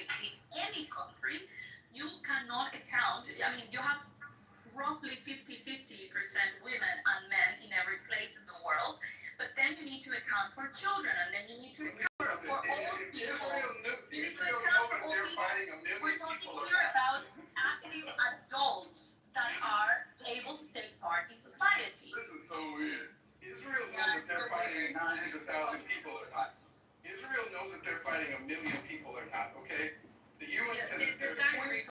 conflict in any country, you cannot account. I mean, you have roughly 50-50% women and men in every place in the world, but then you need to account for children, and then you need to account for old people. You need to account for old people. We're talking here about active adults that are able to take part in society. This is so weird. Israel knows that they're fighting 900,000 people or not. Israel knows that they're fighting 1 million people or not, okay? The UN says that there's 20,000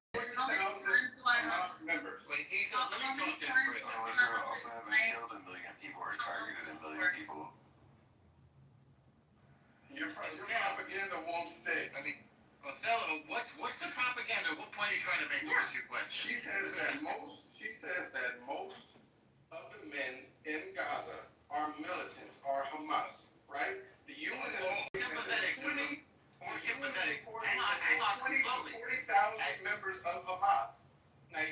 members. Wait, Ethan, let me talk to you for a second. Israel also hasn't killed 1 million people or targeted 1 million people. Your propaganda won't stay. I mean, Othello, what's the propaganda? What point are you trying to make? What's your question? She says that most of the men in Gaza are militants, are Hamas, right? The UN is sympathetic. 20 Or sympathetic. Hang on, 20 to 40,000 members of Hamas. Now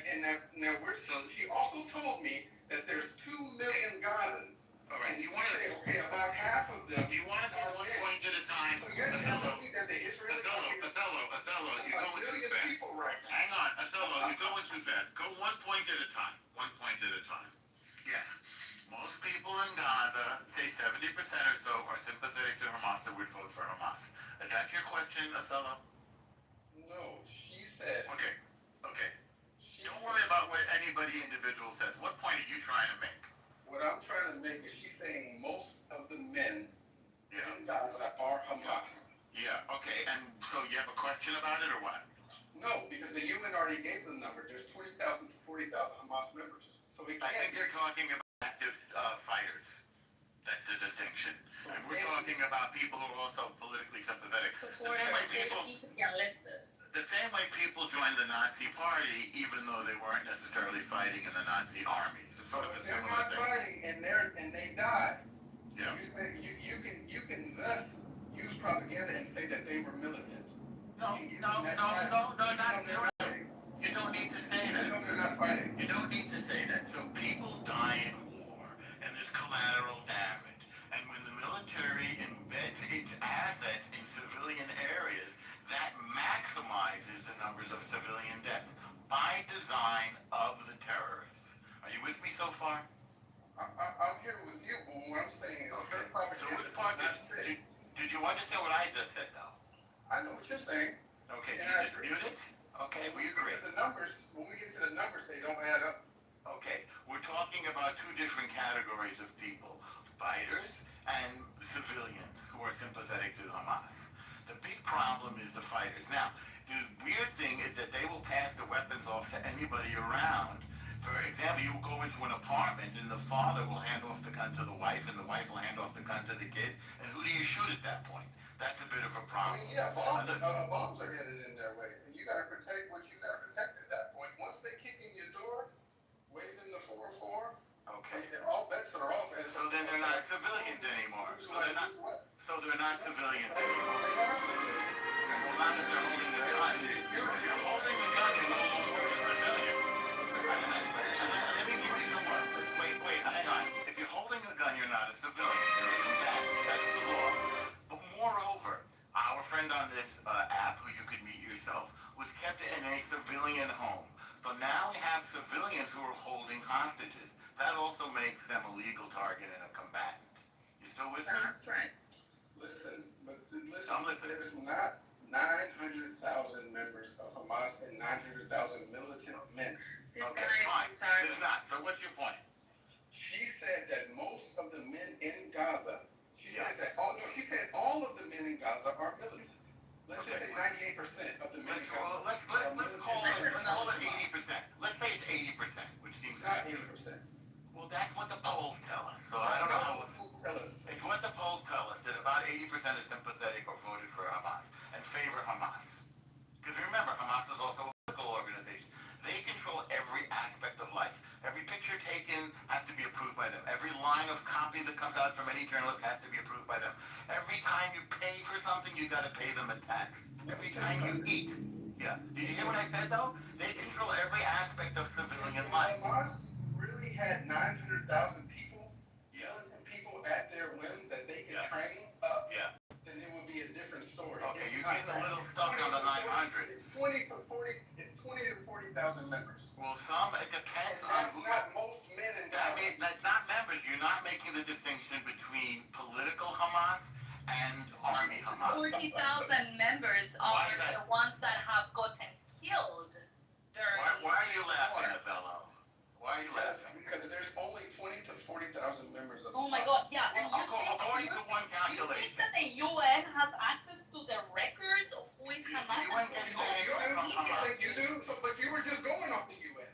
she also told me that there's 2 million Gazans. All right, and you want to say, okay, about half of them. You want to go one point at a time. So you're telling me that the Israelis Othello, you're going too fast. People right now. Hang on, Othello, you're going too fast. Go one point at a time. One point at a time. Yes. Most people in Gaza, say 70% or so, are sympathetic to Hamas or would vote for Hamas. Is that your question, Othello? No, she said. Okay. Don't worry about what anybody individual says. What point are you trying to make? What I'm trying to make is she's saying most of the men in Gaza are Hamas. Yeah, okay. And so you have a question about it or what? No, because the UN already gave the number. There's 20,000 to 40,000 Hamas members. So we I can't. think you're talking about active fighters. That's the distinction. And we're talking about people who are also politically sympathetic. Supporters, they need to be enlisted. The same way people joined the Nazi Party, even though they weren't necessarily fighting in the Nazi armies. It's sort of a They're similar not thing. fighting, and they died. Yeah. You can thus use propaganda and say that they were militant. No, You not. You don't need to say that. No, they're not fighting. You don't need to say that. So people die in war, and there's collateral damage. And when the military embeds its assets in civilian areas, that maximizes the numbers of civilian deaths by design of the terrorists. Are you with me so far? I'm here with you, but what I'm saying is her propaganda. So which part did you understand what I just said, though? I know what you're saying. Okay, do And you I dispute it? Okay, we agree. The numbers, when we get to the numbers, they don't add up. Okay, we're talking about two different categories of people, fighters and civilians who are sympathetic to Hamas. The big problem is the fighters. Now, the weird thing is that they will pass the weapons off to anybody around. For example, you go into an apartment and the father will hand off the gun to the wife and the wife will hand off the gun to the kid. And who do you shoot at that point? That's a bit of a problem. I mean, yeah, bombs are headed in their way. And you got to protect what you got to protect at that point. Once they kick in your door, waving the 4-4, okay, all bets are off. So then they're not civilians anymore. So they're not civilians anymore. Well, not if they're holding their gun. If you're holding the gun, you're no longer a civilian. Let me give you some more. Wait, hang on. If you're holding a gun, you're not a civilian. You're a combatant. That's the law. But moreover, our friend on this app, who you could meet yourself, was kept in a civilian home. So now we have civilians who are holding hostages. That also makes them a legal target and a combatant. You still with me? That's right. Listen, I'm listening. there's not 900,000 members of Hamas and 900,000 militant men. Okay, fine. There's not. So what's your point? She said that most of the men in Gaza, she said all of the men in Gaza are militant. Let's just say 98% of the men in Gaza. Let's call it 80%. Let's say it's 80%, which seems not accurate. 80%. Well, that's what the polls tell us. So I don't know how. It's what the polls tell us, that about 80% is sympathetic or voted for Hamas and favor Hamas. Because remember, Hamas is also a political organization. They control every aspect of life. Every picture taken has to be approved by them. Every line of copy that comes out from any journalist has to be approved by them. Every time you pay for something, you got to pay them a tax. Every time you eat. Yeah. Did you hear what I said, though? They control every aspect of civilian life. Hamas really had 900,000 people, militant people at their whim that they could train up, then it would be a different story. Okay, you You're getting a little stuck on the 900. It's 20 to 40,000 members. Well, it depends And on that's who. not most men in I Gaza. mean, that's not members. You're not making the distinction between political Hamas and army Hamas. 40,000 members are the ones that have gotten killed during. Why are you laughing, Othello? Why are you laughing? Because there's only 20 to 40,000 members of Oh my God, yeah. And According to one you calculation. think that the UN has access to the records of who is Hamas? UN gets the info from Hamas. You do, but you were just going off the UN.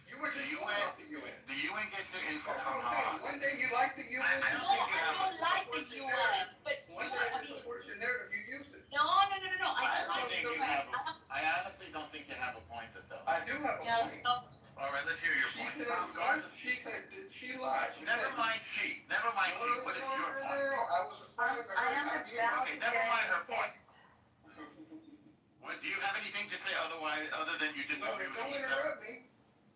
You were just going off the UN. The UN gets the info That's from what I'm saying. Hamas. One day you like the UN. I No, I don't like the UN, but One day it supports your narrative. You used it. no. I don't like think the you UN. have I honestly don't think you have a point, Othello. I do have a Yeah, point. no. All right, let's hear your She point. said, she lied. Never mind she. Never mind she. What is your point? I was referring to I her, am not you. about Okay, never mind her getting point. kicked. What, do you have anything to say other than you No, disagree with don't me? interrupt me.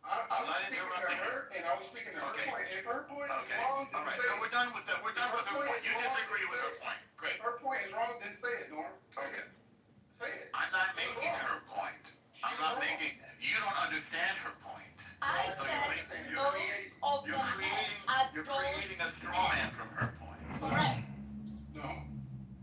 I was not speaking to interrupting her, and I was speaking to her Okay. point. If her point is Okay. wrong, All then right, say so it. we're done with that. We're done with her point. You disagree with her point. Great. If her point is wrong, then say it, Norm. Okay. Say it. I'm not making her point. I'm not making. You don't understand her point. I So said you're most creating. of You're the creating. men You're adult creating a straw man from her point. correct. No.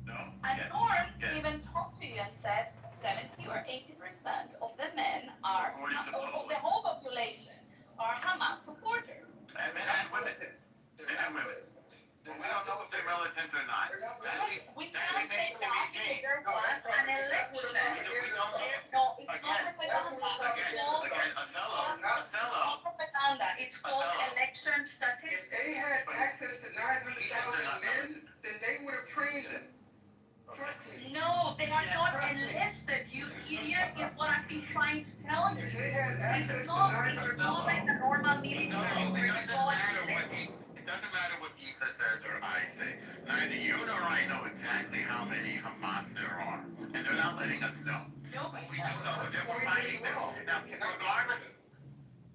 No. And Yes. Norm Yes. even talked to you and said 70 or 80% of the men are, According to of the whole population are Hamas supporters. And men and women. Men and women. Well, we don't know if they're militant or not. We That can't say remains to that be because seen. there was an election. We don't know. No, it's not Again, propaganda. It's called Othello. propaganda. It's called election If statistics. they had access to 900,000 men, then they would have trained them. Trust me. No, they are not enlisted, you idiot, is what I've been trying to tell you. If they had access It's to not 900,000 like the normal military No, where it you doesn't go matter and what enlist. it doesn't matter what Issa says or I say. Neither you nor I know exactly how many Hamas there are, and they're not letting us know. Nobody We do knows. know that we're finding them. Now, regardless.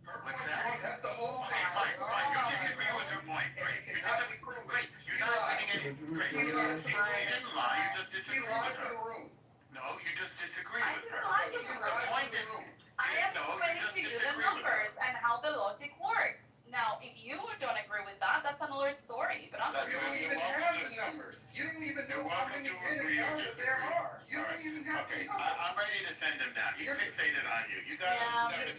Her point is wrong. That's the whole Okay, thing. fine. You disagree with her point. Great. You disagree. Great. You're not putting any. Great. You didn't lie. You just She disagree lied with to the her. room. No, you just disagree I with didn't her. lie to She you. lied point to the is- room. I am No, you explaining just to you the disagree with her. numbers and how the logic works. Now, if you don't agree with that, that's another story, but I'm You don't even have the numbers. You don't even know how many men in Gaza there are. You don't even have the Okay, numbers. I'm ready to send him down. He's fixated on you. You got Yeah, to.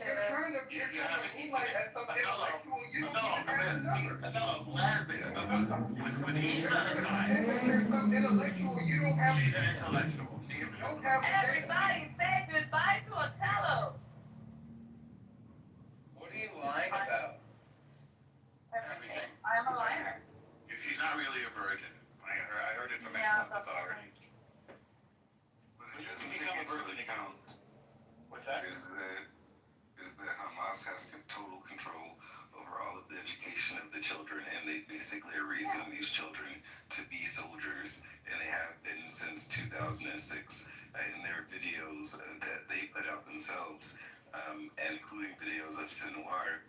You're trying to moonlight as some intellectual. You don't even have the numbers. No, Leslie, with Issa aside, You're some intellectual. You don't have. she's an intellectual. She is You don't have the data. Everybody say goodbye to Othello. What are you lying about? Everything. I am a liar. She's not really a virgin. I heard it from Yeah, excellent that's authority. But it doesn't take into account What's that? is that Hamas has total control over all of the education of the children, and they basically are raising these children to be soldiers, and they have been since 2006. In their videos that they put out themselves, and including videos of Sinwar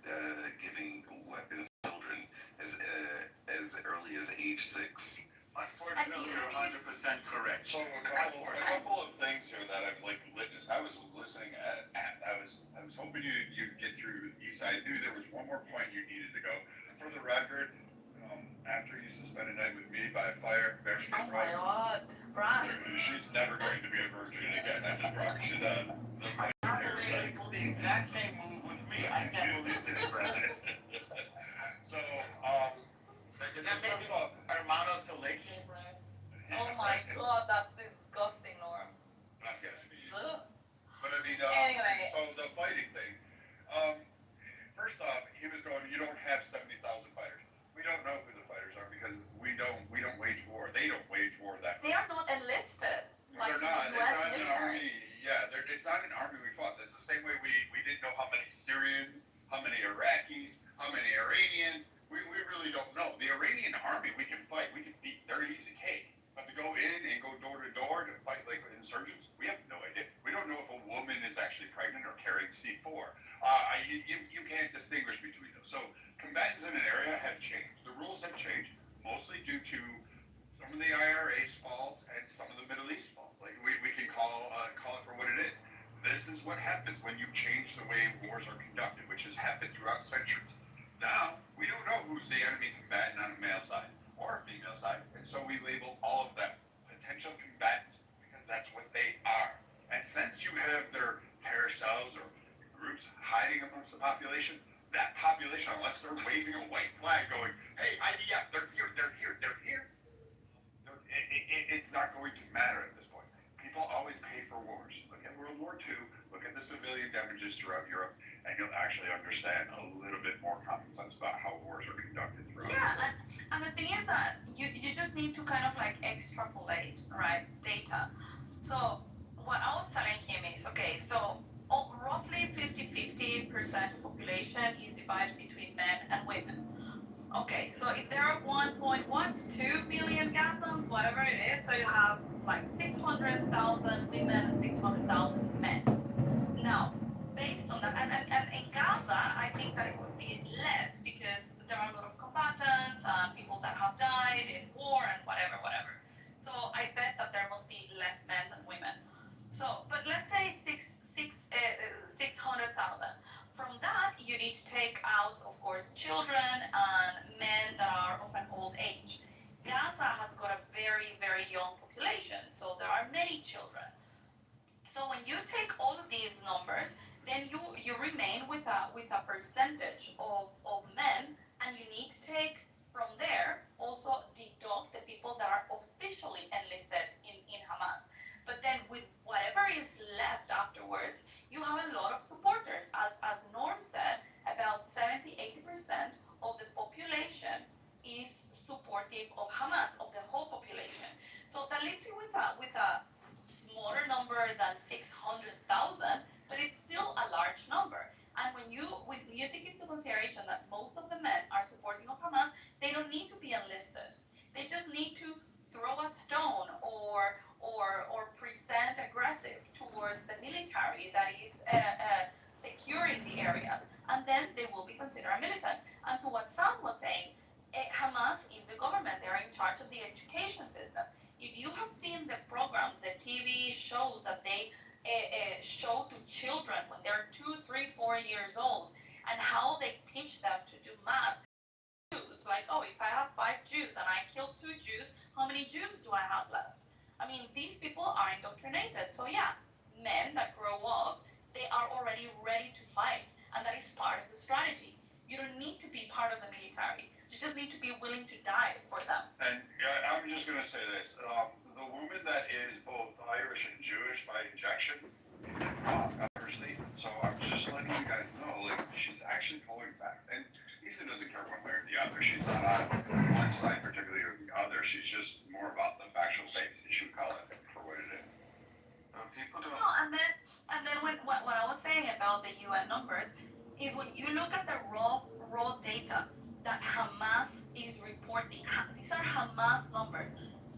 giving weapons to children as early as age 6. Unfortunately, you're 100% correct. So a couple of things here that I've like witnessed. I was listening I was hoping you'd get through East. I knew there was one more point you needed to go. For the record, after you spent a night with me by fire, Bear Street Oh my Road, God, Brian. she's never going to be a virgin again. I just promise you that. She pulled the exact same move with me. I can't believe this, Brad. So, Does that make it hermanos de leche, Brad? Oh my God, that's disgusting, Norm. Gracias. Ugh. But I mean, Anyway. so the fighting thing. First off, he was going, you don't have 70,000 fighters. We don't know who the fighters are because we don't wage war. They don't wage war that They are not enlisted. Like They're the not. It's US not an military. army. Yeah, it's not an army we fought. It's the same way we didn't know how many Syrians, how many Iraqis, how many Iranians. We really don't know. The Iranian army we can fight. We can beat. They're easy cake. But to go in and go door to door to fight like insurgents, we have no idea. We don't know if a woman is actually pregnant or carrying C4. You can't distinguish between those. So combatants in an area have changed. The rules have changed, mostly due to some of the IRA's fault and some of the Middle East fault. Like we this is what happens when you change the way wars are conducted, which has happened throughout centuries. Now, we don't know who's the enemy combatant on the male side or a female side, and so we label all of them potential combatants because that's what they are. And since you have their terror cells or groups hiding amongst the population, that population, unless they're waving a white flag going, hey, IDF, they're here, they're here, they're here, it's not going to matter at this point. People always pay for wars. Look at World War II, look at the civilian damages throughout Europe, and you'll actually understand a little bit more common sense about how wars are conducted throughout Europe. And the thing is that you just need to kind of like extrapolate, right, data. So what I was telling him is, okay, so roughly 50-50% of population is divided between men and women. Okay, so if there are 1.2 billion Gazans, whatever it is, so you have like 600,000 women and 600,000 men. Now, based on that, and in Gaza, I think that it would be less because there are a lot of combatants and people that have died in war and whatever. So I bet that there must be less men than women. So, but let's say 600,000. From that, you need to take out, of course, children and men that are of an old age. Gaza has got a very, very young population, so there are many children. So when you take all of these numbers, then you remain with a percentage of men, and you need to take from there also deduct the people that are officially enlisted in Hamas. But then with whatever is left afterwards, you have a lot of supporters. As Norm said, about 70-80% of the population is supportive of Hamas, of the whole population. So that leaves you with a smaller number than 600,000, but it's still a large number. And when you take into consideration that most of the men are supporting of Hamas, they don't need to be enlisted. They just need to throw a stone or present aggressive towards the military that is securing the areas, and then they will be considered a militant. And to what Sam was saying, Hamas is the government. They are in charge of the education system. If you have seen the programs, the TV shows that they show to children when they're 2, 3, 4 years old, and how they teach them to do math, Jews, like, oh, if I have 5 Jews and I kill 2 Jews, how many Jews do I have left? I mean, these people are indoctrinated. So yeah, men that grow up, they are already ready to fight, and that is part of the strategy. You don't need to be part of the military. You just need to be willing to die for them. And I'm just going to say this. The woman that is both Irish and Jewish by injection is wrong of her statement. So I'm just letting you guys know, like, she's actually pulling facts. And Lisa doesn't care one way or the other. She's not on one side particularly or the other. She's just more about the factual base. You should call it for what it is. People don't. No, and then what I was saying about the UN numbers is when you look at the raw data that Hamas is reporting, these are Hamas numbers,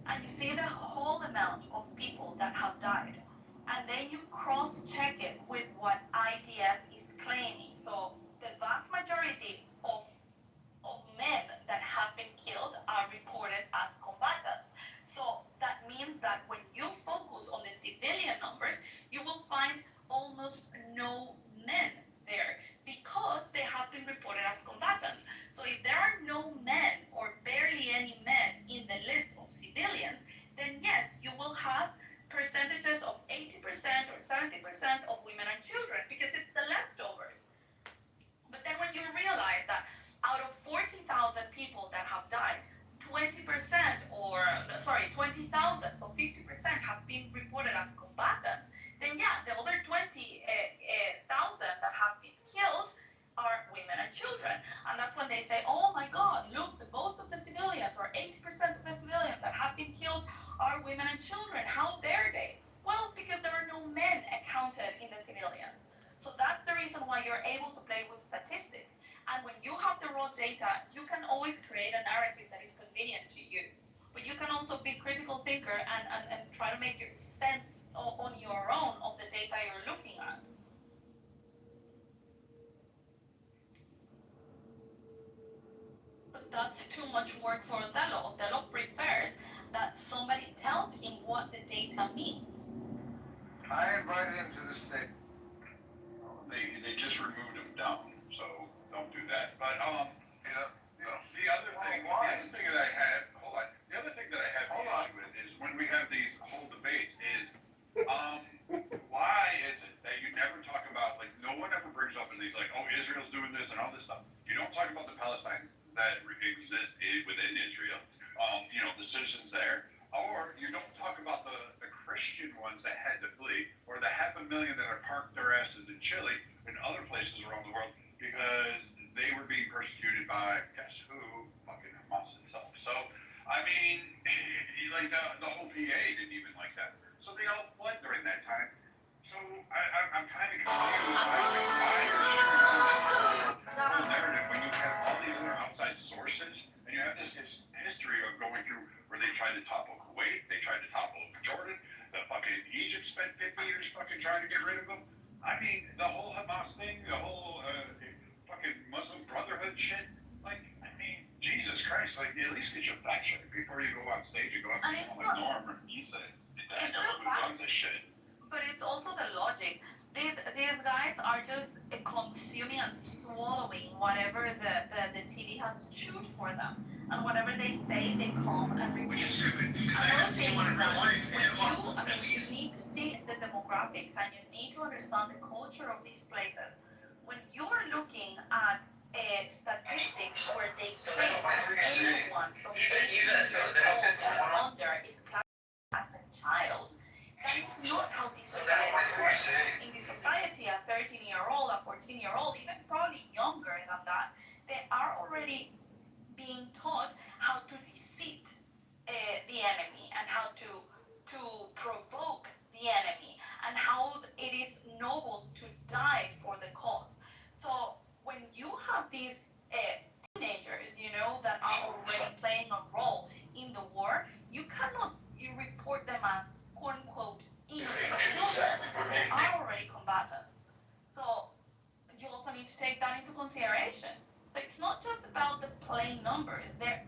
and you see the whole amount of people that have died, and then you cross-check it with what IDF is claiming. So the vast majority of men that have been killed are reported as combatants. So that means that when you focus on the civilian numbers, you will find almost no men there because they have been reported as combatants. So if there are no men or barely any men in the list of civilians, then yes, you will have percentages of 80% or 70% of women and children because it's the leftovers. But then when you realize that out of 40,000 people that have died, 20% 20,000, so 50% have been reported as combatants, then yeah, the other 20,000 that have been killed are women and children. And that's when they say, oh my God, look, most of the civilians, or 80% of the civilians that have been killed are women and children. How dare they? Well, because there are no men accounted in the civilians. So that's the reason why you're able to play with statistics. And when you have the raw data, you can always create a narrative that is convenient to you. But you can also be a critical thinker and try to make sense on your own of the data you're looking at. But that's too much work for Othello. Othello prefers that somebody tells him what the data means. I invited him to the state. they just removed them down, so don't do that. But Yeah. the other thing that I have, hold on. The other thing that I have the issue with is when we have these whole debates is, why is it that you never talk about, like, no one ever brings up and these like, oh, Israel's doing this and all this stuff. You don't talk about the Palestinians that exist within Israel, the citizens there, or you don't talk about the Christian ones that had to flee, or the 500,000 that are parked their asses in Chile and other places around the world because they were being persecuted by, guess who? Fucking Hamas itself. So, I mean, like the whole PA didn't even like that. So they all fled during that time. So I'm kind of confused why whole narrative when you have all these other outside sources and you have this history of going through where they tried to topple Kuwait, they tried to topple Jordan, the fucking Egypt spent 50 years fucking trying to get rid of them. I mean, the whole Hamas thing, the whole fucking Muslim Brotherhood shit. Like, I mean, Jesus Christ, like, at least get your facts right before you go on stage and go up to someone like Norm or Issa and who runs this shit. But it's also the logic. These guys are just consuming and swallowing whatever the TV has to shoot for them. And whatever they say, they come and repeat. Which is stupid, because I Another haven't seen thing one is in that real life in months, you at least. need to see the demographics and you need to understand the culture of these places. When you are looking at statistics where they claim anyone from 18 years old and under is classified as a child, that is not how this society works. In this society, a 13-year-old, a 14-year-old, even probably younger than that, they are already being taught how to deceive the enemy and how to provoke the enemy and how it is noble to die for the cause. So when you have these teenagers, that are already playing a role in the war, you cannot report them as quote unquote innocent children. They are already combatants. So you also need to take that into consideration. So it's not just about the plain numbers. There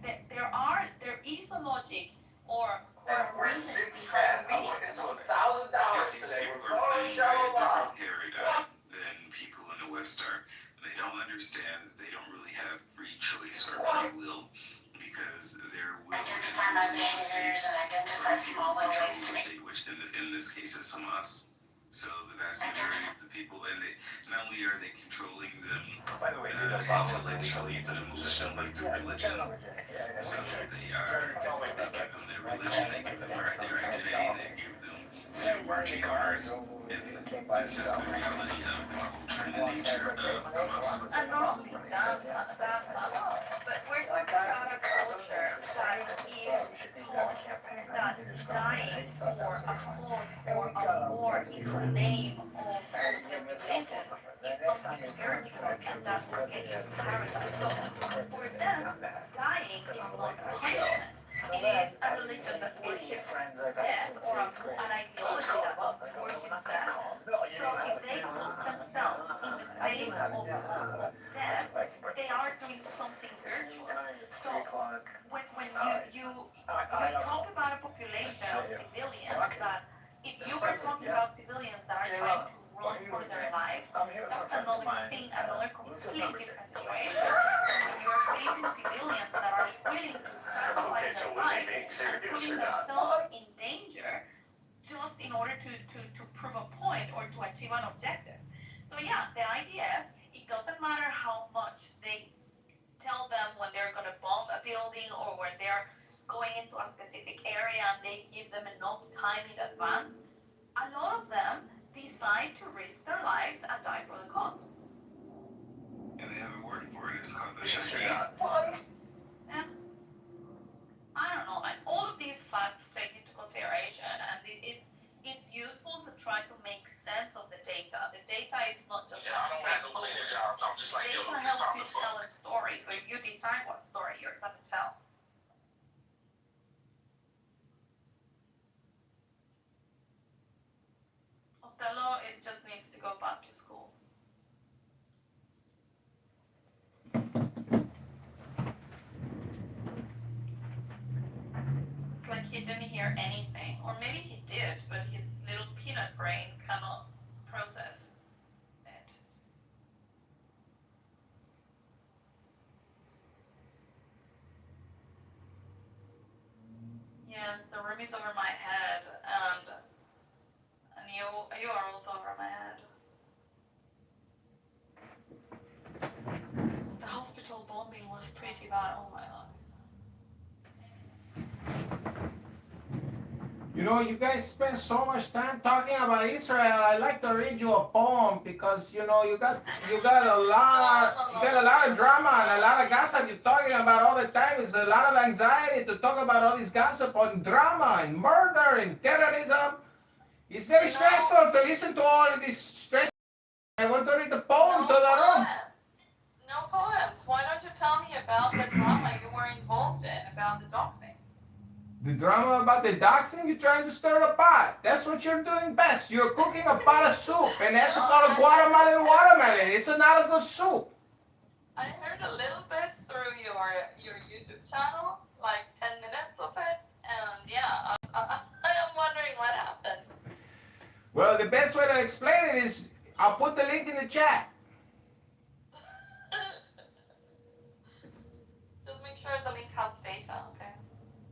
is a logic or a reason behind reading the numbers. These people are playing by a different paradigm than people in the West are. They don't understand that they don't really have free choice or free will because their will is ruled the state, or the people control the state, which in this case is Hamas. So the vast majority of the people, and not only are they controlling them intellectually, but emotionally through religion. So they give them their religion, they give them their identity, they give them their marching orders, and this is the reality of the culture and the nature of Hamas. And not only that, but we're talking about a culture that is taught that dying for a cause or a war in the name of the religion is something very different and that will get you paradise. So for them, dying is not punishment. It is a religion that worships death or an ideology that worships death. So if they put themselves in the face of death, they are doing something virtuous. So when you talk about a population of civilians that, if you were talking about civilians that are trying to run for their lives, that's another thing, another completely different situation. When you are facing civilians that are willing to sacrifice their lives and putting themselves in danger just in order to prove a point or to achieve an objective. So yeah, the IDF, it doesn't matter how much they tell them when they're going to bomb a building or when they're going into a specific area and they give them enough time in advance, a lot of them decide to risk their lives and die for the cause. And they have a word for it, it's called the Shahid. Yeah. I don't know, like all of these facts take into consideration, and it's useful to try to make sense of the data. The data is not just I don't have no cleaning jobs. I'm just like, data yo, helps it's you time to tell fuck. a story, but you decide what story you're gonna tell. Othello, it just needs to go back to school. It's like he didn't hear anything, or maybe he did, but his little peanut brain cannot process it. Yes, the room is over my head, and you are also over my head. The hospital bombing was pretty bad. Oh my god. You know, you guys spend so much time talking about Israel. I like to read you a poem because you know you got a lot of drama and a lot of gossip you're talking about all the time. It's a lot of anxiety to talk about all this gossip on drama and murder and terrorism. It's very stressful to listen to all of this stress. I want to read the poem to the room. No poems. Why don't you tell me about the drama you were involved in about the doxing? The drama about the doxing, you're trying to stir the pot. That's what you're doing best. You're cooking a pot of soup, and that's called a Guatemalan watermelon. It's not a good soup. I heard a little bit through your YouTube channel, like 10 minutes of it, and yeah, I am wondering what happened. Well, the best way to explain it is I'll put the link in the chat. Just make sure the link has data, okay?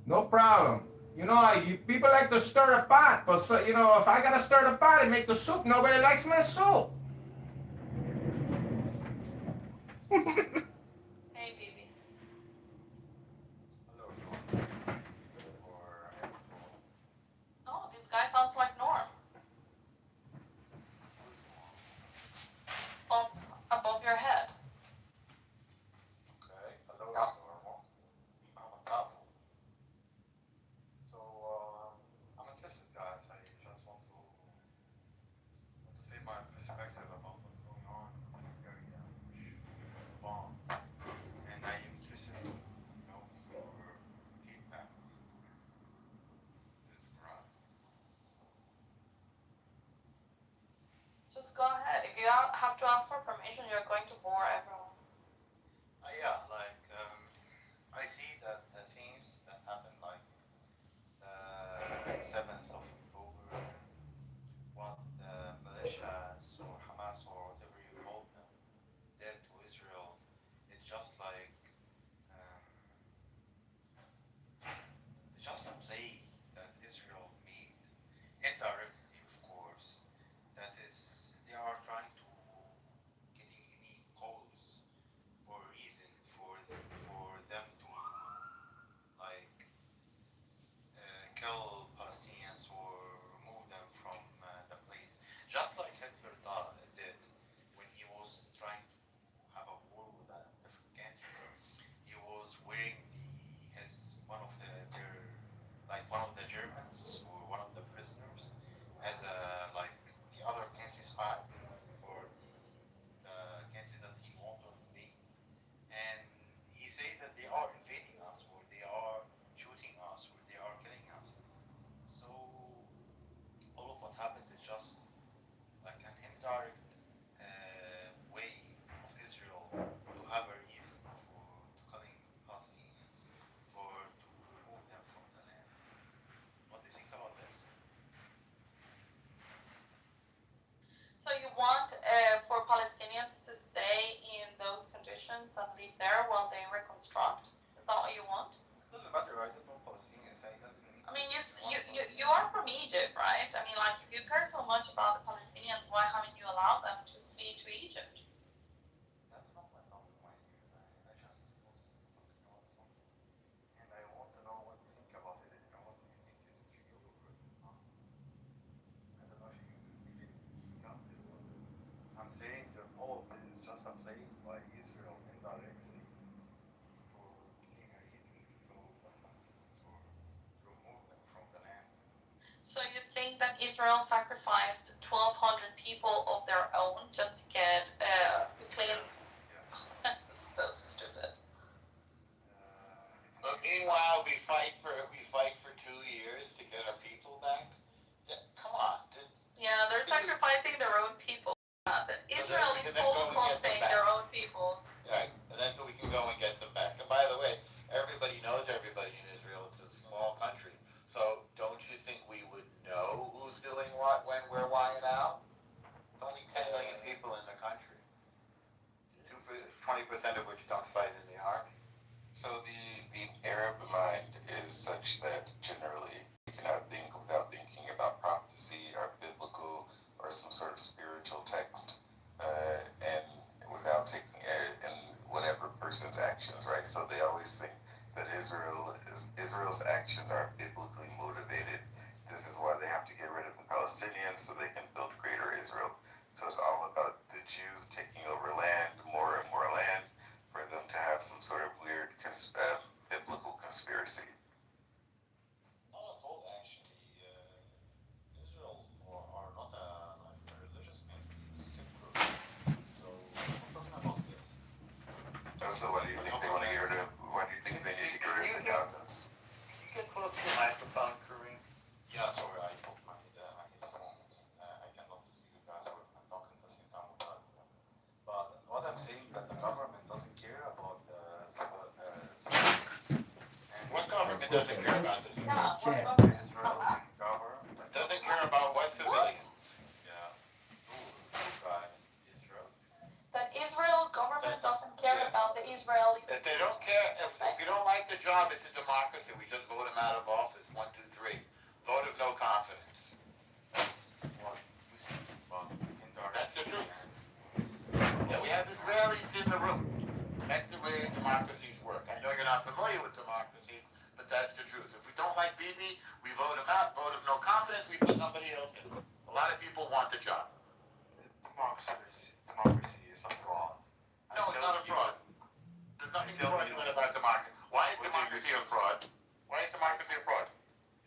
No problem. You know, people like to stir the pot, but so, you know, if I gotta stir the pot and make the soup, nobody likes my soup. Hey, baby. Oh, this guy sounds like Norm. Above your head. Okay, hello, normal. What's up? So, I'm interested, guys. I just want to say my perspective about what's going on in this area, bomb. And I am interested in know your feedback. This is right. Just go ahead. If you have to ask for permission, you're going to bore everyone. Yeah, like, I see that the things that happened, like, the 7th of October, what the militias or Hamas or whatever you call them did to Israel, it's just like, just a play that Israel made, indirectly, of course, that is, they are trying to getting any cause or reason for them to, like, kill Palestinians or remove them from the place, just like Hitler did when he was trying to have a war with a different country. He was wearing one of the Germans or one of the prisoners as a, like, the other country's spy or the country that he wanted to invade. And he said that they are invading us or they are shooting us or they are killing us. So all of what happened is just like an indirect way of Israel to have a reason for killing Palestinians or to remove them from the land. What do you think about this? So you want for Palestinians to stay in those conditions and live there while they reconstruct? Is that what you want? It doesn't matter, I don't know Palestinians. I mean, you are from Egypt, right? I mean, like, if you care so much about the Palestinians, why haven't you allowed them to flee to Egypt? That's not my topic, mind you. I just was talking about something. And I want to know what you think about it. And what do you think is it real or it is not? I don't know if you even got it. I'm saying that all of it is just a play by Israel indirectly for getting a reason to kill Palestinians or to remove them from the land. So you think that Israel sacrificed 1,200 people of their own just to get to claim? Yeah. So stupid. But meanwhile, we fight for 2 years to get our people back. Come on, Yeah, they're sacrificing their own people. Israel is holocausting their own people. Right, and then so we can go and get them back. And by the way, everybody knows everybody in Israel. It's a small country. So don't you think we would know who's doing what, when, where, why, and how? It's only 10 million people in the country. 20% of which don't fight in the army. So the Arab mind is such that generally we cannot think without thinking about prophecy or biblical or some sort of spiritual text, and without taking it in whatever person's actions, right? So they always think that Israel's actions are biblically motivated. This is why they have to get rid of the Palestinians so they can build greater Israel. So it's all about the Jews taking over land, more and more land, for them to have some sort of weird biblical conspiracy. Not at all, actually. Israel are not a religious entity, secular. So we're talking about this. So what do you think they want to get rid of? Why do you think they need to get rid of the Gazans? Can you get close to the microphone, Kareem? Yeah, sorry, I put my headphones. I cannot hear you guys when I'm talking at the same time without them. But what I'm saying that the government doesn't care about the civilians. And What government doesn't care about this? Israel government Doesn't care about what civilians? yeah, you guys, Israel. That Israel government doesn't care about the Israelis. If they don't care, if you don't like the job, it's a democracy. We just vote them out of office. 1, 2, 3. Vote of no confidence. What you see, but indirect. That's the truth. Yeah, we have Israelis in the room. That's the way democracies work. I know you're not familiar with democracy, but that's the truth. If we don't like Bibi, we vote him out. Vote of no confidence, we put somebody else in. A lot of people want the job. Democracy is a fraud. No, it's not a fraud. There's nothing fraudulent about democracy. Why is democracy a fraud? Why is democracy a fraud?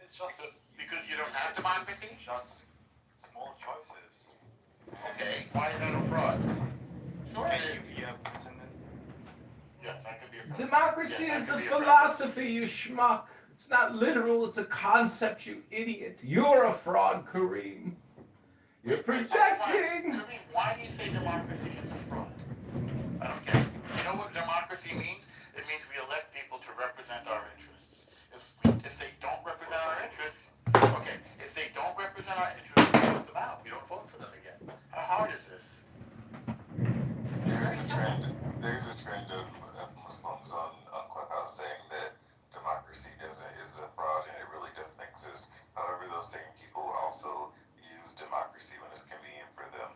It's just Because you don't have democracy? just small choices. Okay, why is that a fraud? Sure Can it you is. be a president? Yes, I could be a president. Democracy Yes, I is could a be president. philosophy, you schmuck. It's not literal, it's a concept, you idiot. You're a fraud, Kareem. You're projecting. Kareem, why do you say democracy is a fraud? I don't get it. You know what democracy means? It means we elect people to represent our interests. If they don't represent our interests, okay, if they don't represent our interests, we vote them out. We don't vote for them again. How hard is this? There's a trend of Muslims on Clubhouse saying that democracy is a fraud and it really doesn't exist. However, those same people also use democracy when it's convenient for them.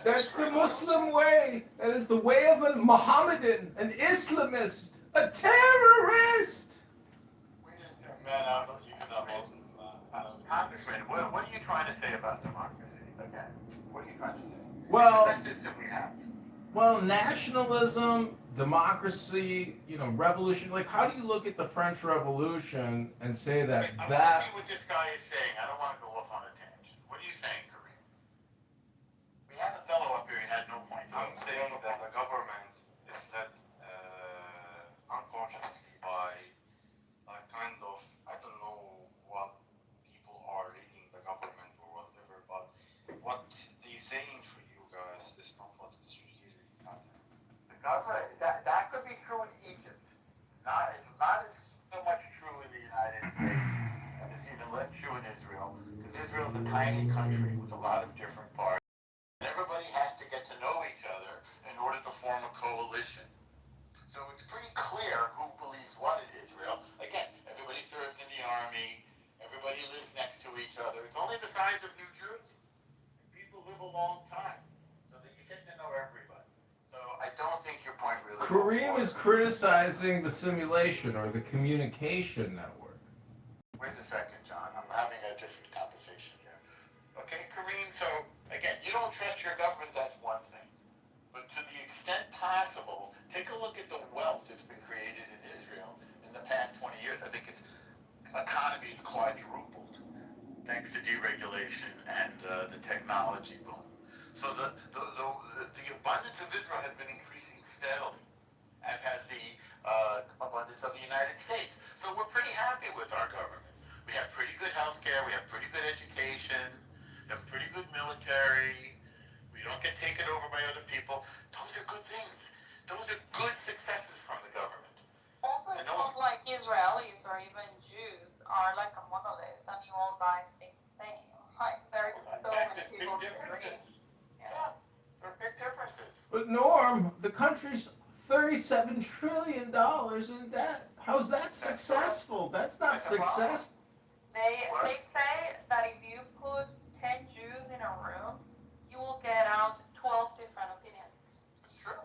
That's the Muslim way. That is the way of a Mohammedan, an Islamist, a terrorist. Man, I don't even know Muslim. Congressman, what are you trying to say about democracy again? What are you trying to say? Well, It's the best system we have. Well, nationalism, democracy, revolution. Like, how do you look at the French Revolution and say that I want to that? see what this guy is saying. I don't want to go off on a tangent. What are you saying, Kareem? We had a fellow up here who had no point. I'm saying that the government is led unconsciously by a kind of, I don't know what people are reading the government or whatever, but what they saying for you guys is not what is really happening. The government, that could be true in Egypt. It's not as so much true in the United States, and it's even less true in Israel, because Israel's a tiny country with a lot of different parts. And everybody has to get to know each other in order to form a coalition. So it's pretty clear who believes what in Israel. Again, everybody serves in the army, everybody lives next to each other. It's only the size of New Jersey. People live a long time, so that you get to know everybody. So I don't think your point really. Kareem is criticizing the simulation or the communication network. Wait a second, John. I'm having a different conversation here. Okay, Kareem, so again, you don't trust your government, that's one thing. But to the extent possible, take a look at the wealth that's been created in Israel in the past 20 years. I think its economy is quadrupled thanks to deregulation and the technology boom. So the abundance of Israel has been increasing steadily, as has the abundance of the United States. So we're pretty happy with our government. We have pretty good health care, we have pretty good education, we have pretty good military, we don't get taken over by other people. Those are good things. Those are good successes from the government. Also, it's not like Israelis or even Jews are like a monolith and you all guys think the same. Like, there are so many people disagree. Yeah, there are big differences. But Norm, the country's $37 trillion in debt. How's that successful? That's not success. They say that if you put 10 Jews in a room, you will get out 12 different opinions. It's true.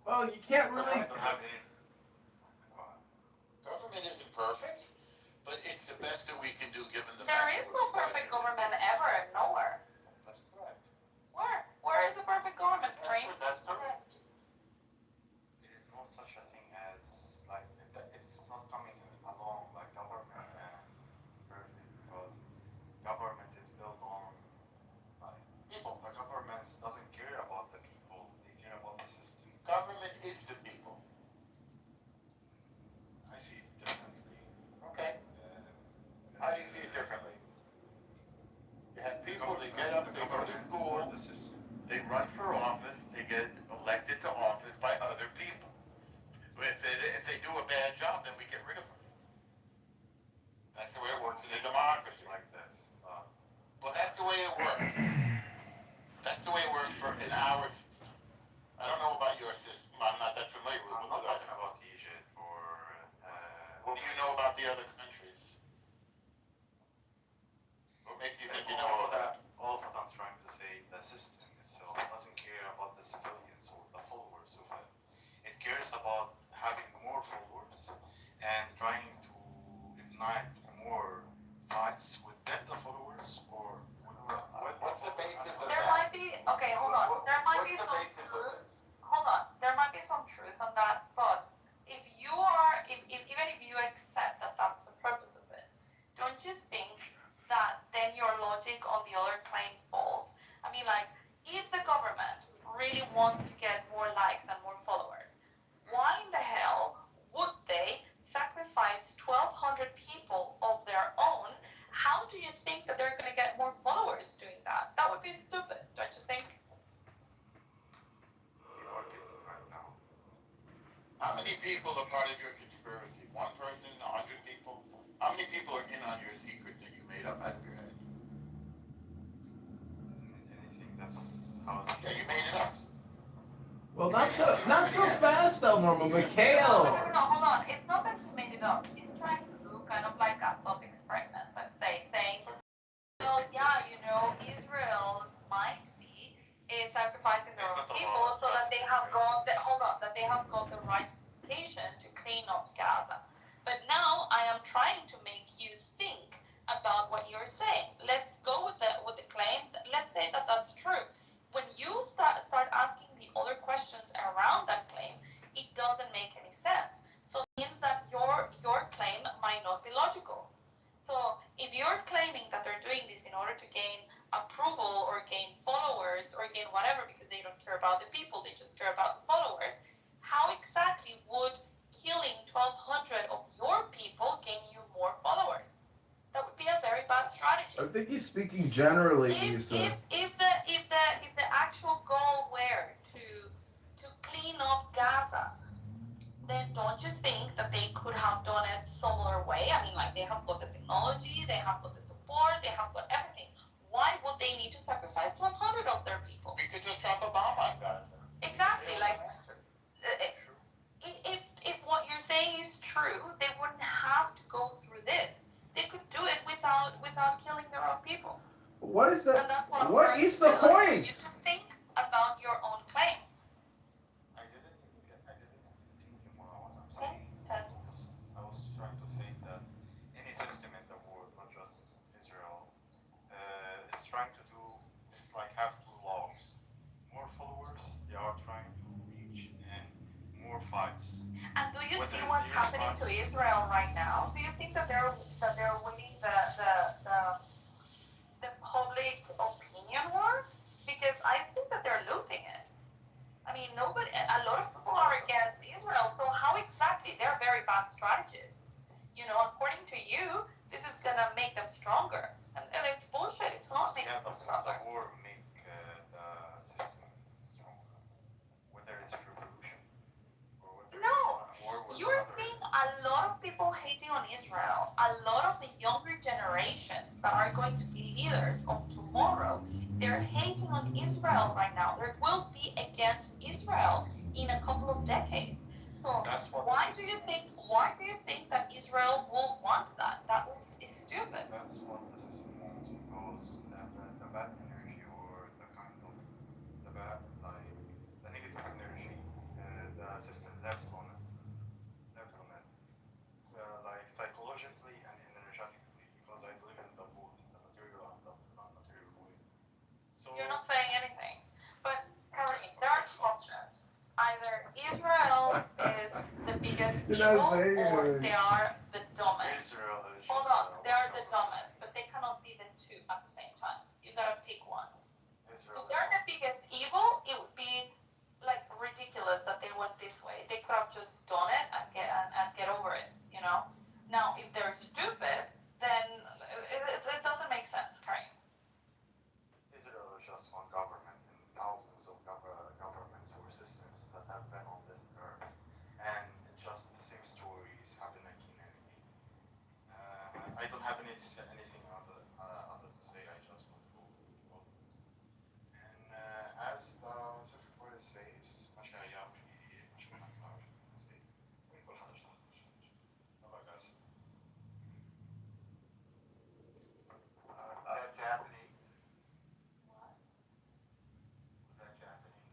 Well, you can't really. Government isn't perfect, but it's the best that we can do given the There fact is that no we're perfect government ever, nowhere. That's correct. Where? Where is the perfect government, Kareem? That's correct. There is no such a thing as like it's not coming along like government perfect because government is built on like people. The government doesn't care about the people; they care about the system. Government is the people. I see it differently. Okay. How do you see it differently? You have people that get up, they go to school, The system. they run for office, they get elected to office by other people. If they do a bad job, then we get rid of them. That's the way it works in a democracy. Like this. Well, that's the way it works. That's the way it works for in our. I don't know about your system. I'm not that familiar with I'm it. not talking about Egypt or. What do you know about the other countries? What makes you think you know all that? All of what I'm trying to say, the system itself doesn't care about the civilians or the followers of it. It cares about having more followers and trying to ignite more fights within the followers or with the. What's the basis of There that? might be, okay, hold on. There might be What's the some basis of truth. this? Hold on. There might be some truth on that, but if you are, if even if you accept that that's the purpose of it, don't you think that then your logic on the other claim falls? I mean, like, if the government really wants to get more likes and more followers, why in the hell would they sacrifice 1,200 people of their own? How do you think that they're going to get more followers doing that? That would be stupid, don't you think? We are getting right now. How many people are part of your conspiracy? One person, 100 people? How many people are in on your secret that you made up out of your head? Anything that's how. Yeah, you made it up. Well, not so fast though, Norma. Mikhail. No, hold on. It's not that he made it up. He's trying to do kind of like a thought experiment, let's say, saying, well, yeah, Israel might be sacrificing their own people so that they have got that they have got the right justification to clean up Gaza. But now I am trying to make you think about what you're saying. Let's go with the claim. Let's say that that's true. When you start asking the other questions around that claim, it doesn't make any sense. So it means that your claim might not be logical. So if you're claiming that they're doing this in order to gain approval or gain followers or gain whatever because they don't care about the people, they just care about the followers, how exactly would killing 1,200 of your people gain you more followers? That would be a very bad strategy. I think he's speaking generally, Lisa. If the actual goal were to clean up Gaza, then don't you think that they could have done it some other way? I mean, like, they have got the technology, they have got the support, they have got everything. Why would they need to sacrifice 1,200 of their people? We could just drop a bomb on Gaza. Exactly. Like, if what you're saying is true, they wouldn't have to go through this. They could do it without killing their own people. What is the? And that's what I'm What trying is to the do. Like, point? you just think about your own claim. I didn't continue more on what I'm saying. Ted. I was trying to say that any system in the world, not just Israel, is trying to do. It's like have two laws. More followers, they are trying to reach, and more fights. And do you Whether see what's these happening to fights- Israel right now? Do you think that they're winning the public opinion war? Because I think that they're losing it. I mean, a lot of people are against Israel, so how exactly? They're very bad strategists. According to you, this is gonna make them stronger. And it's bullshit. It's not making Yeah, them the stronger. war make the system stronger. Whether it's a revolution or whether No, it's a war with you're another. seeing a lot of people hating on Israel. A lot of the younger generations that are going to be leaders of tomorrow, they're hating on Israel right now. There will be against Israel in a couple of You're not saying anything. But Harry, there are two options. Either Israel is the biggest You're not evil, saying or anything. they are the dumbest. Israel is Hold just, on, they are the dumbest, but they cannot be the two at the same time. You gotta pick one. Israel If they're the biggest evil, it would be like ridiculous that they went this way. They could have just done it and get over it, you know. Now, if they're stupid, then it doesn't make sense, Karim. Israel is just one government in thousands of governments or systems that have been on this earth, and just the same stories happen again and again. I don't have anything other to say. I just want to go with this. And as the Pacific Forest says, ماشي أيام في مش من أسمع say ويقول هذا شخص. Bye guys. That Japanese. What? Was that Japanese?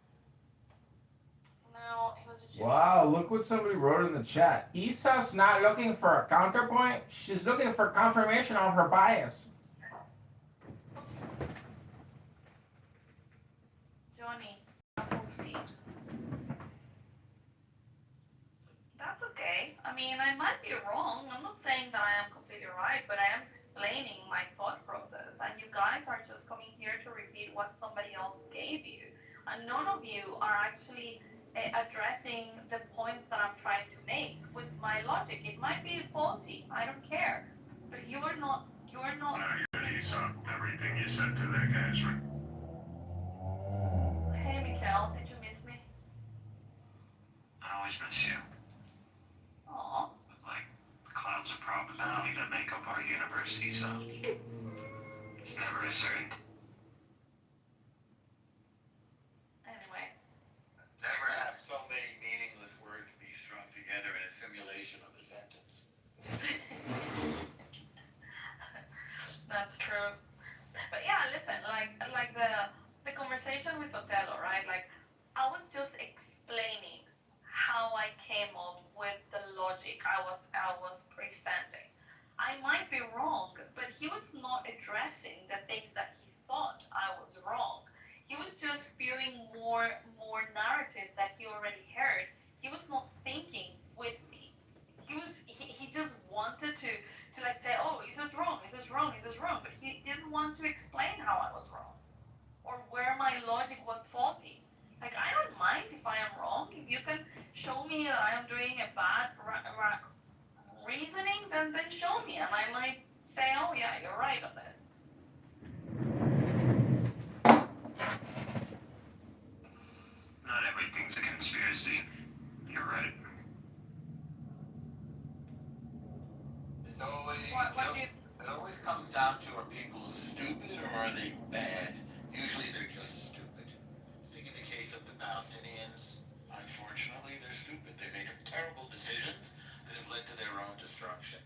No, it was a Jewish. Wow, look what somebody wrote in the chat. Isa's not looking for a counterpoint. She's looking for confirmation of her bias. Johnny, apple seed. That's okay. I mean, I might be wrong. I'm not saying that I am completely right, but I am explaining my thought process. And you guys are just coming here to repeat what somebody else gave you. And none of you are actually addressing the points that I'm trying to make with my logic. It might be faulty. I don't care. But you are not. You saw everything you said to that guy is right. Hey, Mikhail, did you miss me? I always miss you. Aw. But like, the clouds of probability that make up our universe, Isa. It's never a certainty. Anyway. Never have so many meaningless words be strung together in a simulation of a sentence. That's true. But yeah, listen, like the conversation with Othello, right? Like, I was just explaining how I came up with the logic I was presenting. I might be wrong, but he was not addressing the things that he thought I was wrong. He was just spewing more narratives that he already heard. He was not thinking with me. He just wanted to like say, oh, is this wrong? Is this wrong? Is this wrong? But he didn't want to explain how I was wrong or where my logic was faulty. Like, I don't mind if I am wrong. If you can show me that I am doing a bad reasoning, then show me, and I might say, oh yeah, you're right on this. Not everything's a conspiracy. You're right. It's always, it always comes down to, are people stupid or are they bad? Usually they're just stupid. I think in the case of the Palestinians, unfortunately, they're stupid. They make terrible decisions that have led to their own destruction.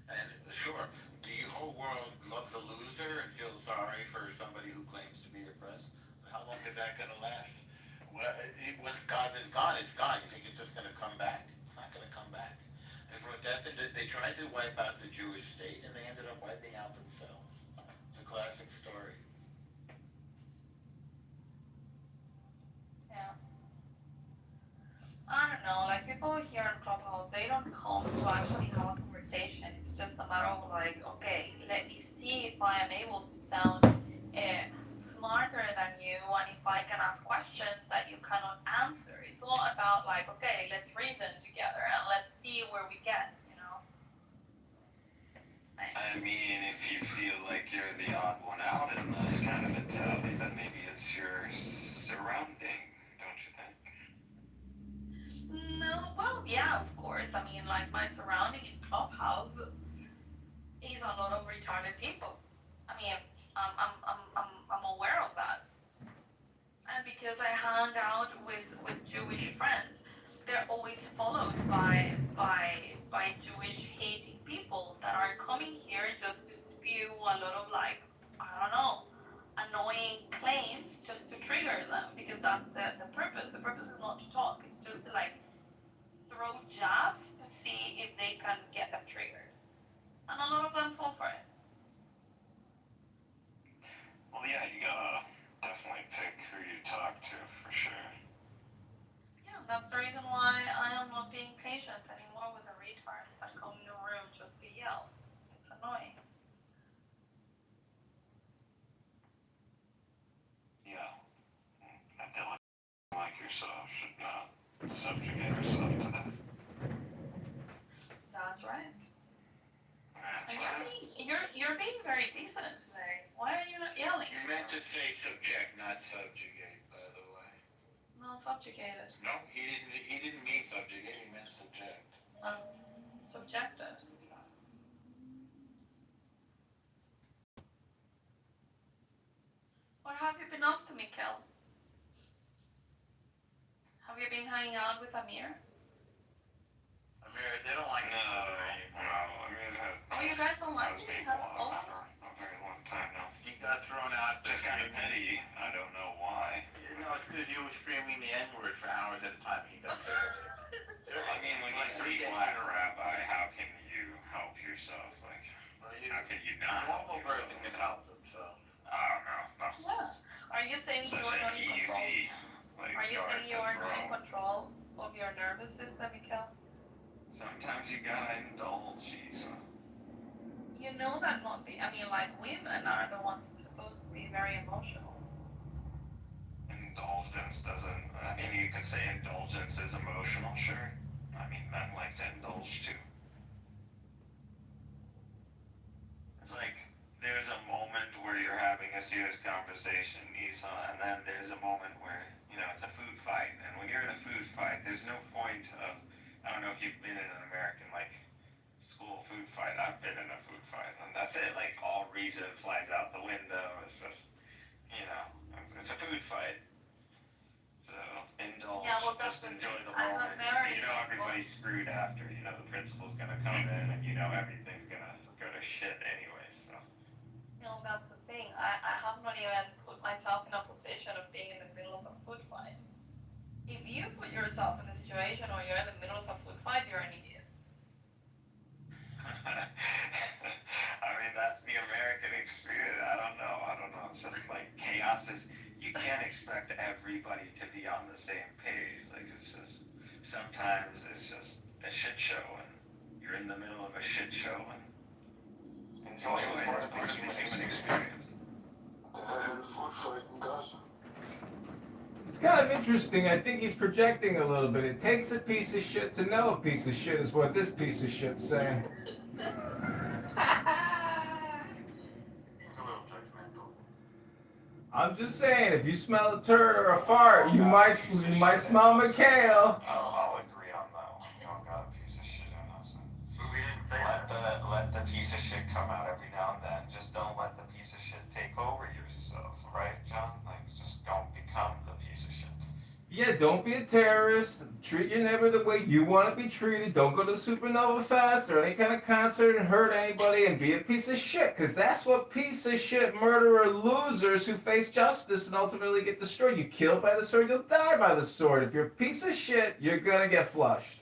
And sure, the whole world loves a loser and feels sorry for somebody who claims to be oppressed. But how long is that going to last? Well, God is gone. It's gone. You think it's just going to come back? It's not going to come back. They tried to wipe out the Jewish state, and they ended up wiping out themselves. It's a classic story. Yeah. I don't know, like people here in Clubhouse, they don't come to actually have a conversation. It's just a matter of like, okay, let me see if I am able to sound smarter than you and if I can ask questions that you cannot answer. It's not about like, okay, let's reason together and let's see where we get, you know? I mean, if you feel like you're the odd one out in this kind of mentality, then maybe it's your surrounding, don't you think? No, well, yeah, of course. I mean, like my surrounding in Clubhouse is a lot of retarded people. I mean, I'm aware of that. And because I hang out with Jewish friends, they're always followed by Jewish hating people that are coming here just to spew a lot of like, I don't know, annoying claims just to trigger them, because that's the purpose. The purpose is not to talk, it's just to like throw jabs to see if they can get them triggered. And a lot of them fall for it. Well, yeah, you gotta subjugate ourselves to that. That's right. That's And right. you're being very decent today. Why are you not yelling? You meant to say subject, not subjugate, by the way. No, subjugated. No, he didn't mean subjugate, he meant subject. Subjected. What have you been up to, Mikkel? Have you been hanging out with Amir? Amir, they don't like No, I mean, Oh, you guys don't like has me? been That's going on awesome. for a very long time now. He got thrown out. Just kind of petty. I don't know why. You know, it's because you were screaming the N-word for hours at a time. He got sick of it. I mean, when you see black rabbi, how can you help yourself? Like, Well, how can you a not help normal yourself? person can help themselves. Oh, no. Yeah. Are you saying you Such are an not in control? easy, like, Are you yard saying you to are not in throw. control of your nervous system, Mikkel? Sometimes you gotta indulge, Isa. You know that not be. I mean, like women are the ones supposed to be very emotional. Indulgence doesn't, I mean, you can say indulgence is emotional, sure. I mean, men like to indulge too. It's like, there's a moment where you're having a serious conversation, Isa, and then there's a moment where, you know, it's a food fight. And when you're in a food fight, there's no point of, I don't know if you've been in an American, like, school food fight. I've been in a food fight, and that's it. Like, all reason flies out the window. It's just, you know, it's a food fight. So, indulge, Yeah, well, that's just the enjoy thing. the I have moment. very You know little- everybody's screwed after. You know the principal's gonna come in, and you know everything's gonna go to shit anyway, so. You know, that's the thing. I have not even put myself in a position of being in the middle of a food fight. If you put yourself in a situation where you're in the middle of a food fight, you're an idiot. I mean, that's the American experience. I don't know. It's just like chaos is, you can't expect everybody to be on the same page. Like, it's just, sometimes it's just a shit show, and you're in the middle of a shit show, and enjoy it. It's part of the human experience. It's kind of interesting. I think he's projecting a little bit. It takes a piece of shit to know a piece of shit is what this piece of shit's saying. I'm just saying, if you smell a turd or a fart, you might smell Mikhail. I'll agree on that one. You don't got a piece of shit in us. Let the piece of shit come out every now and then. Just don't let the piece of shit take over yourself, right, John? Like, just don't become the piece of shit. Yeah, don't be a terrorist. Treat your neighbor the way you want to be treated. Don't go to Supernova Fest or any kind of concert and hurt anybody and be a piece of shit. Because that's what piece of shit murderer losers who face justice and ultimately get destroyed. You kill by the sword, you'll die by the sword. If you're a piece of shit, you're going to get flushed.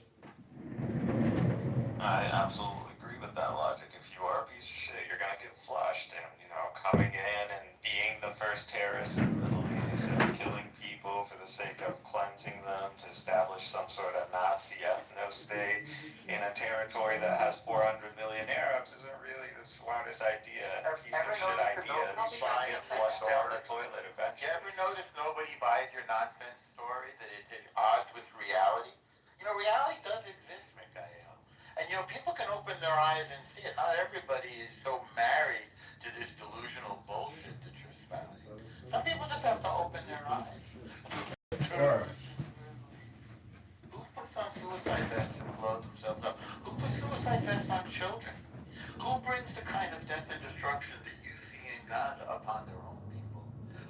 I absolutely agree with that logic. If you are a piece of shit, you're gonna get flushed. And, you know, coming in and being the first terrorist in the Middle East and killing people for the sake of cleansing them to establish some sort of Nazi ethno-state in a territory that has 400 million Arabs isn't really the smartest idea. A piece of shit idea is gonna get flushed down the toilet eventually. You ever notice nobody buys your nonsense story, that it's at odds with reality? You know, reality does exist, Mikhail. And, you know, people can open their eyes and see it. Not everybody is so married to this delusional bullshit that you're spouting. Some people just have to open their eyes. Sure. Who puts on suicide vests and blows themselves up? Who puts suicide vests on children? Who brings the kind of death and destruction that you see in Gaza upon their own people?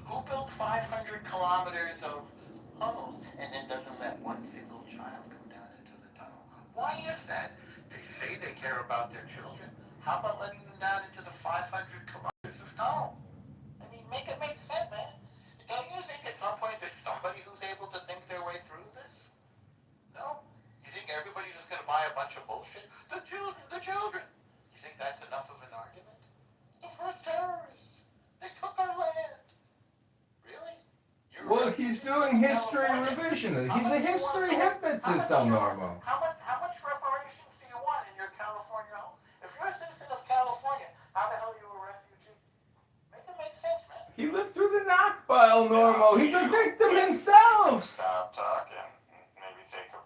Who builds 500 kilometers of tunnels and then doesn't let one single child come down into the tunnel? Why is that? They say they care about their children. How about letting them down into the 500 kilometers of tunnel? I mean, make it make sense, man. Don't you think at some point there's somebody who's able to think their way through this? No? You think everybody's just going to buy a bunch of bullshit? The children, the children! You think that's enough of an argument? The first terrorists. They took our land. Really? Well, he's doing history revision. He's a history hypnotist, El Normo. How much reparations do you want in your California home? If you're a citizen of California, how the hell are you a refugee? Make it make sense, man. He lived through the Nakba, El Normo. He's a victim himself. Stop talking. Maybe take a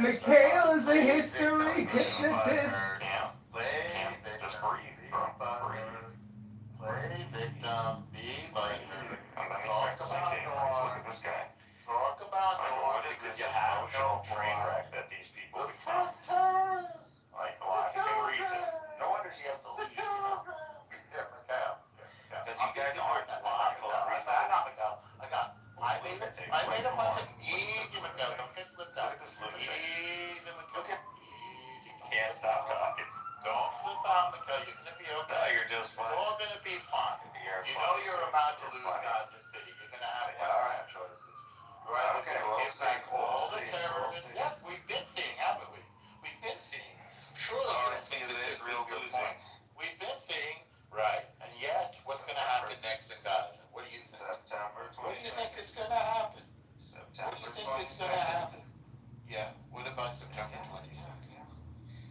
Mikhail is a history hypnotist. Play victim, just breathe, play victim, be butthurt. Talk about Norm. Look at this guy. Talk about Norm because you have no train wreck that these people become. Like logically reason. No wonder she has to leave. Yeah, Mikhail. Because you guys aren't logical and reasonable. I made a bunch of easy, Mikhail. Don't get flipped out. Easy, Mikhail. Easy. Can't stop talking. Don't flip out, Mikhail. You're gonna be okay. No, you're just fine. It's all gonna be fine. You know you're about to lose Gaza City. You're gonna have one choices. Right? Okay, we'll give all the terrorists. Yes, we've been seeing, haven't we? We've been seeing. Surely you don't think this is losing. We've been seeing. Right. And yet, what's going to happen next in Gaza? What do you think? September 22nd. What do you think is going to happen? September 22nd. What do you think is going to happen? Yeah. What about September 22nd?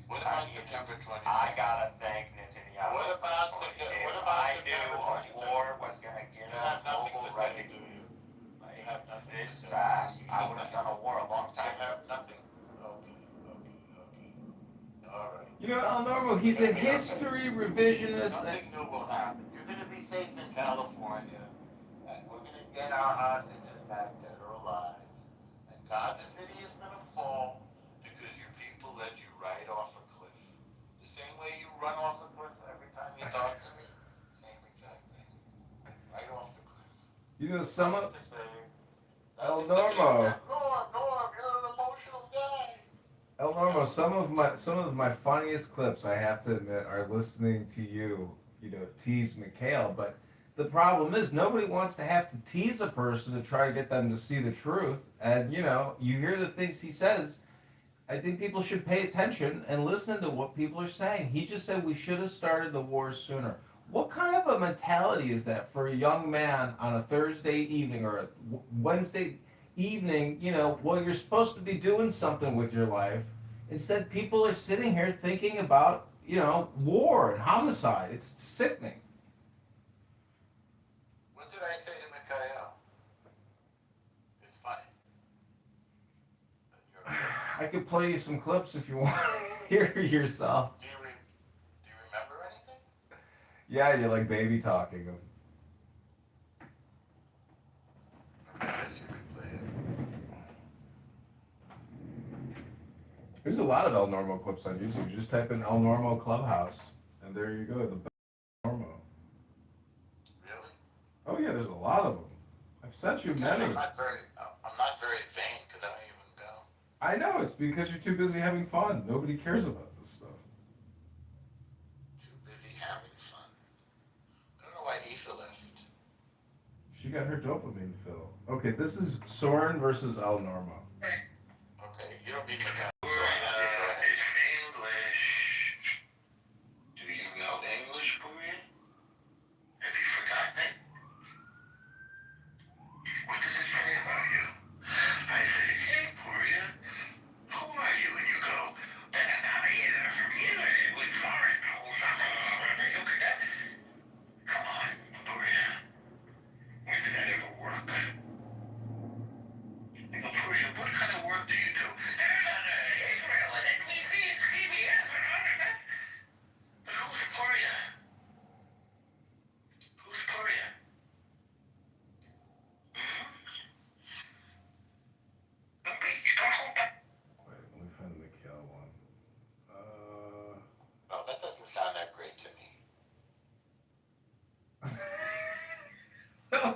What about September 22nd? I gotta thank Netanyahu. What about September 22nd? War was going to give us global revenue. You have nothing. This fast. I would have done a war a long time. You have nothing. Okay. All right. You know, El Normo, he's a history revisionist. Nothing new will happen. You're going to be safe in California, and we're going to get our hostages back dead or alive. And Gaza City is going to fall because your people let you right off a cliff. The same way you run off a cliff every time you talk to me. Same exact thing. Right off the cliff. You know, some of El Norm, Normo, you're an emotional guy. El Normo, some of my funniest clips, I have to admit, are listening to you, tease Mikhail. But the problem is nobody wants to have to tease a person to try to get them to see the truth. And you hear the things he says. I think people should pay attention and listen to what people are saying. He just said we should have started the war sooner. What kind of a mentality is that for a young man on a Thursday evening or a Wednesday evening, while you're supposed to be doing something with your life? Instead, people are sitting here thinking about, war and homicide. It's sickening. What did I say to Mikhail? It's funny. I could play you some clips if you want to hear yourself. Do you remember anything? Yeah, you're like baby talking. There's a lot of El Normo clips on YouTube. You just type in El Normo Clubhouse, and there you go, the El Normo. Really? Oh yeah, there's a lot of them. I've sent you many. I'm not very vain because I don't even go. I know, it's because you're too busy having fun. Nobody cares about this stuff. Too busy having fun. I don't know why Issa left. She got her dopamine fill. Okay, this is Soren versus El Normo. Okay, you don't need Mikhail.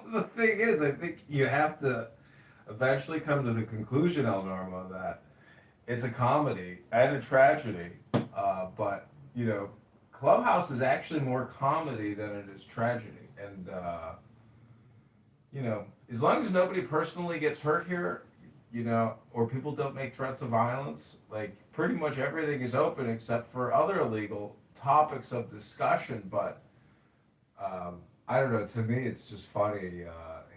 The thing is, I think you have to eventually come to the conclusion, El Normo, that it's a comedy and a tragedy. But Clubhouse is actually more comedy than it is tragedy. And as long as nobody personally gets hurt here, or people don't make threats of violence, like pretty much everything is open except for other illegal topics of discussion. But I don't know. To me, it's just funny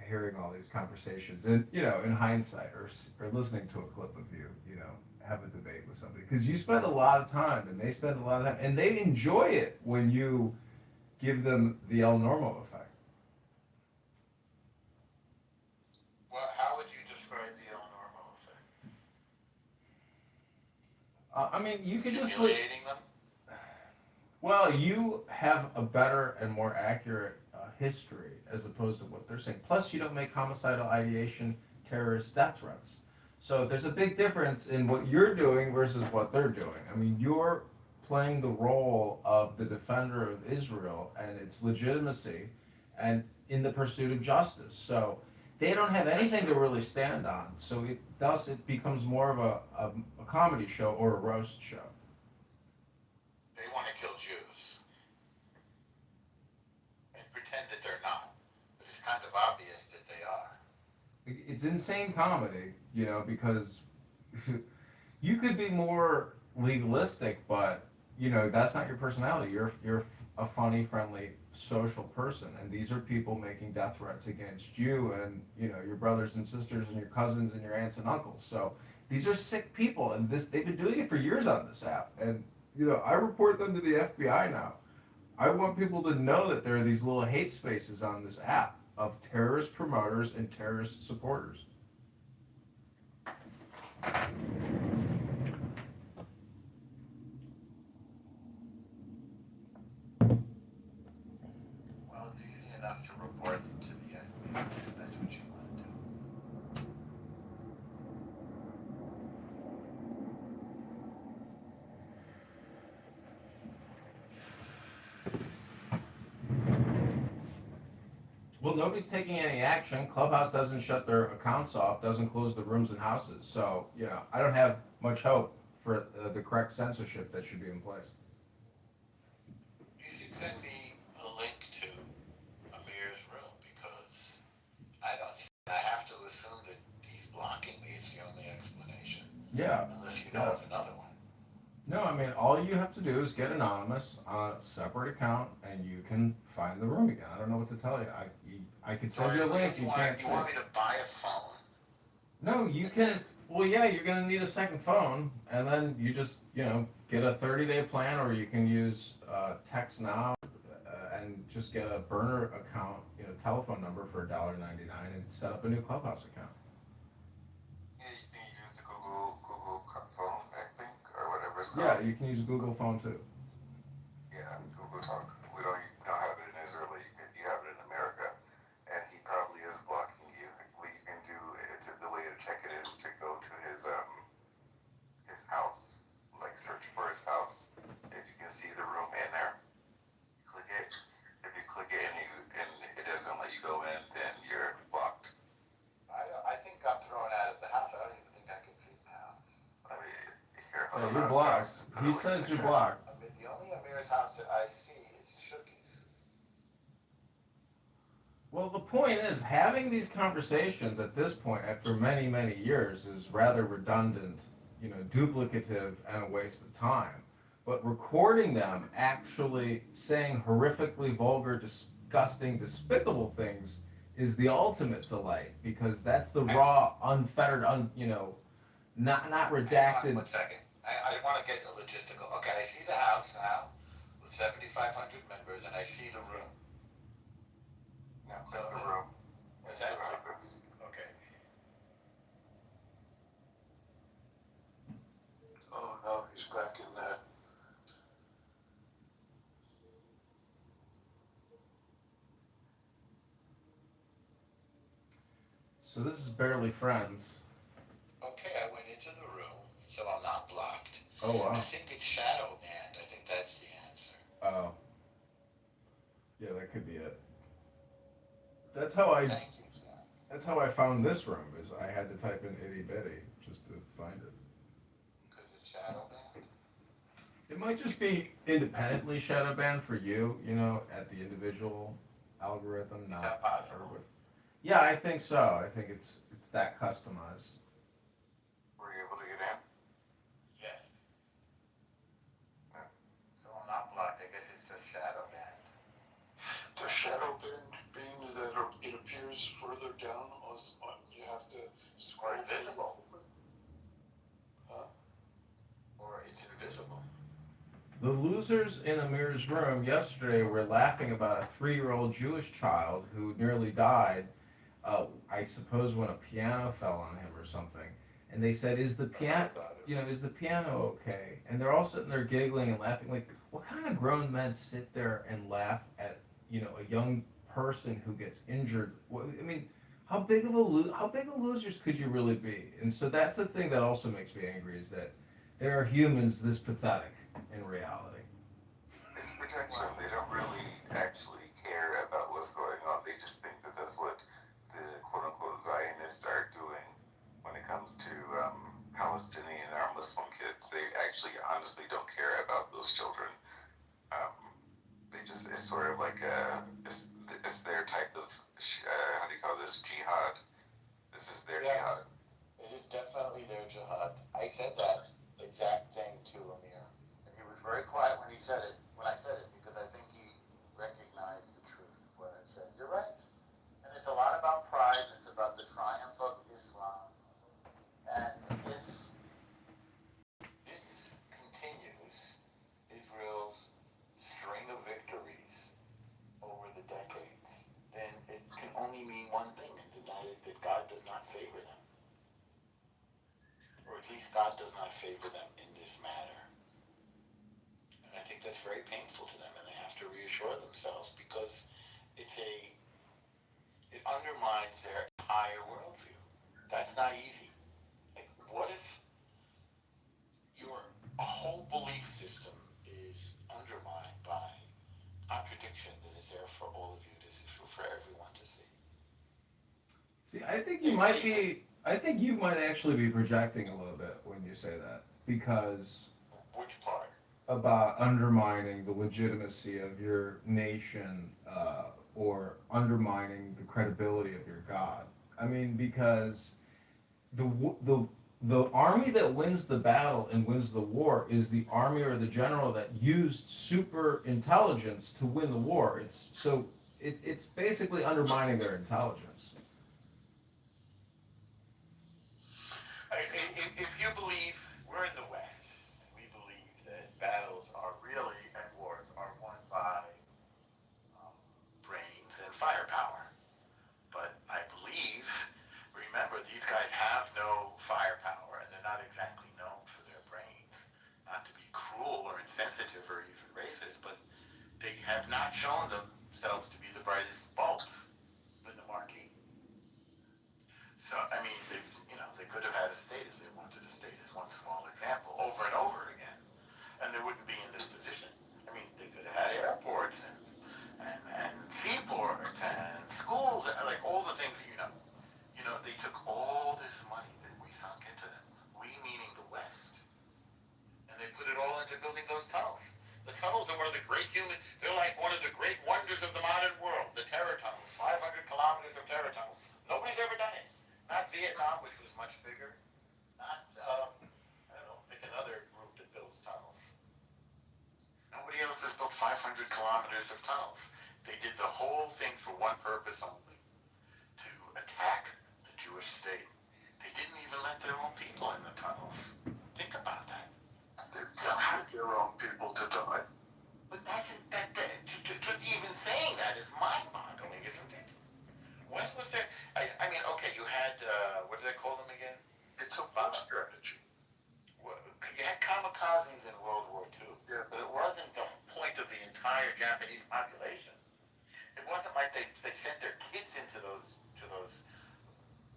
hearing all these conversations, and in hindsight, or listening to a clip of you, have a debate with somebody, because you spend a lot of time, and they spend a lot of time, and they enjoy it when you give them the El Normo effect. Well, how would you describe the El Normo I mean, you could just Humiliating them? well, you have a better and more accurate history as opposed to what they're saying. Plus, you don't make homicidal ideation terrorist death threats. So there's a big difference in what you're doing versus what they're doing. I mean, you're playing the role of the defender of Israel and its legitimacy and in the pursuit of justice. So they don't have anything to really stand on. So it becomes more of a comedy show or a roast show. They want to kill Jews and pretend that they're not. But it's kind of obvious that they are. It's insane comedy, because you could be more legalistic, but that's not your personality. You're a funny, friendly, social person, and these are people making death threats against you and your brothers and sisters and your cousins and your aunts and uncles. So these are sick people, and they've been doing it for years on this app, and I report them to the FBI now. I want people to know that there are these little hate spaces on this app of terrorist promoters and terrorist supporters. Well, it's easy enough to report them to the FBI if that's what you want to do. Well, nobody's taking any action. Clubhouse doesn't shut their accounts off, doesn't close the rooms and houses. So, I don't have much hope for the correct censorship that should be in place. You should send me a link to Amir's room because I have to assume that he's blocking me. It's the only explanation. Yeah. Unless you know of another one. No, I mean, all you have to do is get anonymous on a separate account, and you can find the room again. I don't know what to tell you. I could send you a link. You can't. You want me to buy a phone? No, you can. Well, yeah, you're gonna need a second phone, and then you just get a 30-day plan, or you can use Text Now and just get a burner account, telephone number for $1.99 and set up a new Clubhouse account. Yeah, you can use the Google phone, I think, or whatever it's Yeah, called. you can use Google Phone too. Yeah, Google Talk. We don't have it in Israel, but you have it in America, and he probably is blocking you. What you can do, the way to check it is to go to his house, like search for his house. If you can see the room in there, click it. If you click it and it doesn't let you go in, then you're blocked. I think I'm thrown out of the house. I don't even think I can see the house. I mean, here, Yeah, you're blocked. He says you're blocked. I mean, the only Amir's house that I see is Shookie's. Well, the point is, having these conversations at this point, after many, many years, is rather redundant, duplicative, and a waste of time. But recording them actually saying horrifically vulgar, disgusting, despicable things is the ultimate delight, because that's the raw, unfettered, not redacted. 1 second. I want to get a logistical. Okay, I see the house now with 7,500 members, and I see the room. Now click the room and see what happens. Okay. Oh no, he's back in that. So this is Barely Friends. Okay, I went into the room, so I'm not blocked. Oh, wow. I think it's shadow banned. I think that's the answer. Oh. Yeah, that could be it. That's how Thank you, sir. That's how I found this room, is I had to type in itty bitty just to find it. Because it's shadow banned? It might just be independently shadow banned for you, at the individual algorithm, Is not that possible? everybody. Yeah, I think so. I think it's that customized. Were you able to get in? Yes. So I'm not blocked. I guess it's just shadow banned. The shadow being that it appears further down you have to Or scroll invisible. Huh? Or it's invisible. The losers in Amir's room yesterday were laughing about a 3-year-old Jewish child who nearly died, I suppose when a piano fell on him or something. and they said, "Is the piano, is the piano okay?" And they're all sitting there giggling and laughing. Like, what kind of grown men sit there and laugh at, a young person who gets injured? I mean, how big of losers could you really be? And so that's the thing that also makes me angry is that there are humans this pathetic in reality. It's protection. They don't really actually care about what's going on. They just think that that's what the quote unquote Zionists are doing when it comes to Palestinian or Muslim kids. They actually honestly don't care about those children. Um, they just, it's sort of like it's their type of, how do you call this, jihad. This is their jihad. It is definitely their jihad. I said that exact thing to Amir. And he was very quiet when I said it, because I think he recognized the truth of what I said. You're right. And it's a lot about pride, and it's about the triumph of Islam. And this continues Israel's string of victories over the decades, then it can only mean one thing, and that is that God does not favor them. Or at least God does not favor them in this matter. And I think that's very painful to them, and they have to reassure themselves, because it undermines their entire worldview. That's not easy. Like, what if your whole belief system is undermined by contradiction that is there for all of you to see, for everyone to see? See, I think you might actually be projecting a little bit when you say that, because Which part? about undermining the legitimacy of your nation, or undermining the credibility of your God. I mean, because the army that wins the battle and wins the war is the army or the general that used super intelligence to win the war. It's basically undermining their intelligence. If you believe we're in the West, and we believe that battles are really, and wars are won by brains and firepower. But I believe, remember, these guys have no firepower, and they're not exactly known for their brains. Not to be cruel or insensitive or even racist, but they have not shown themselves to be the brightest bulbs in the marquee. So, I mean, they could have had a state if they wanted a state, as one small example, over and over again, and they wouldn't be in this position. I mean, they could have had airports and seaports and schools, like all the things that you know. They took all this money that we sunk into them, we meaning the West, and they put it all into building those tunnels. The tunnels are they're like one of the great wonders of the modern world, the terror tunnels, 500 kilometers of terror tunnels. Nobody's ever done it. Not Vietnam, which was much bigger. Not, I don't know, pick another group that builds tunnels. Nobody else has built 500 kilometers of tunnels. They did the whole thing for one purpose only, to attack the Jewish state. They didn't even let their own people in the tunnels. Think about that. They promised their own people to die. But just even saying that is mind-boggling, isn't it? When was there? I mean, okay, you had what did they call them again? It's a war strategy. You had kamikazes in World War II, Yeah. but it wasn't the point of the entire Japanese population. It wasn't like they sent their kids into those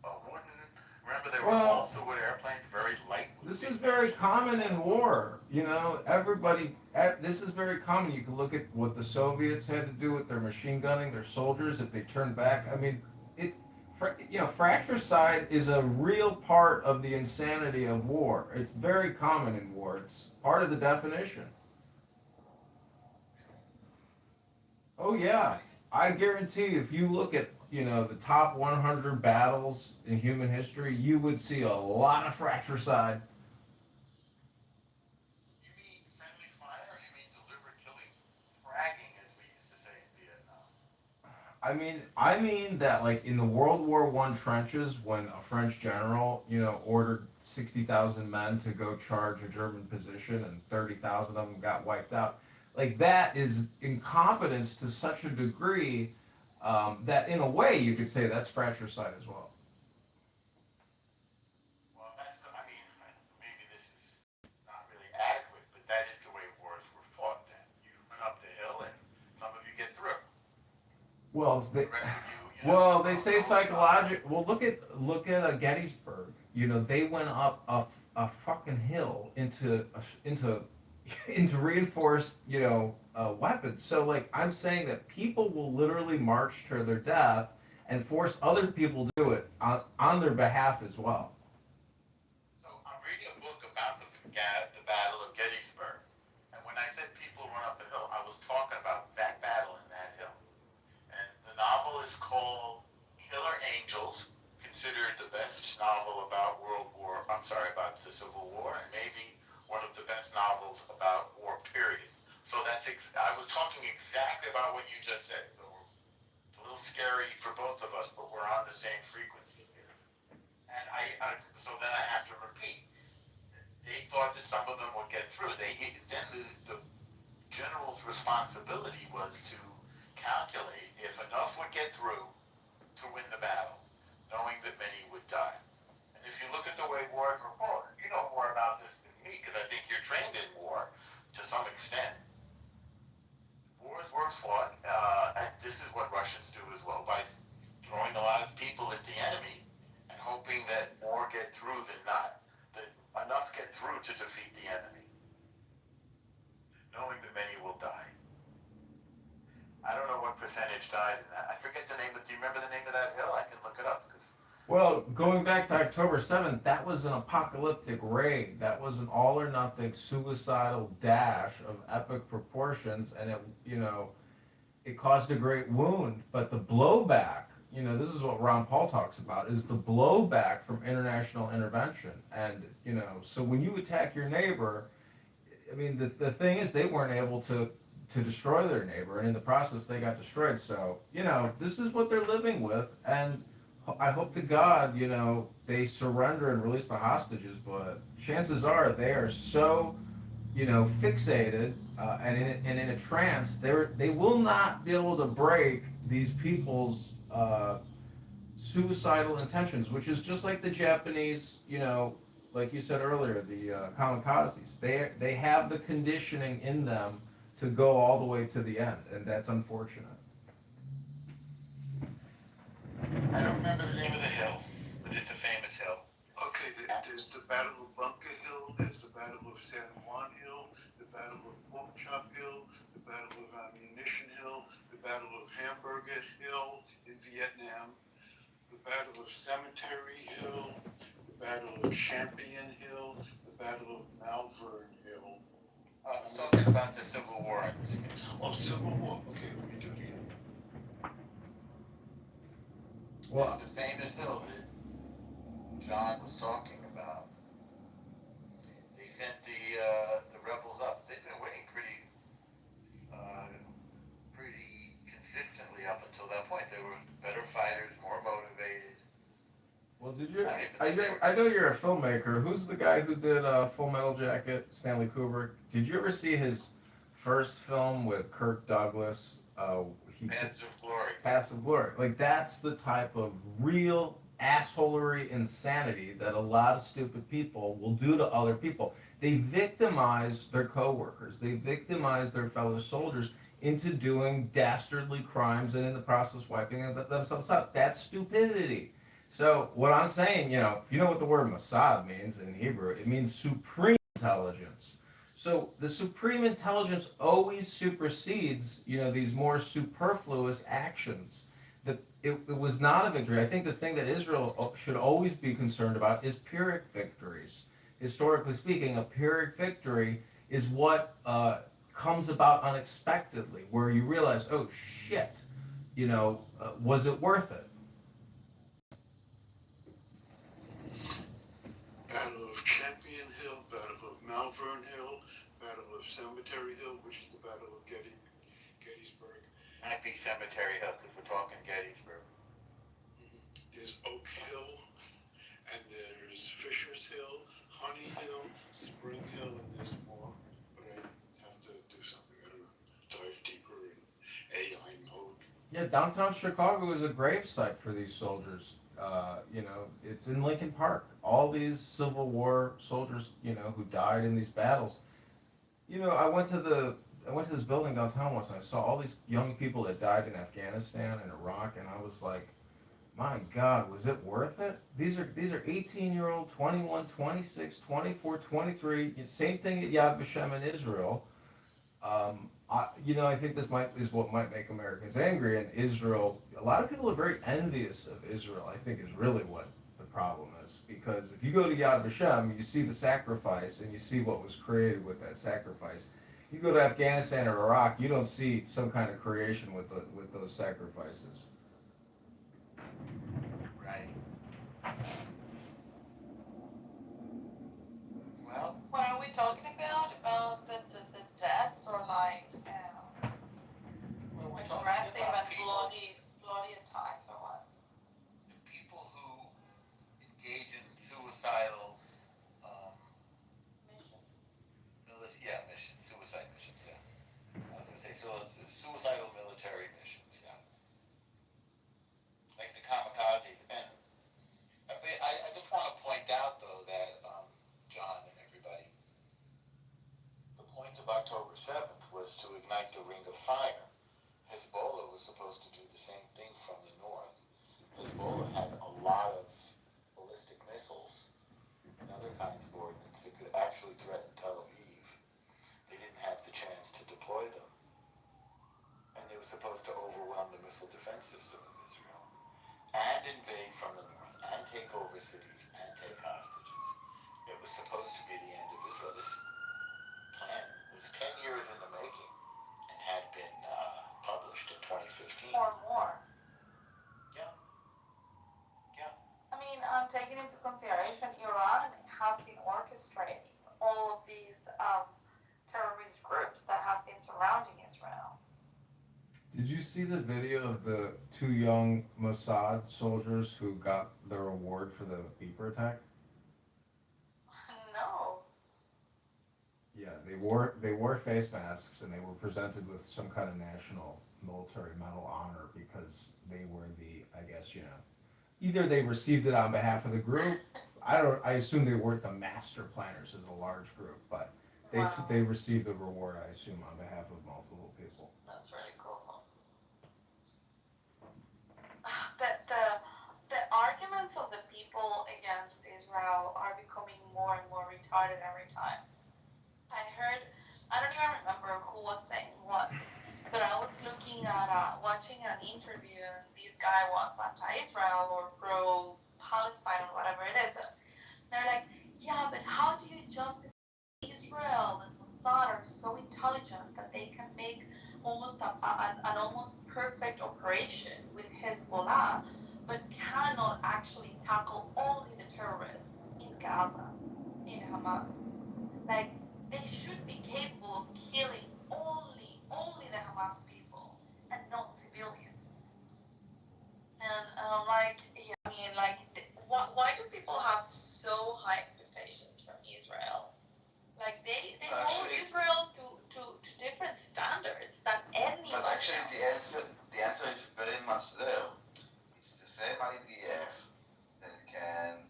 wooden. Remember, they were also with airplanes, very light. This is very common in war. This is very common. You can look at what the Soviets had to do with their machine gunning, their soldiers, if they turned back. I mean, fratricide is a real part of the insanity of war. It's very common in war. It's part of the definition. Oh yeah, I guarantee you, if you look at the top 100 battles in human history, you would see a lot of fratricide. You mean friendly fire? You mean deliberate killing, fragging, as we used to say in Vietnam? I mean that, like, in the World War One trenches, when a French general, ordered 60,000 men to go charge a German position, and 30,000 of them got wiped out. Like, that is incompetence to such a degree, that, in a way, you could say that's fratricide as well. Well, that's the Well, The rest of you, well, they say know psychological. Well, look at Gettysburg. They went up a fucking hill into into reinforced weapons. So like I'm saying that people will literally march to their death and force other people to do it on their behalf as well. So I'm reading a book about the Battle of Gettysburg, and when I said people run up a hill, I was talking about that battle in that hill. And the novel is called Killer Angels, considered the best novel about about the Civil War, and maybe one of the best novels about war, period. So I was talking exactly about what you just said. So it's a little scary for both of us, but we're on the same frequency here. And so then I have to repeat. They thought that some of them would get through. Then the general's responsibility was to calculate if enough would get through to win the battle, knowing that many would die. And if you look at the way wars were fought, you know more about this than me because I think you're trained in war to some extent. Wars were fought, and this is what Russians do as well, by throwing a lot of people at the enemy and hoping that more get through than not, that enough get through to defeat the enemy, knowing that many will die. I don't know what percentage died in that. I forget the name, but do you remember the name of that hill? I can look it up. Well, going back to October 7th, that was an apocalyptic raid. That was an all or nothing suicidal dash of epic proportions, and it caused a great wound. But the blowback, this is what Ron Paul talks about, is the blowback from international intervention. And so when you attack your neighbor, I mean, the thing is, they weren't able to destroy their neighbor, and in the process, they got destroyed. So this is what they're living with, and I hope to God, they surrender and release the hostages. But chances are they are so, fixated and in a trance, they will not be able to break these people's suicidal intentions, which is just like the Japanese, like you said earlier, the kamikazes. They have the conditioning in them to go all the way to the end, and that's unfortunate. I don't remember the name of the hill, but it's a famous hill. Okay, there's the Battle of Bunker Hill, there's the Battle of San Juan Hill, the Battle of Pork Chop Hill, the Battle of Ammunition Hill, the Battle of Hamburger Hill in Vietnam, the Battle of Cemetery Hill, the Battle of Champion Hill, the Battle of Malvern Hill. I was talking about the Civil War in this case. Oh, Civil War. Okay, let me do it again. Well, it's the famous hill that John was talking about. They sent the rebels up. They've been winning pretty consistently up until that point. They were better fighters, more motivated. Well, I know you're a filmmaker. Who's the guy who did Full Metal Jacket? Stanley Kubrick. Did you ever see his first film with Kirk Douglas? Paths of Glory. Paths of Glory. Like that's the type of real assholery insanity that a lot of stupid people will do to other people. They victimize their coworkers. They victimize their fellow soldiers into doing dastardly crimes and in the process wiping themselves out. That's stupidity. So what I'm saying, if you know what the word Mossad means in Hebrew, it means supreme intelligence. So the supreme intelligence always supersedes, these more superfluous actions. It was not a victory. I think the thing that Israel should always be concerned about is Pyrrhic victories. Historically speaking, a Pyrrhic victory is what comes about unexpectedly, where you realize, oh shit, was it worth it? Battle of Champion Hill, Battle of Malvern Hill, Battle of Cemetery Hill, which is the Battle of Gettysburg. Might be Cemetery Hill because we're talking Gettysburg. There's Oak Hill, and there's Fisher's Hill, Honey Hill, Spring Hill, and there's more. But I have to do something, I don't know, dive deeper in AI mode. Yeah, downtown Chicago is a gravesite for these soldiers. It's in Lincoln Park. All these Civil War soldiers, who died in these battles. I went to I went to this building downtown once and I saw all these young people that died in Afghanistan and Iraq, and I was like, my God, was it worth it? These are 18-year-old, 21, 26, 24, 23. Same thing at Yad Vashem in Israel. I think is what might make Americans angry. And Israel, a lot of people are very envious of Israel. I think is really what the problem is, because if you go to Yad Vashem, you see the sacrifice and you see what was created with that sacrifice. You go to Afghanistan or Iraq, you don't see some kind of creation with those sacrifices. Right. Well, What are we talking about? About the deaths or like we're talking aggressive about and people, bloody attacks or what? the people who engage in suicidal, um, Missions. missions, suicide missions, yeah. I was gonna say, suicidal military missions, yeah. Like the kamikazes. And I just want to point out, though, that, John and everybody, the point of October 7th was to ignite the ring of fire. Hezbollah was supposed to do the same thing from the north. Hezbollah had a lot of ballistic missiles and other kinds of ordnance that could actually threaten Tel Aviv. They didn't have the chance to deploy them. And they were supposed to overwhelm the missile defense system of Israel and invade from the north and take over cities and take hostages. It was supposed to be the end of Israel. This plan was 10 years in the making and had been published in 2015. Or more. Yeah. I mean, taking into consideration Iran has been orchestrating all of these terrorist groups that have been surrounding Israel. Did you see the video of the two young Mossad soldiers who got their award for the beeper attack? No. Yeah, they wore face masks and they were presented with some kind of national military medal honor because they were either they received it on behalf of the group. I assume they weren't the master planners as a large group, but they received the reward, I assume, on behalf of multiple people. That's really cool. The arguments of the people against Israel are becoming more and more retarded every time. I don't even remember who was saying what, but I was looking at, watching an interview, and this guy was anti-Israel or pro-Palestine or whatever it is. And they're like, yeah, but how do you justify Israel and Mossad are so intelligent that they can make almost an almost perfect operation with Hezbollah, but cannot actually tackle only the terrorists in Gaza, in Hamas. Like, they should be capable of killing only the Hamas people and not civilians. And I'm like, yeah, I mean, like, why do people have so high expectations from Israel? Like, they hold Israel to different standards than any But other. actually, the answer is very much there. It's the same IDF that can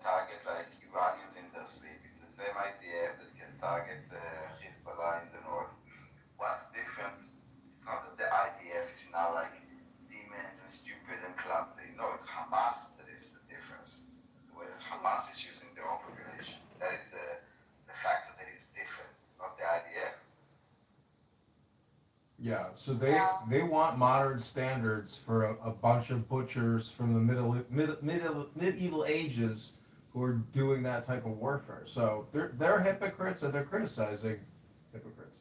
target like Iranians in their sleep. It's the same IDF that can target Hezbollah in the north. What's different? It's not that the IDF is now like demons and stupid and clumsy. No, it's Hamas that is the difference. The way that Hamas is using their own population. That is the factor that is different, not the IDF. Yeah, so they want modern standards for a bunch of butchers from the medieval ages who are doing that type of warfare. So they're hypocrites and they're criticizing hypocrites.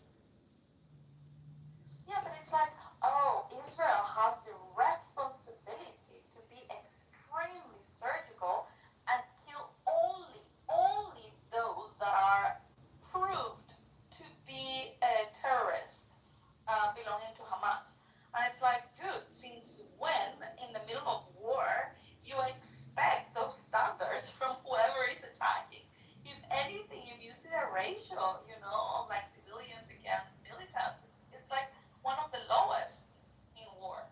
Yeah, but it's like, oh, Israel has the responsibility to be extremely surgical and kill only those that are proved to be terrorists belonging to Hamas. And it's like, dude, since when in the middle of war you expect those standards from whoever is attacking? If anything, if you see a ratio, of like civilians against militants, it's like one of the lowest in war.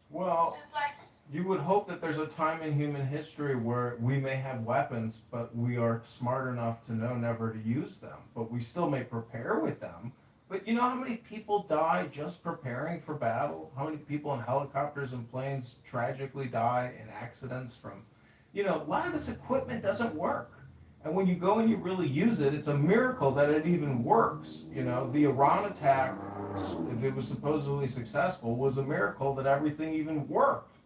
Well, It's like, you would hope that there's a time in human history where we may have weapons, but we are smart enough to know never to use them. But we still may prepare with them. But you know how many people die just preparing for battle? How many people in helicopters and planes tragically die in accidents from, a lot of this equipment doesn't work. And when you go and you really use it, it's a miracle that it even works. The Iran attack, if it was supposedly successful, was a miracle that everything even worked.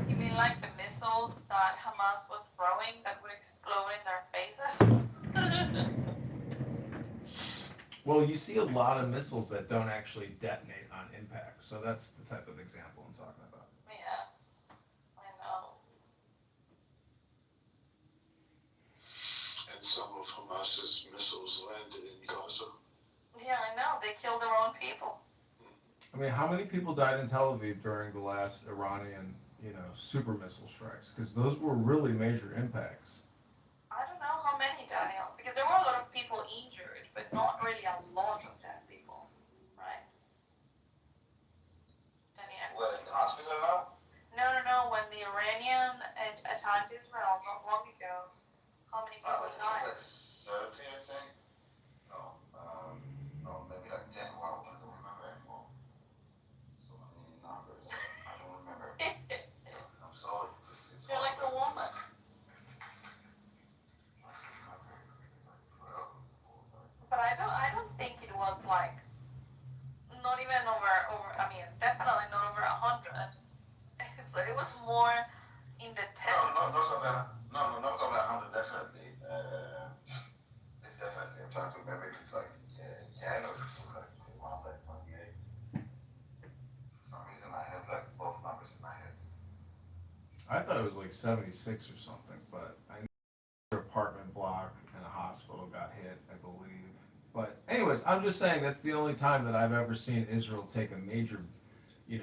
You mean like the missiles that Hamas was throwing that would explode in their faces? Well, you see a lot of missiles that don't actually detonate on impact. So that's the type of example I'm talking about. Yeah, I know. And some of Hamas's missiles landed in Gaza. Yeah, I know. They killed their own people. I mean, how many people died in Tel Aviv during the last Iranian, super missile strikes? Because those were really major impacts. I don't know how many, Daniel, because there were a lot of people injured, but not really a lot of dead people, right? Daniel? Well, in the hospital now? No. When the Iranian attacked Israel not long ago, how many people died? Like 30, I think. No, maybe like 10. Wow, I don't remember anymore. So many numbers. I don't remember. I'm sorry. You're like a woman. But I don't think it was like not even over. I mean, definitely not over 100. So it was more in the 10. No, not over 100, definitely. It's definitely. I'm trying to remember if it's like 10 or something like 21, like 28. For some reason, I have like both numbers in my head. I thought it was like 76 or something, but I know their apartment block and a hospital got hit, I believe. But anyways, I'm just saying that's the only time that I've ever seen Israel take a major,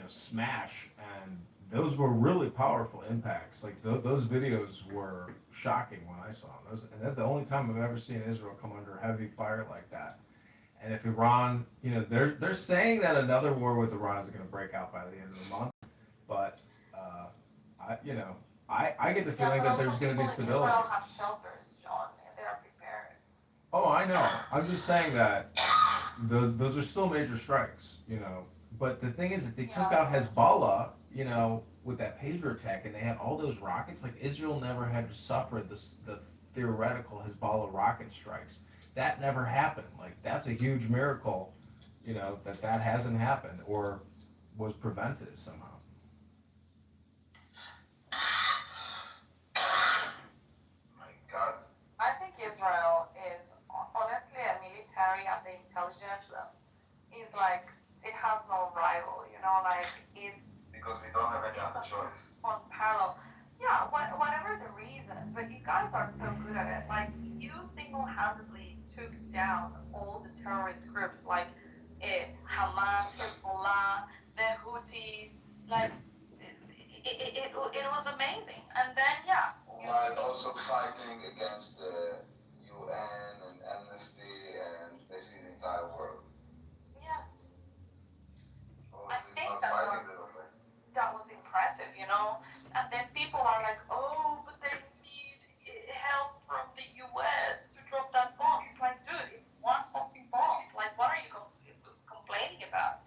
smash, and those were really powerful impacts. Like those videos were shocking when I saw them. And that's the only time I've ever seen Israel come under heavy fire like that. And if Iran, they're saying that another war with Iran is going to break out by the end of the month, but I get the feeling that there's going to be stability. Israel have shelters, John, and they are prepared. Oh, I know. I'm just saying that those are still major strikes, But the thing is, if they took out Hezbollah, with that pager attack, and they had all those rockets, like Israel never had to suffer the theoretical Hezbollah rocket strikes. That never happened. Like that's a huge miracle, that hasn't happened or was prevented somehow. My God. I think Israel is honestly a military and the intelligence is like it has no rival, like it. Because we don't have any other choice. Unparalleled. Yeah, whatever the reason, but you guys are so good at it. Like you single-handedly took down all the terrorist groups, like Hamas, Hezbollah, the Houthis. Like it was amazing. And then While also fighting against the UN and Amnesty and basically the entire world. Yeah. Oh, I it's think not that fighting that was impressive, And then people are like, oh, but they need help from the US to drop that bomb. It's like, dude, it's one fucking bomb. Like, what are you complaining about?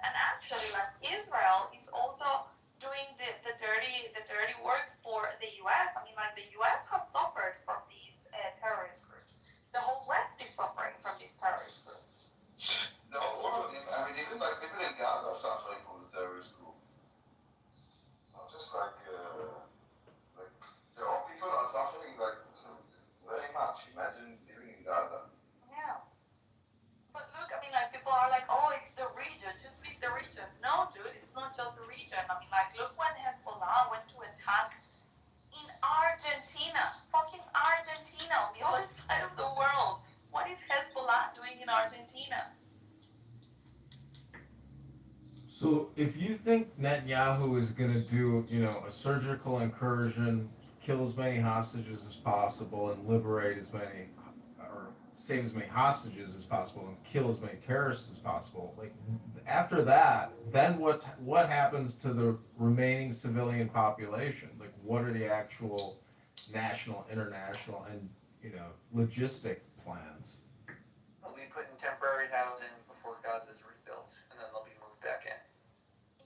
And actually, like, Israel is also doing the dirty work for the US. I mean, like, the US has suffered from these terrorist groups. The whole West is suffering from these terrorist groups. No, I mean, even like people in Gaza are suffering from the terrorist group. So just like their own people are suffering like very much. Imagine living in Gaza. Yeah. But look, I mean, like, people are like, oh, it's the region, just leave the region. No, dude, it's not just the region. I mean, like, look when Hezbollah went to attack in Argentina, fucking Argentina, on the other side of the world. What is Hezbollah doing in Argentina? So if you think Netanyahu is going to do, a surgical incursion, kill as many hostages as possible, and liberate as many, or save as many hostages as possible, and kill as many terrorists as possible, like after that, then what happens to the remaining civilian population? Like, what are the actual national, international, and logistic plans. They'll be put in temporary housing before Gaza is rebuilt, and then they'll be moved back in.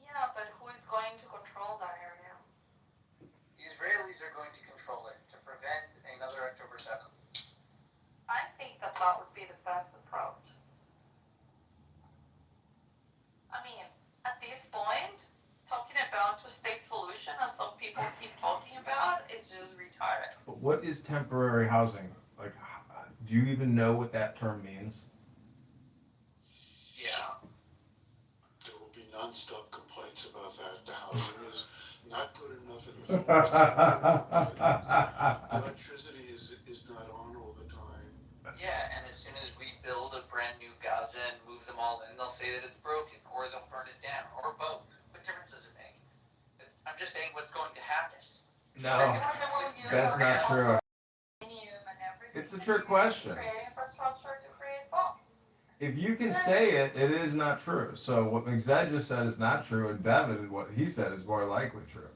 Yeah, but who is going to control that area? The Israelis are going to control it to prevent another October 7th. I think that that would be the best approach. I mean, at this point, talking about two-state solution, as some people keep talking about, is just retarded. But what is temporary housing? Like, do you even know what that term means? Yeah. There will be nonstop complaints about that. The housing is not good enough in the forest. The electricity is not on all the time. Yeah, and as soon as we build a brand new Gaza and move them all in, they'll say that it's broken, or they'll burn it down, or both. What difference does it make? I'm just saying what's going to happen. No, that's not true. It's a trick question. Create infrastructure to create bombs. If you can say it, it is not true. So what McZed just said is not true, and Devin, what he said is more likely true.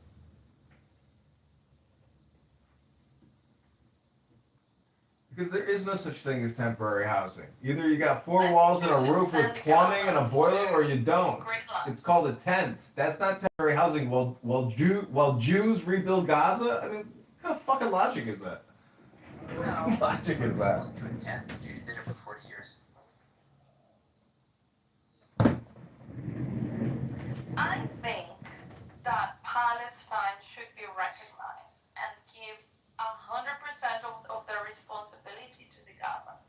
Because there is no such thing as temporary housing. Either you got four walls and a roof with plumbing and a boiler, or you don't. It's called a tent. That's not temporary housing. While Jews rebuild Gaza, I mean, what kind of fucking logic is that? What kind of logic is that? To a tent. Jews did it for 40 years. I think that Palestine should be recognized and give 100% of their responsibility to the Gazans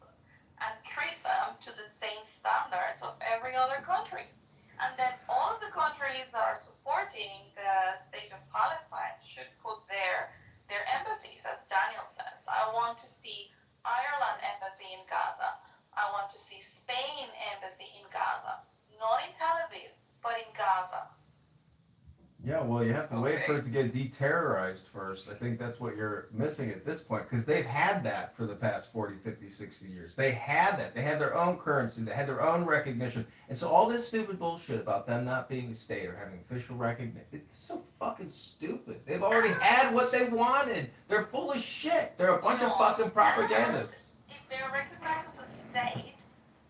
and treat them to the same standards of every other country. And then all of the countries that are supporting the state of Palestine should put their embassies, as Daniel says. I want to see Ireland embassy in Gaza. I want to see Spain embassy in Gaza. Not in Tel Aviv, but in Gaza. Yeah, well, you have to wait for it to get de-terrorized first. I think that's what you're missing at this point, because they've had that for the past 40, 50, 60 years. They had that. They had their own currency. They had their own recognition. And so all this stupid bullshit about them not being a state or having official recognition, it's so fucking stupid. They've already had what they wanted. They're full of shit. They're a bunch of fucking propagandists. If they're recognized as a state,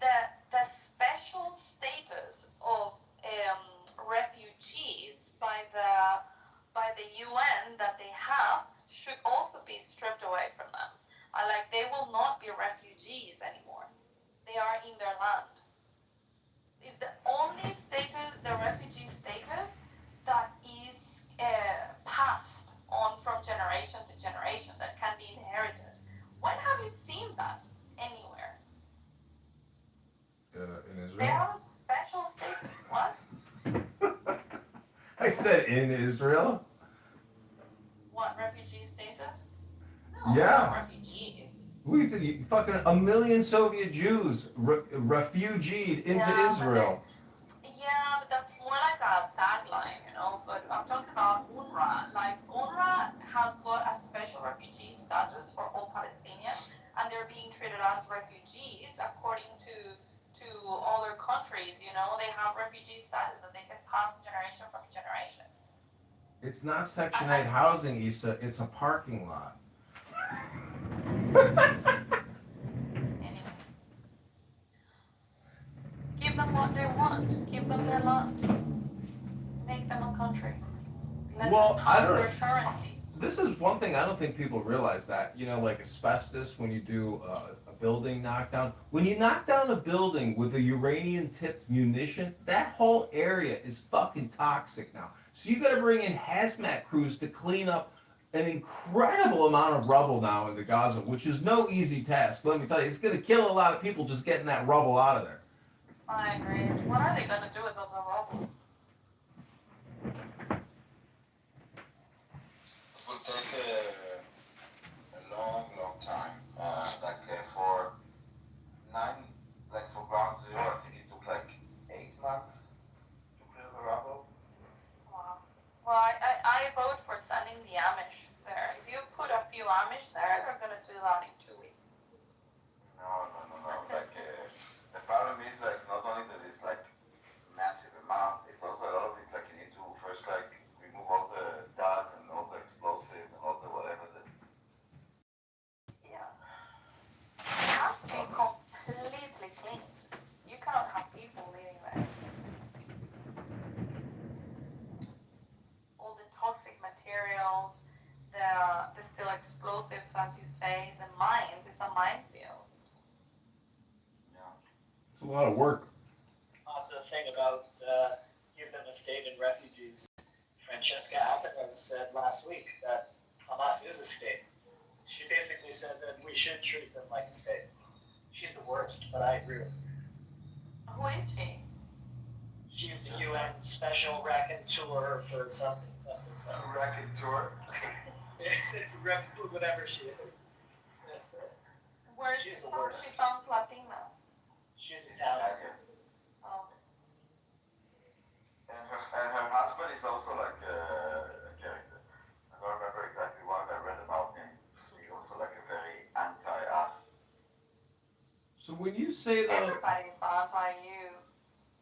the special status of refugees by the UN that they have should also be stripped away from them. They will not be refugees anymore. They are in their land. It's the only status, the refugee status, that is passed on from generation to generation, that can be inherited. When have you seen that anywhere? In Israel? They have a special status. What? I said in Israel? What, refugee status? No, Yeah. not refugees. Who do you think? Fucking a million Soviet Jews refugeed into Israel. But that's more like a tagline, But I'm talking about UNRWA. UNRWA has got a special refugee status for all Palestinians, and they're being treated as refugees according to other countries. They have refugee status that they can pass generation from generation. It's not Section 8 housing, Issa. It's a parking lot. Anyway. Give them what they want. Give them their land. Make them a country. Let them have their currency. This is one thing I don't think people realize that, like asbestos, when you do a building knockdown. When you knock down a building with a uranium-tipped munition, that whole area is fucking toxic now. So you gotta bring in hazmat crews to clean up an incredible amount of rubble now in the Gaza, which is no easy task. Let me tell you, it's gonna kill a lot of people just getting that rubble out of there. I agree. What are they gonna do with all the rubble? It will take a long, long time. For ground zero, I think it took 8 months to clear the rubble. Wow. Well, I vote for sending the Amish there. If you put a few Amish there, they're gonna do that in 2 weeks. No. The problem is not only that it's massive amounts, it's also a lot of things you need to first remove all the darts and all the explosives and all the whatever. Yeah. minefield. It's a lot of work. The thing about giving them a state and refugees, Francesca Apenas said last week that Hamas is a state. She basically said that we should treat them like a state. She's the worst, but I agree with her. Who is she? She's the UN special raconteur for something. Raconteur? Whatever she is. Where She's the she worst. sounds Latina. She's Italian. Oh. And her husband is also like a character. I don't remember exactly what I read about him. He's also like a very anti-us. So when you say that, Everybody's anti-you.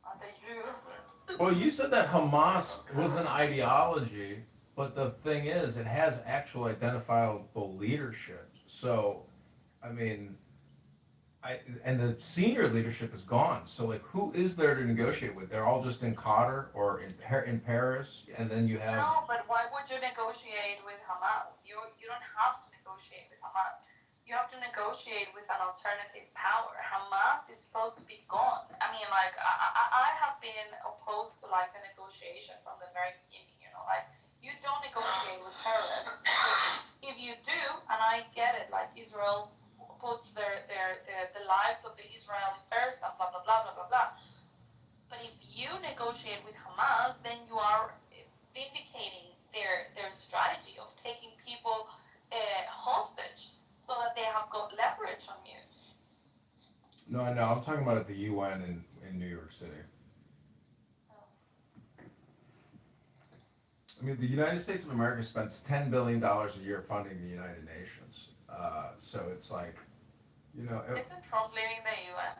Anti-you. well, you said that Hamas was an ideology, but the thing is, it has actual identifiable leadership. So, I mean, and the senior leadership is gone. So, like, who is there to negotiate with? They're all just in Qatar or in Paris, and then you have. No, but why would you negotiate with Hamas? You don't have to negotiate with Hamas. You have to negotiate with an alternative power. Hamas is supposed to be gone. I mean, like, I have been opposed to, like, the negotiation from the very beginning, you know, like, you don't negotiate with terrorists. If you do, and I get it, like, Israel puts the lives of the Israelis first and blah, blah, blah, blah, blah, blah. But if you negotiate with Hamas, then you are vindicating their strategy of taking people hostage so that they have got leverage on you. No, I'm talking about at the UN in New York City. I mean, the United States of America spends $10 billion a year funding the United Nations. So it's like, you know. Isn't Trump leaving the UN?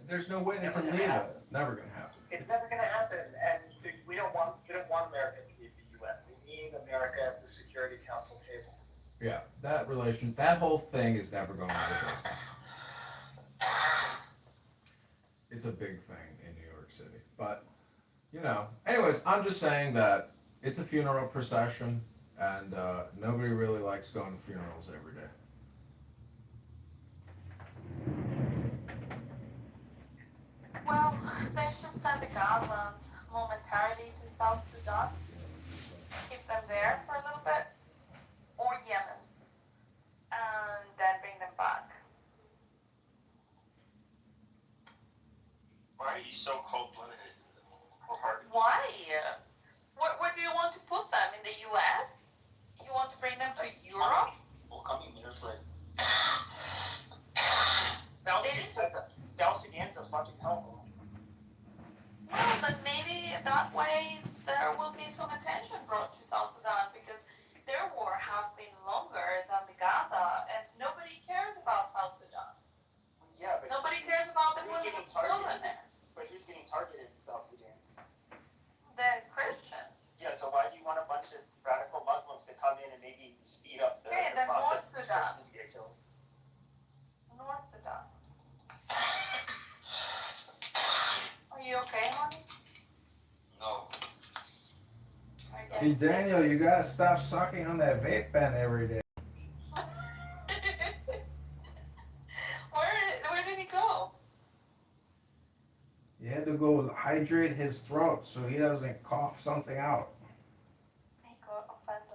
There's no way they Never can gonna leave happen. it. Never going to happen. It's never going to happen, and we don't want America to leave the UN. We need America at the Security Council table. Yeah, that whole thing is never going out of business. It's a big thing in New York City. But, you know, anyways, I'm just saying that it's a funeral procession, and nobody really likes going to funerals every day. Well, they should send the Gazans momentarily to South Sudan, keep them there for a little bit, or Yemen, and then bring them back. Why are you so cold-blooded or hard? Why? Where do you want to put them? In the US? You want to bring them to Europe? Well, coming here for South Sudan's a fucking hellhole. Well, but maybe that way there will be some attention brought to South Sudan because their war has been longer than the Gaza, and nobody cares about South Sudan. Yeah, but Nobody cares about the who's women getting and children targeted? there. But who's getting targeted in South Sudan? The Christians. Yeah, so why do you want a bunch of radical Muslims to come in and maybe speed up the Okay, then North process? Sudan. Christians get killed. North Sudan. Are you okay, honey? No. Are you Hey, getting Daniel, you gotta stop sucking on that vape pen every day. Where did he go? You had to go hydrate his throat so he doesn't cough something out. He got offended.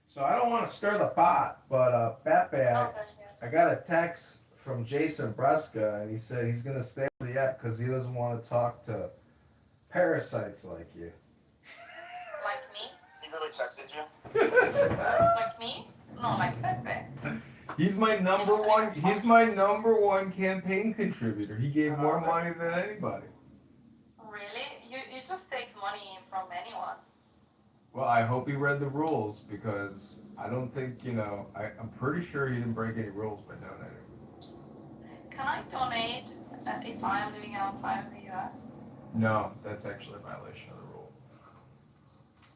So I don't want to stir the pot, but Pepe, Oh, there he is. I got a text from Jason Breska, and he said he's gonna stay on the app because he doesn't want to talk to parasites like you. Like me? He really texted you? Like me? No, like Pepe. He's my number one. He's my number one campaign contributor. He gave more money than anybody. Really? You just take money from anyone. Well, I hope he read the rules because I don't think, you know, I'm pretty sure he didn't break any rules by donating. Can I donate if I am living outside of the US? No, that's actually a violation of the rule.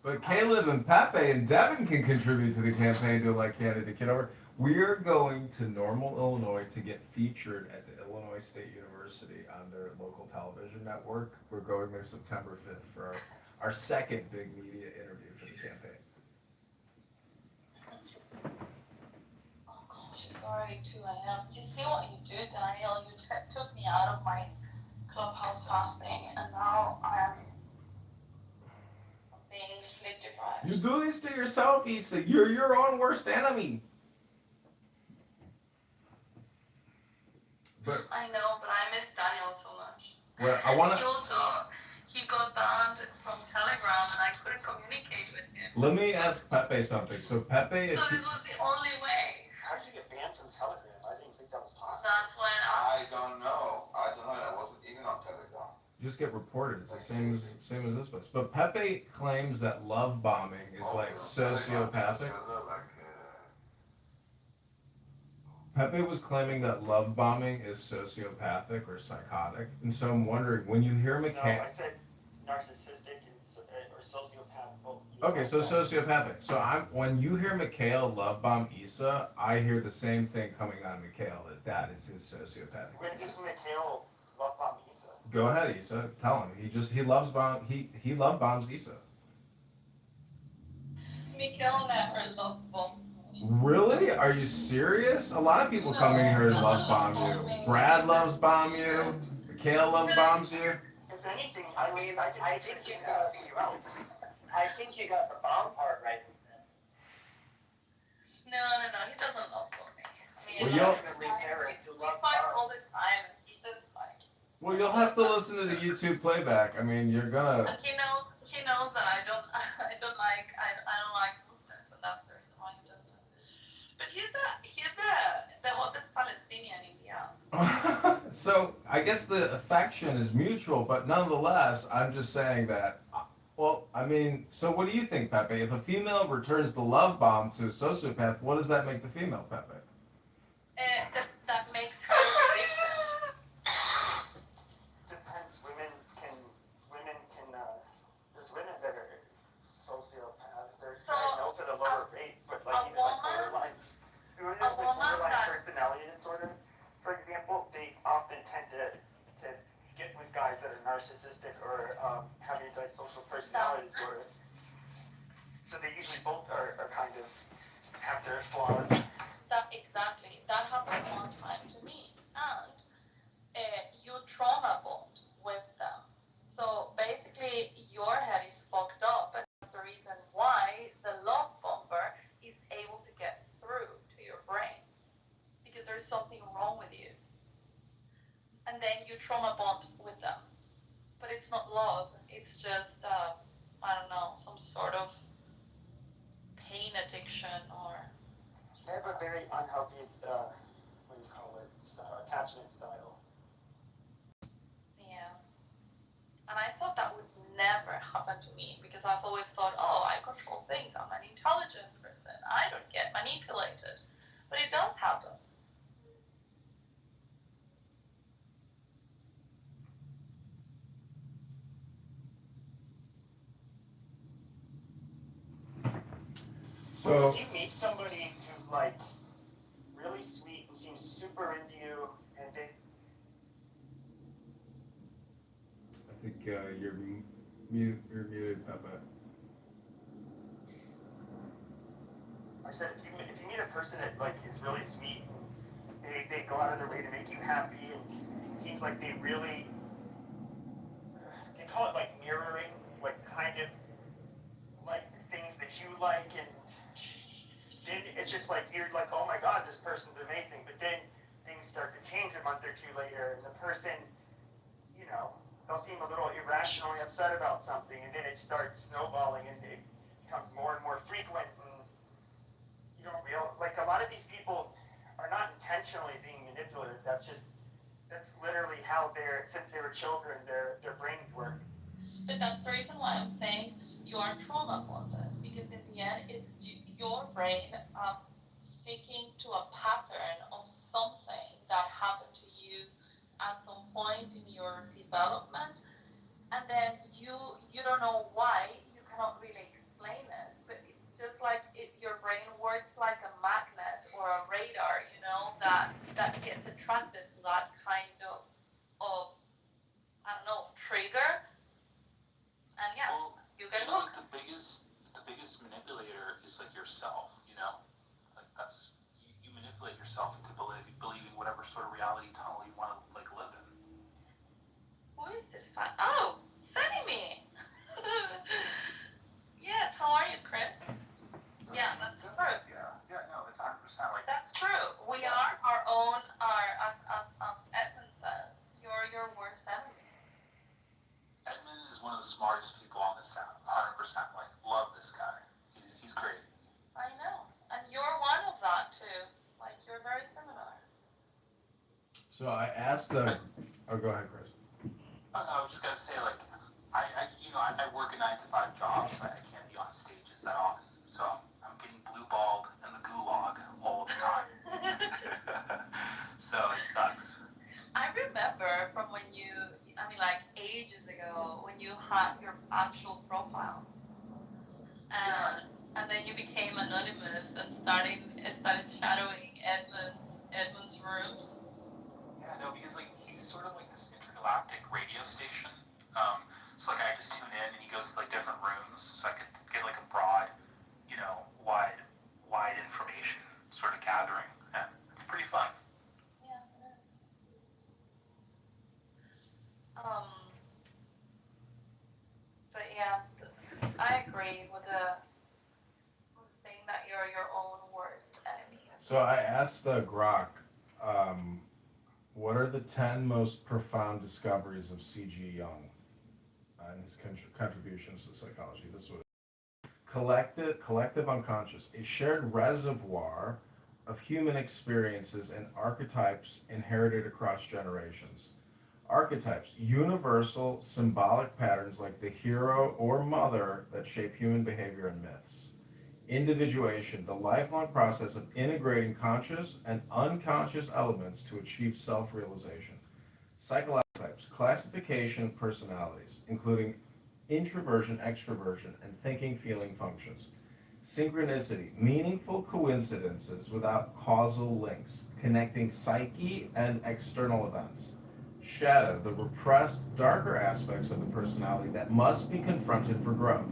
But Caleb and Pepe and Devin can contribute to the campaign to elect candidate Kitover. We're going to Normal, Illinois to get featured at the Illinois State University on their local television network. We're going there September 5th for our second big media interview for the campaign. I am. You see what you do, Daniel. You took me out of my clubhouse fasting, and now I'm being sleep deprived. You do this to yourself, Issa. You're your own worst enemy. But I know, but I miss Daniel so much. well, I wanna. He got banned from Telegram, and I couldn't communicate with him. Let me ask Pepe something. So Pepe, So this was the only way. How did you get banned from Telegram? I didn't think that was possible. That's why I don't know. I wasn't even on Telegram. just get reported. It's the same as this place. But Pepe claims that love bombing is like sociopathic. Pepe was claiming that love bombing is sociopathic or psychotic, and so I'm wondering when you hear No, McCain. I said narcissistic or sociopath. Well, Okay, so sociopathic. So when you hear Mikhail love bomb Issa, I hear the same thing coming out of Mikhail that is his sociopathic. When does Mikhail love bomb Issa? Go ahead, Issa. Tell him he love bombs Issa. Mikhail never loved bombs. Really? Are you serious? A lot of people come in here and love bomb you. Brad loves bomb you. Mikhail loves bombs you. If anything, I think you out. I think you got the bomb part right. No, he doesn't love bombing. I Well, mean, ultimately terrorists who we love fight bombs. all the time, and he just like. Well, you'll have to listen to the YouTube playback. I mean, you're gonna. And he knows that I don't like Muslims, and that's the reason why he does it. But he's the hottest Palestinian in the army. So I guess the affection is mutual, but nonetheless, I'm just saying that. Well, I mean, so what do you think, Pepe? If a female returns the love bomb to a sociopath, what does that make the female, Pepe? That makes her a victim. Depends. Women can. There's women that are sociopaths. They're diagnosed at a lower rate, but like even like borderline. Women with borderline personality disorder, for example, they often tend to get with guys that are narcissistic or have antisocial personality disorder. So they usually both are kind of have their flaws. Exactly. That happened one time to me, and you trauma bond with them. So basically, your head is fucked up, and that's the reason why the love bomber is able to get through to your brain, because there's something wrong with you. And then you trauma bond with them. But it's not love, it's just, I don't know, some sort of pain addiction or... They have a very unhealthy, attachment style. Yeah. And I thought that would never happen to me, because I've always thought, oh, I control things, I'm an intelligent person, I don't get manipulated. But it does happen. So If you meet somebody who's like really sweet and seems super into you, and they I think you're muted, Pepe. I said if you meet a person that like is really sweet, they go out of their way to make you happy, and it seems like they really they call it like mirroring, like kind of like things that you like, and then it's just like you're like, oh my god, this person's amazing, but then things start to change a month or two later, and the person, they'll seem a little irrationally upset about something, and then it starts snowballing, and it becomes more and more frequent, and you don't like a lot of these people are not intentionally being manipulative. That's literally how since they were children, their brains work. But that's the reason why I'm saying you are trauma bonded, because in the end, it's your brain sticking to a pattern of something that happened to you at some point in your development, and then you don't know why, you cannot really explain it, but it's just like your brain works like a magnet or a radar, that gets attracted to that kind of I don't know, trigger, and yeah, Well, you get like hooked. the biggest manipulator is like yourself, Like that's you manipulate yourself into whatever sort of reality tunnel you want to like live in. Who is this fan? Oh, Sunny Me. Yes, how are you, Chris? Yeah, that's true. Yeah, no, it's 100% like That's true. We are our own, as Edmund says, you're your worst enemy. Edmund is one of the smartest people on this app. 100%. Like, love this guy. He's great. I know. And you're one of that too. Like, you're very similar. So I asked the. Oh, go ahead, Chris. Oh, no, I was just gonna say, like, I work a 9 to 5 job, so I can't be on stages that often. So I'm getting blue balled in the gulag all the time. So it sucks. I remember from when like ages ago, when you had your actual profile, and then you became anonymous and started shadowing Edmund's rooms. Yeah, no, because like he's sort of like this intergalactic radio station. So like I just tune in and he goes to like different rooms, so I could get like a broad, wide information sort of gathering, and it's pretty fun. Yeah, it is. But yeah, I agree with the saying that you're your own worst enemy. So I asked Grok, what are the 10 most profound discoveries of C.G. Jung and his contributions to psychology? This was collective unconscious, a shared reservoir of human experiences and archetypes inherited across generations. Archetypes, universal symbolic patterns like the hero or mother that shape human behavior and myths. Individuation, the lifelong process of integrating conscious and unconscious elements to achieve self realization. Psychological types, classification of personalities, including introversion, extroversion, and thinking feeling functions. Synchronicity, meaningful coincidences without causal links, connecting psyche and external events. Shadow, the repressed, darker aspects of the personality that must be confronted for growth.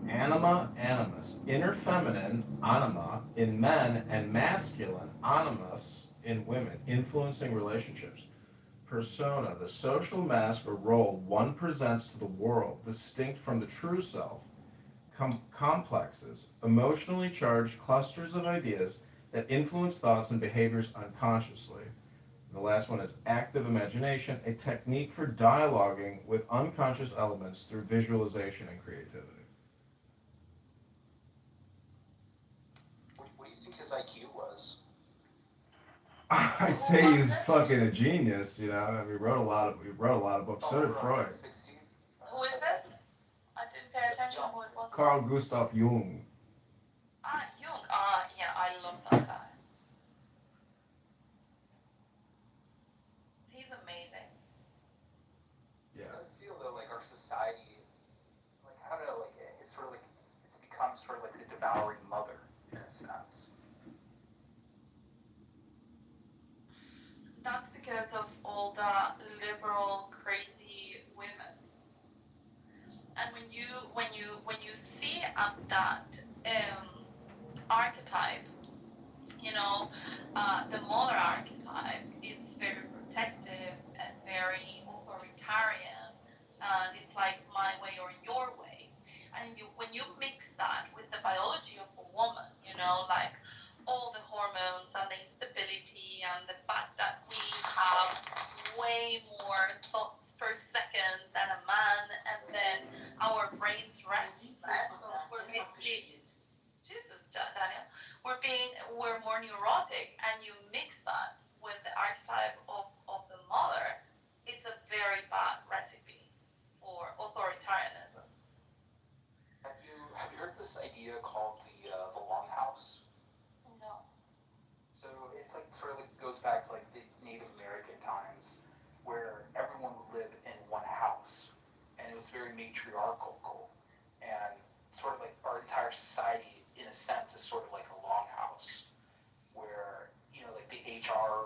Anima, animus, inner feminine, anima, in men, and masculine, animus, in women, influencing relationships. Persona, the social mask or role one presents to the world, distinct from the true self. Complexes, emotionally charged clusters of ideas that influence thoughts and behaviors unconsciously. The last one is active imagination, a technique for dialoguing with unconscious elements through visualization and creativity. What do you think his IQ was? I'd say he's fucking a genius, you know. I mean, he wrote a lot of books. So did Freud. Who is this? I didn't pay attention to who it was. Carl Gustav Jung. Jung. Yeah, I love that guy. He's amazing. Yeah. It does feel though like our society, like I don't know, like it's sort of like it's become sort of like the devouring mother in a sense. That's because of all the liberal, crazy women. And when you see that archetype, the mother archetype, it's very protective and very authoritarian, and it's like my way or your way. And when you mix that with the biology of a woman, like all the hormones and the instability and the fact that we have way more thoughts per second than a man, and then our brains rest less, so we're basically Jesus, Daniel, we're more neurotic, and you mix that with the archetype of the mother, it's a very bad recipe for authoritarianism. Have you heard this idea called the longhouse? No. So it's like sort of like goes back to like the Native American times, where everyone would live in one house, and it was very matriarchal, and sort of like our entire society, in a sense, is sort of like a longhouse, where like the HR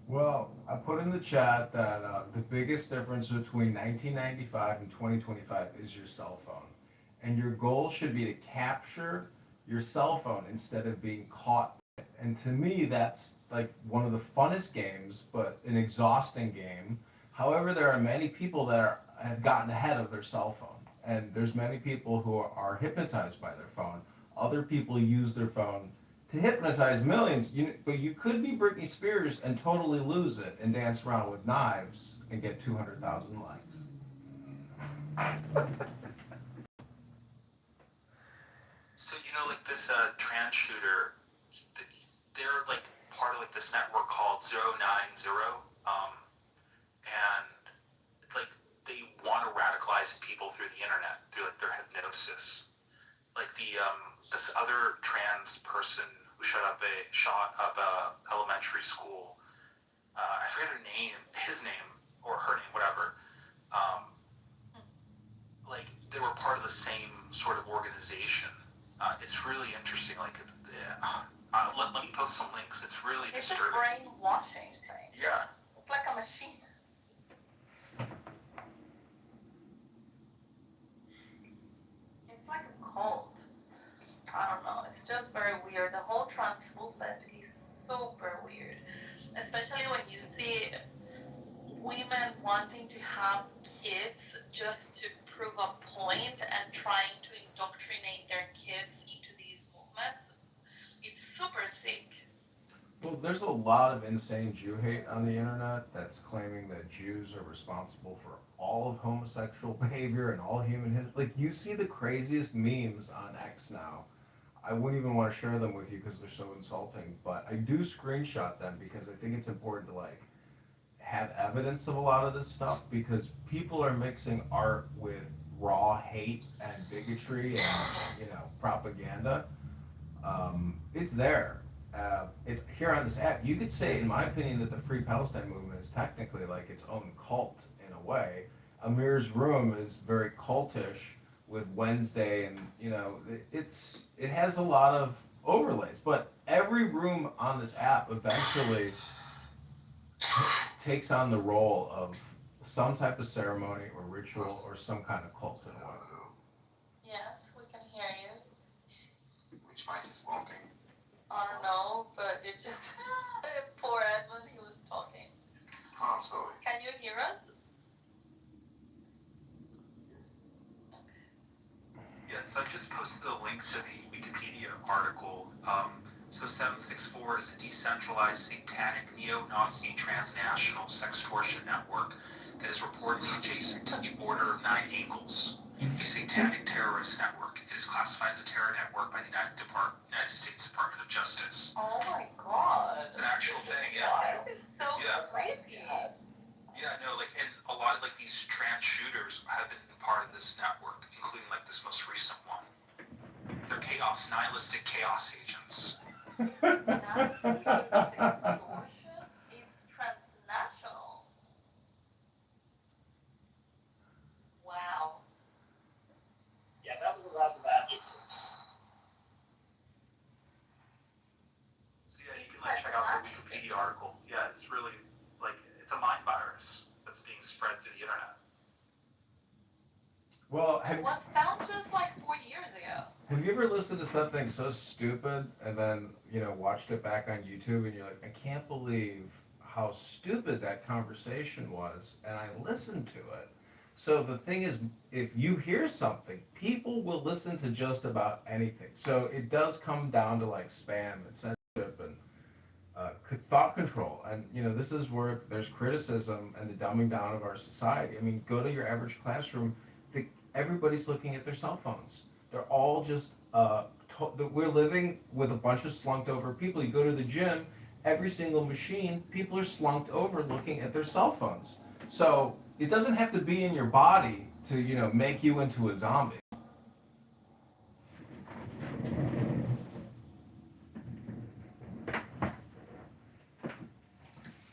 Well, I put in the chat that the biggest difference between 1995 and 2025 is your cell phone. And your goal should be to capture your cell phone instead of being caught. And to me, that's like one of the funnest games, but an exhausting game. However, there are many people that have gotten ahead of their cell phone. And there's many people who are hypnotized by their phone. Other people use their phone to hypnotize millions. But you could be Britney Spears and totally lose it and dance around with knives and get 200,000 likes. So like this trans shooter, they're like part of like this network called 090, and it's like they want to radicalize people through the internet through like their hypnosis. Like this other trans person who shot up a elementary school. I forget his name or her name, whatever. Like they were part of the same sort of organization. It's really interesting. Like, let me post some links. It's really disturbing. It's a brainwashing thing. Yeah. It's like a machine. It's like a cult. I don't know. It's just very weird. The whole trans movement is super weird, especially when you see women wanting to have kids just to prove a point and trying to indoctrinate their kids into these movements. It's super sick. Well, there's a lot of insane Jew hate on the internet that's claiming that Jews are responsible for all of homosexual behavior and all human history. Like, you see the craziest memes on X now. I wouldn't even want to share them with you because they're so insulting, but I do screenshot them because I think it's important to like have evidence of a lot of this stuff because people are mixing art with raw hate and bigotry and propaganda. It's there. It's here on this app. You could say, in my opinion, that the Free Palestine movement is technically like its own cult in a way. Amir's room is very cultish with Wednesday, and it has a lot of overlays. But every room on this app eventually takes on the role of some type of ceremony or ritual or some kind of cult in a way. Yes, we can hear you. Which mic is smoking? I don't know, but it just poor Edmund, he was talking. Oh, I'm sorry. Can you hear us? Yeah, so I just posted the link to the Wikipedia article. So 764 is a decentralized satanic neo-Nazi transnational sextortion network that is reportedly adjacent to the Order of Nine Angles, a satanic terrorist network. It is classified as a terror network by the United States Department of Justice. Oh my god. It's an actual thing, yeah. This is so creepy. Yeah, no, like, and a lot of like these trans shooters have been part of this network, including like this most recent one. They're nihilistic chaos agents. Nazi extortion? It's transnational. Wow. Yeah, that was a lot of adjectives. So yeah, you can like check out the Wikipedia article. Yeah, it's really like it's a mind virus that's being spread through the internet. Well, It was found just like 4 years ago. have you ever listened to something so stupid and then watched it back on YouTube and you're like, I can't believe how stupid that conversation was, and I listened to it. So the thing is, if you hear something, people will listen to just about anything. So it does come down to like spam and censorship and thought control. And this is where there's criticism and the dumbing down of our society. I mean, go to your average classroom. Everybody's looking at their cell phones. They're all just we're living with a bunch of slunked over people. You go to the gym, every single machine, people are slunked over looking at their cell phones. So it doesn't have to be in your body to make you into a zombie.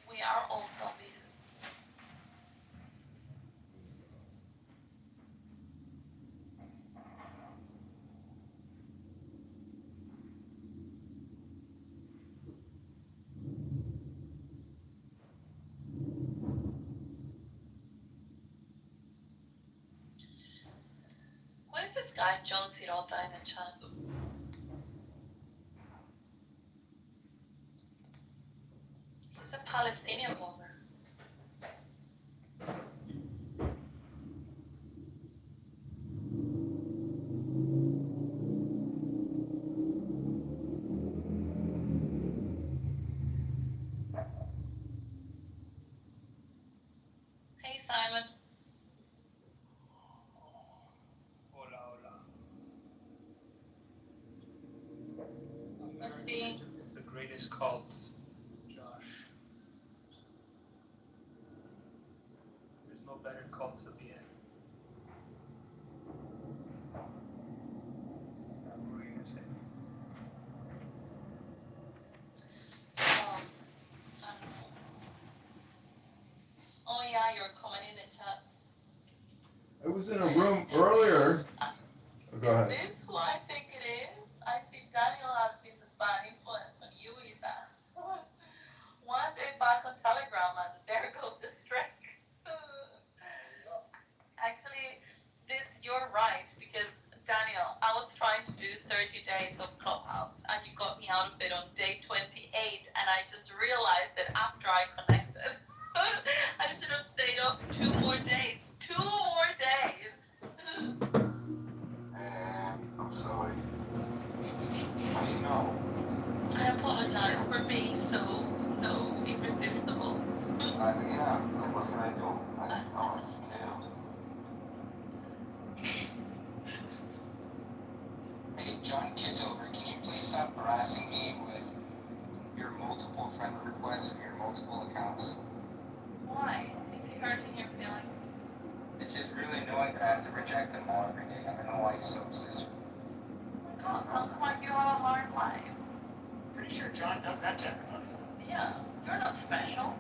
We are all zombies. guy John Sirota in the chat. He's a Palestinian lover. Hey Simon. Hola, hola. Let's see. It's the greatest cult, Josh. There's no better cult to be in. What were you gonna say? I don't know. Oh yeah, you're commenting in the chat. I was in a room earlier. Go Is ahead. this who I think it is? I see Daniel has been the bad influence on you, Isa. One day back on Telegram and there goes the streak. Actually, you're right because Daniel, I was trying to do 30 days of Clubhouse and you got me out of it on day 28 and I just realized that after I connected, I should have stayed up 2 more days. 2 more days. I'm sorry. I know. I apologize for being so irresistible. Yeah, what can I do? I know. Hey, John Kitover, can you please stop harassing me with your multiple friend requests and your multiple accounts? Why? Is he hurting your feelings? It's just really annoying that I have to reject them all every day. I don't know why he's so obsessed with me. Oh my God, sounds like you have a hard life. Pretty sure John does that to everybody. Yeah, you're not special.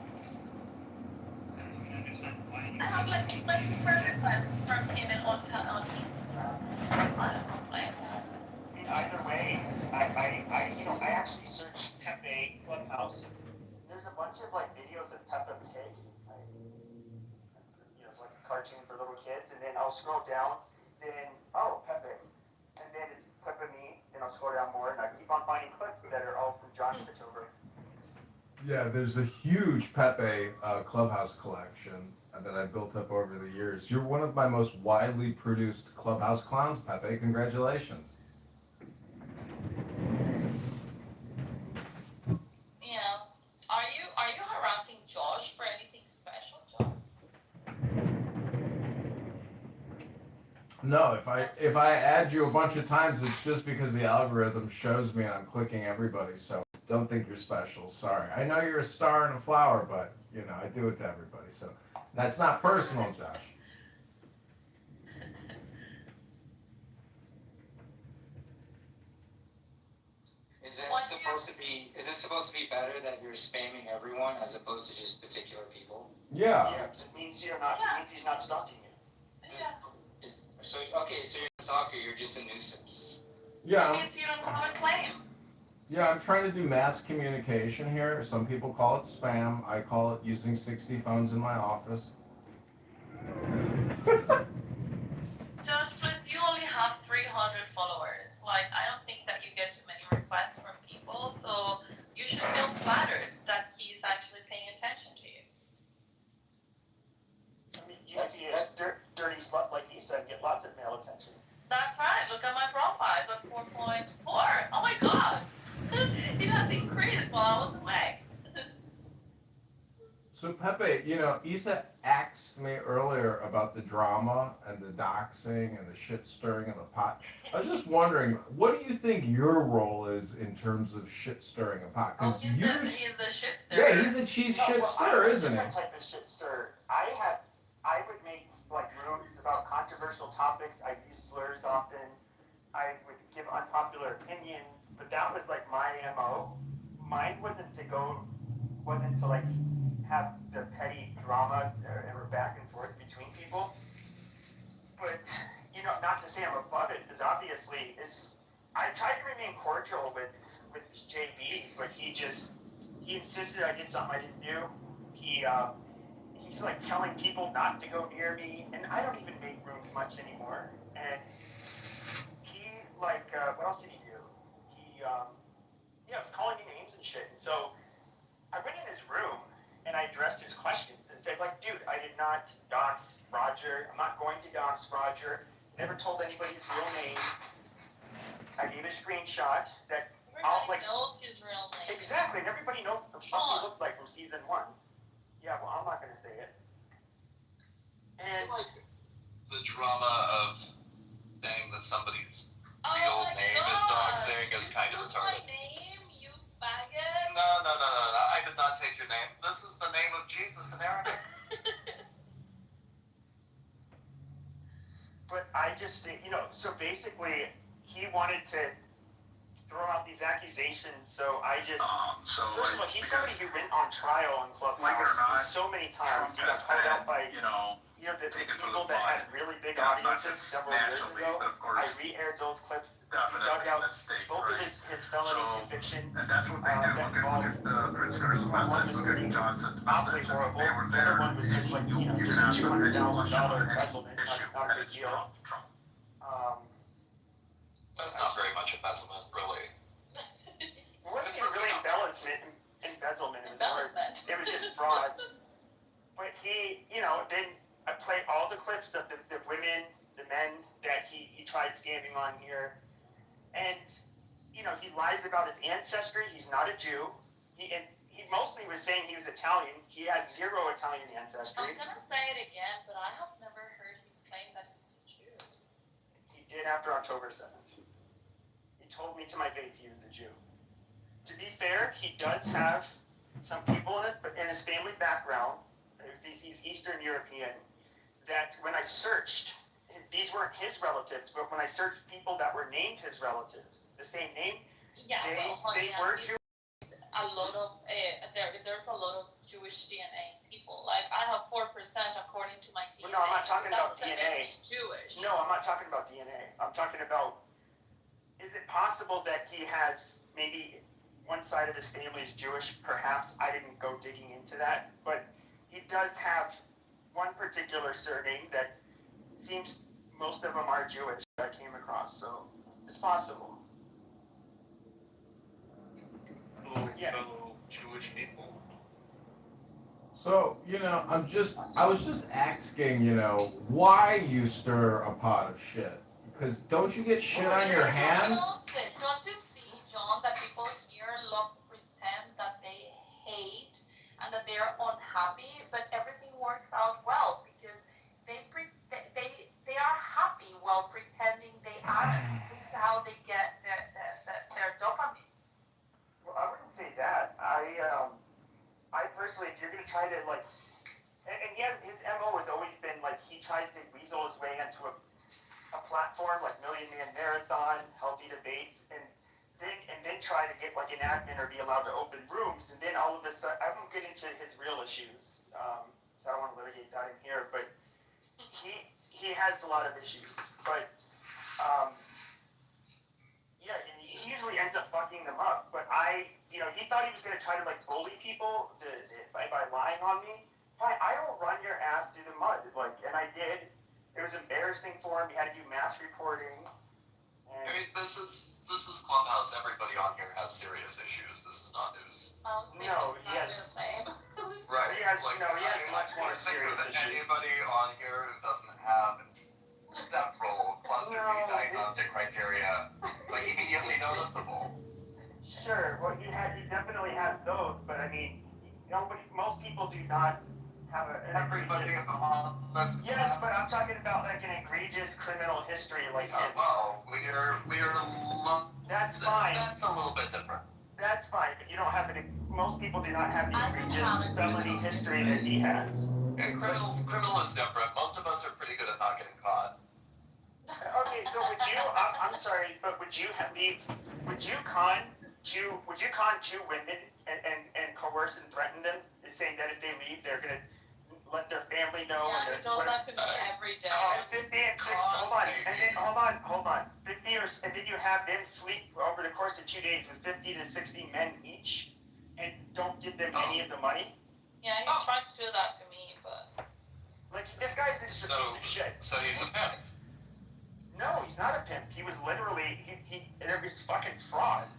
I don't even understand why you I have like friend requests from him on Instagram. I don't complain. Either way, I actually searched Pepe Clubhouse. There's a bunch of like videos of Peppa Pig. It's like a cartoon for little kids, and then I'll scroll down, then Pepe, and then it's clip of me, then I'll scroll down more, and I keep on finding clips that are all from John Kitover. Yeah, there's a huge Pepe Clubhouse collection that I built up over the years. You're one of my most widely produced Clubhouse clowns, Pepe. Congratulations. Yeah. Are you harassing Josh for anything special, Josh? No, if I add you a bunch of times, it's just because the algorithm shows me and I'm clicking everybody. So don't think you're special. Sorry. I know you're a star and a flower, but you know I do it to everybody. So that's not personal, Josh. Is it supposed to be better that you're spamming everyone as opposed to just particular people? Yeah. Yeah, it means you're not. It means he's not stalking you. Yeah. So you're a stalker. You're just a nuisance. Yeah. It means you don't have a claim. Yeah, I'm trying to do mass communication here. Some people call it spam. I call it using 60 phones in my office. Josh, plus you only have 300 followers. Like, I don't think that you get too many requests from people, so you should feel flattered that he's actually paying attention to you. I mean, you can be a dirty slut like Issa and get lots of male attention. That's right. Look at my profile. I got 4.4. Oh my God. It has increased while I was away. So Pepe, you know, Issa asked me earlier about the drama and the doxing and the shit stirring in the pot. I was just wondering, what do you think your role is in terms of shit stirring a pot? Because he's the shit stirrer. Yeah, he's a chief shit stirrer, isn't he? I'm a different type of shit stirrer. I would make like rooms about controversial topics. I use slurs often. I would give unpopular opinions, but that was like my MO. Mine wasn't to like have the petty drama or back and forth between people. But not to say I'm above it, because obviously I tried to remain cordial with JB, but he insisted I did something I didn't do. He's like telling people not to go near me, and I don't even make rooms much anymore. And like, what else did he do? He was calling me names and shit. And so I went in his room and I addressed his questions and said, like, dude, I did not dox Roger. I'm not going to dox Roger. Never told anybody his real name. I gave a screenshot that everybody knows his real name. Exactly, and everybody knows what the fuck he looks like from season 1. Yeah, well, I'm not gonna say it. And like the drama of saying that somebody's real name is doxing is kind of retarded. My name, you faggot. No. I did not take your name. This is the name of Jesus in Arabic. But I just think, so basically, he wanted to throw out these accusations, so I just, first of all, he's somebody who went on trial in Clubhouse so many times. He got called out by, the people that had really big audiences several years ago. I re-aired those clips. He dug out both of his felony convictions that involved, one was pretty awfully horrible. The other one was just like, just a $200,000 embezzlement, not a big deal. That's not very much embezzlement, really. It wasn't even really embezzlement. It was just fraud. But he, then I play all the clips of the women, the men that he tried scamming on here. And, he lies about his ancestry. He's not a Jew. He mostly was saying he was Italian. He has zero Italian ancestry. I'm gonna say it again, but I have never heard him claim that he's a Jew. He did after October 7th. He told me to my face he was a Jew. To be fair, he does have some people in his family background, he's Eastern European, that when I searched, these weren't his relatives, but when I searched people that were named his relatives, the same name, they were Jewish. A lot of there's a lot of Jewish DNA people. Like I have 4% according to my DNA. Well, no, I'm not talking about DNA. Jewish. No, I'm not talking about DNA. I'm talking about, is it possible that he has maybe one side of his family is Jewish? Perhaps. I didn't go digging into that, but he does have one particular surname that seems most of them are Jewish that I came across, so it's possible. Fellow Jewish people. So, I was just asking, why you stir a pot of shit? Because don't you get shit on your hands? Don't you see, John, that people here love to pretend that they hate and that they are unhappy, but everything works out well because they are happy while pretending they aren't. This is how they get their dopamine. Well, I wouldn't say that. I personally, if you're gonna try to and his MO has always been he tries to weasel his way into a platform like Million Man Marathon, Healthy Debates, and then try to get an admin or be allowed to open rooms, and then all of a sudden, I won't get into his real issues, so I don't want to litigate that in here, but he has a lot of issues, but and he usually ends up fucking them up, but he thought he was going to try to bully people by lying on me. Fine, I will run your ass through the mud, and I did. It was embarrassing for him. He had to do mass reporting. I mean, this is Clubhouse. Everybody on here has serious issues. This is not news. No, he has. Right. He has much more serious issues. Anybody on here who doesn't have several cluster B diagnostic criteria, immediately noticeable. Sure. Well, he definitely has those, but I mean, most people do not have everybody on this. Yes, but I'm talking about an egregious criminal history him. Well, we're that's fine. That's a little bit different. That's fine, but you don't have most people do not have the egregious felony history that he has. And criminal is different. Most of us are pretty good at not getting caught. Okay, so I'm sorry, but would you con two women and coerce and threaten them, saying that if they leave, they're going to let their family know? Yeah, he does that to me every day. 50 and 60, hold on. 50 and then you have them sleep over the course of 2 days with 50 to 60 men each, and don't give them any of the money? Yeah, he's trying to do that to me, but... This guy's just a piece of shit. So he's a pimp. No, he's not a pimp. He was literally, it was fucking fraud.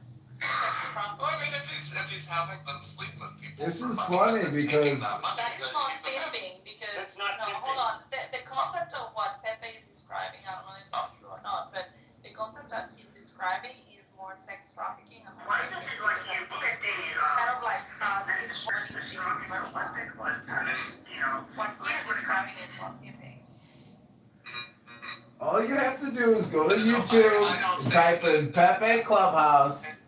Well, I mean, if he's having them sleep with people. This is for funny money, and then taking because that money, That's then not he's a man. pimping because That's not no, pimping. hold on. The concept of what Pepe is describing, I don't know if it's true or not, but the concept that he's describing is more sex trafficking. Why is it that, like, you look at the, kind of like the strongest Olympic lifters, you know, what he's describing is what pimping. all you have to do is go to YouTube, type in Pepe Clubhouse.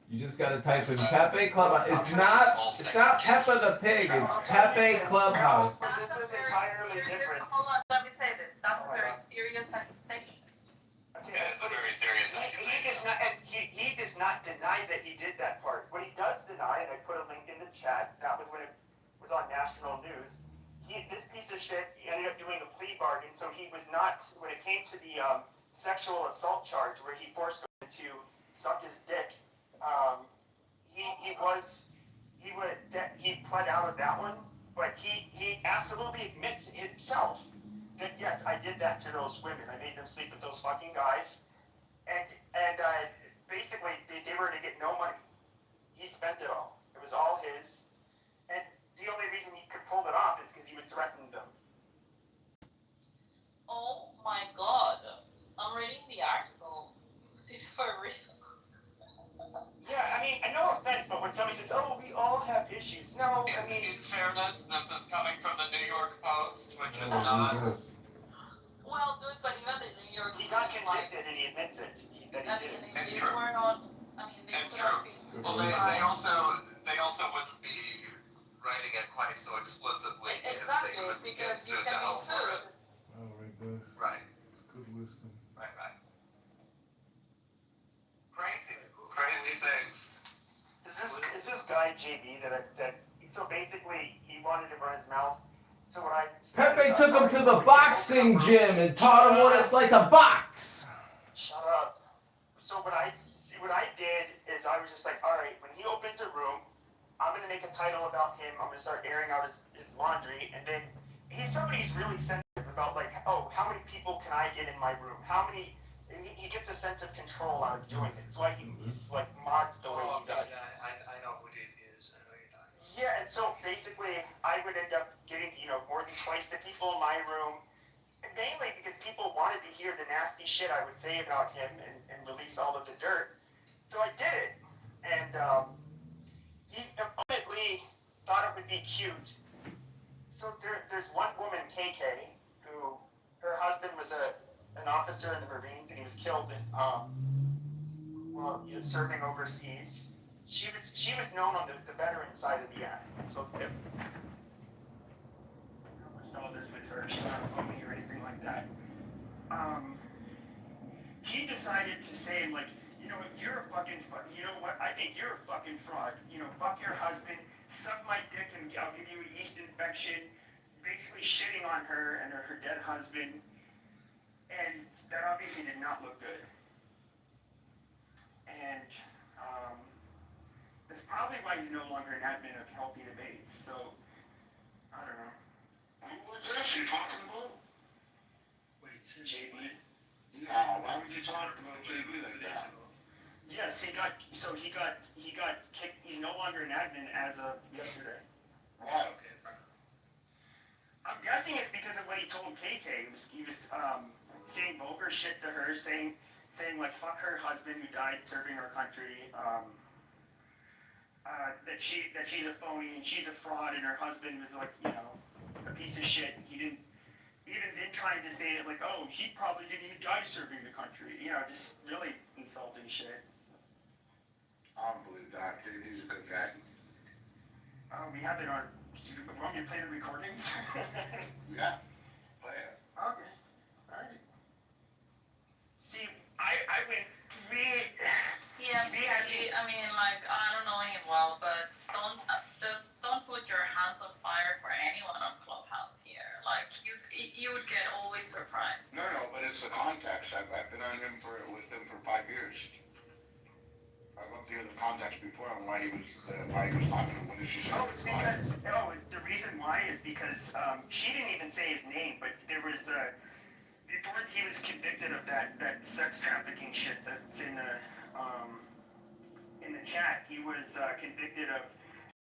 You just gotta type in Pepe Clubhouse. It's not Peppa the Pig, it's Pepe Clubhouse. But this is entirely different. Hold on, let me say this. That's a very serious accusation. Yeah, it's a very serious accusation. He does not deny that he did that part. What he does deny, and I put a link in the chat, that was when it was on national news. This piece of shit, he ended up doing a plea bargain, so he was not, when it came to the sexual assault charge where he forced him to suck his dick, he pled out of that one, but he absolutely admits himself that yes, I did that to those women. I made them sleep with those fucking guys, and basically they were to get no money. He spent it all. It was all his, and the only reason he could pull it off is because he would threaten them. Oh my god. I'm reading the article. It's for real. Yeah, I mean, no offense, but when somebody says, "Oh, we all have issues," no, I mean, In fairness, this is coming from the New York Post, which is Oh, not. Jesus. Well, dude, but even the New York he got Times, convicted and he admits it. That he I did. mean, It's these true. were not. I mean, they It's could have true. been. Well, they also wouldn't be writing it quite so explicitly Exactly, if they couldn't get because you sued can be out for it. sued. Oh, right, this. Right, It's good wisdom. right. Crazy things. Is this guy JB so basically he wanted to run his mouth. So what I Pepe took him to the boxing gym and taught him what it's like to box. Shut up. So what I did is I was just like, all right, when he opens a room, I'm gonna make a title about him. I'm gonna start airing out his laundry, and then he's somebody who's really sensitive about like, oh, how many people can I get in my room? How many? He gets a sense of control out of doing it. That's why he's like mods the way he does. I know who it is. I know you're talking. Yeah, and so basically, I would end up getting, more than twice the people in my room, and mainly because people wanted to hear the nasty shit I would say about him and release all of the dirt. So I did it, and he ultimately thought it would be cute. So there's one woman, KK, who her husband was an officer in the Marines, and he was killed in while serving overseas. She was known on the veteran side of the act. So I all this with her. She's not a phony or anything like that. He decided to say, like, you're a fucking, you know what? I think you're a fucking fraud. Fuck your husband, suck my dick, and I'll give you a yeast infection. Basically shitting on her and her dead husband. And that obviously did not look good. And that's probably why he's no longer an admin of Healthy Debates. So, I don't know. What's this you talking about? Wait, JB? No, why would you talk about JB like that? Yes, he got kicked. He's no longer an admin as of yesterday. Why? I'm guessing it's because of what he told KK. He was saying vulgar shit to her, saying like fuck her husband who died serving our country, that she's a phony and she's a fraud, and her husband was like a piece of shit. He didn't trying to say it like, oh, he probably didn't even die serving the country. Just really insulting shit. I don't believe that. He's a good guy. We have it on. Want me to play the recordings? Yeah. Play it. Okay. Alright. See, I went really. Yeah, I mean, like, I don't know him well, but don't put your hands on fire for anyone on Clubhouse here. Like, you would get always surprised. No, but it's the context. I've been on him with him for 5 years. I'd love to hear the context before on why he was talking. What did she say? It's because the reason why is because she didn't even say his name, but there was before he was convicted of that sex trafficking shit that's in the chat, he was convicted of,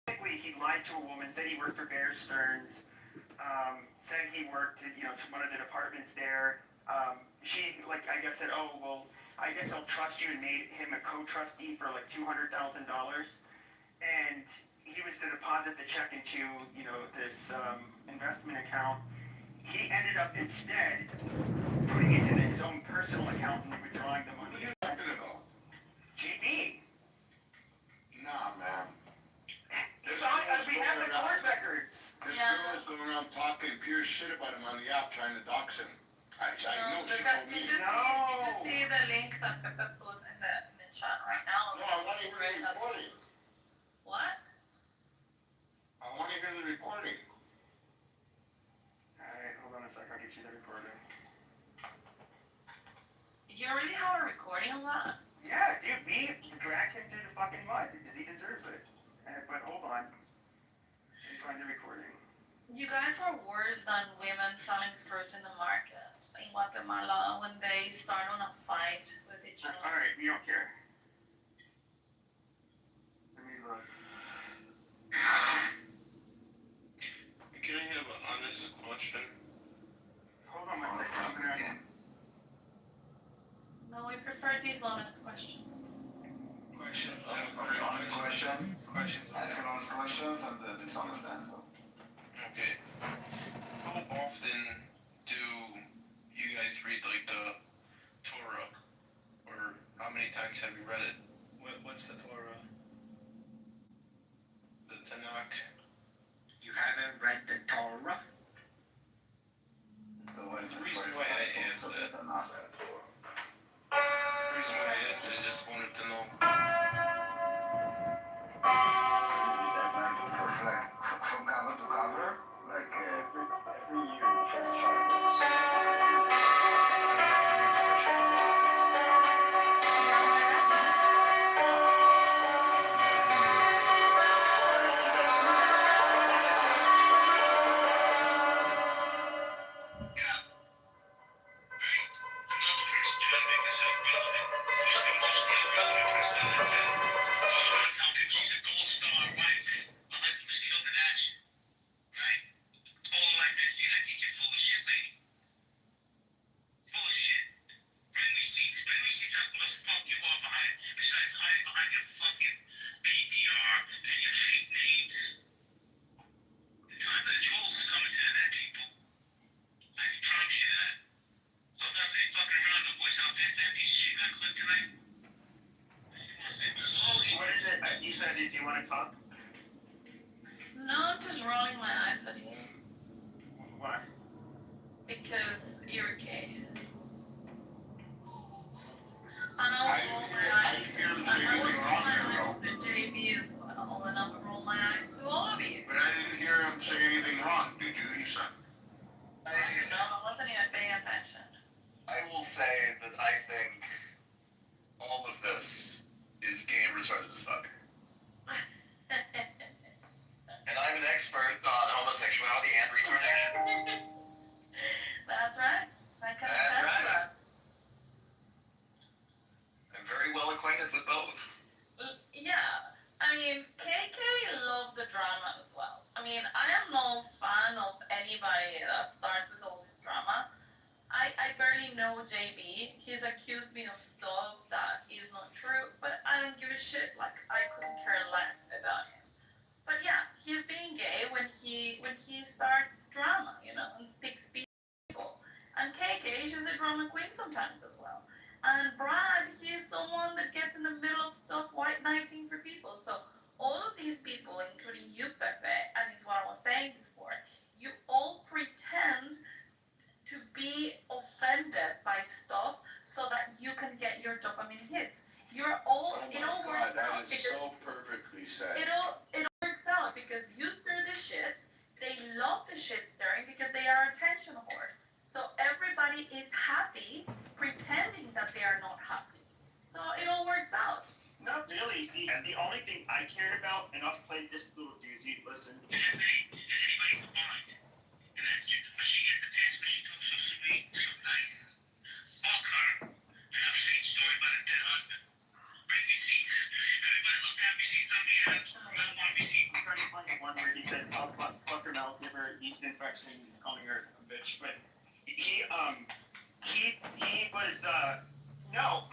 basically he lied to a woman, said he worked for Bear Stearns, said he worked at, one of the departments there. She, I guess, said, oh, well, I guess I'll trust you, and made him a co-trustee for like $200,000. And he was to deposit the check into, this investment account. He ended up instead putting it into his own personal account and withdrawing the money. What are you talking about? GB. Nah, man. We have the court records. This girl is going around talking pure shit about him on the app, trying to dox him. I know, she told me. You just see the link that Pepe put in the chat right now. No, I want to hear the recording. What? I want to hear the recording. Alright, hold on a sec, I'll get you the recording. You already have a recording of that? Yeah, dude, we dragged him through the fucking mud because he deserves it. But hold on. Let me find the recording. You guys are worse than women selling fruit in the market in Guatemala when they start on a fight with each other. Alright, we don't care. Let me look. Can I have an honest question? Hold on one second, I'm gonna... No, we prefer these honest questions. Questions. Okay, honest question. Questions. Asking honest questions and the dishonest answer. Okay. How often do you guys read the Torah? Or how many times have you read it? What's the Torah? The Tanakh. You haven't read the Torah? The reason why I asked that. The reason why I asked it, I just wanted to know. From cover to cover, like every year the first chapter. What is it? Isa, did you want to talk? No, I'm just rolling my eyes at you. Why? Because you're gay. And I would roll my eyes. And I would roll my eyes to JB as well, and I would roll my eyes to all of you. But I didn't hear him say anything wrong, did you, Isa? I don't know, I wasn't even paying attention. I will say that I think all of this is gay and retarded as fuck. And I'm an expert on homosexuality and retardation. That's right. That kind That's of right. us. I'm very well acquainted with both. Yeah. I mean, KK loves the drama as well. I mean, I am no fan of anybody that starts with all this drama. I barely know JB. He's accused me of stuff that is not true, but I don't give a shit. Like, I couldn't care less about him. But yeah, he's being gay when he starts drama, and speaks people. And KK, she's a drama queen sometimes as well. And Brad, he's someone that gets in the middle of stuff, white knighting for people. So all of these people, including you, Pepe, and it's what I was saying before, you all pretend to be offended by stuff so that you can get your dopamine hits. You're all, Oh it my all God, works that out. is so perfectly said. It all works out because you stir the shit. They love the shit stirring because they are attention whores. So everybody is happy pretending that they are not happy. So it all works out. Not really. See, the only thing I cared about, and I'll play this little doozy, listen. Anybody combined. And that's but she gets the dance because she talks so sweet, so nice. yeast infection. He's calling her a bitch, but he was no.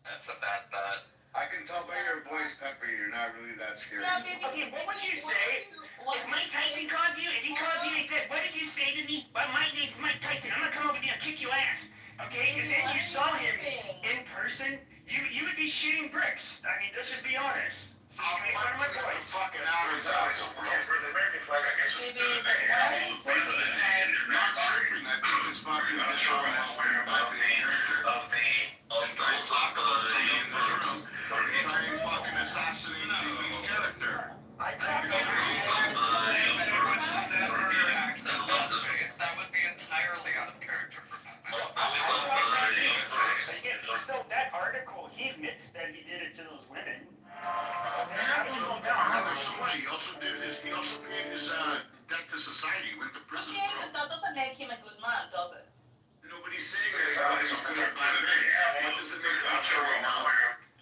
That's a bad bet. I can tell by your voice, Pepper, you're not really that scared. Okay, what would you say if Mike Tyson called you? If he called you and he said, "What did you say to me?" Well, my name's Mike Tyson. I'm gonna come over here and kick your ass. Okay, and then you saw him in person, you would be shooting bricks. I mean, let's just be honest. So you make fun of my voice. Fucking hours out. For the American flag, I guess. Maybe, but why are you saying Not tripping. I think it's fucking dishonest about the character. If I talk about somebody in this room, try and fucking assassinate JB's character. I talk That would be entirely out of character for Pepe. So that article, he admits that he did it to those women. He also paid his debt to society. Went to prison. Okay, but that doesn't make him a good man, does it? Nobody's saying that he's a good or bad man. What does it make Pepe right now?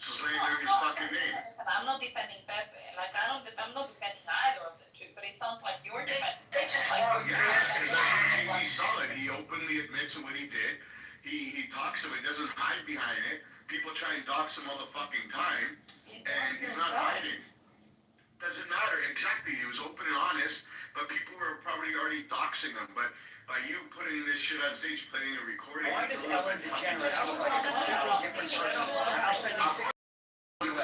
Slander his fucking name. Listen, I'm not defending Pepe. Like, I'm not defending either of the two, but it sounds like you're defending Pepe. He's solid. He openly admits what he did. He talks to it. He doesn't hide behind it. People try and dox him all the fucking time, and he's not hiding. Doesn't matter. Exactly. He was open and honest, but people were probably already doxing him. But by you putting this shit on stage, playing a recording, Why does Ellen DeGeneres look like a completely different person? I'm spending 6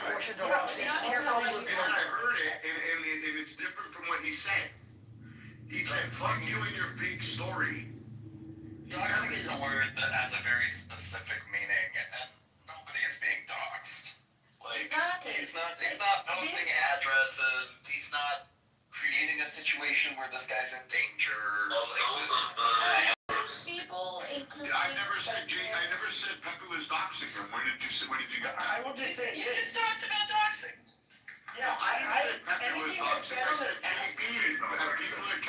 portions of our seats here from I heard it, and it's different from what he said. He said, "Fuck you and your fake story." Doxing is a word that has a very specific meaning, and nobody is being doxed. Like, Exactly. he's not posting addresses, he's not creating a situation where this guy's in danger. People, including... I never said Pepe was doxing him. Where did you get that? I will just say You this. just talked about doxing. Yeah, I didn't say Pepe was doxing. I said JB. People are trying to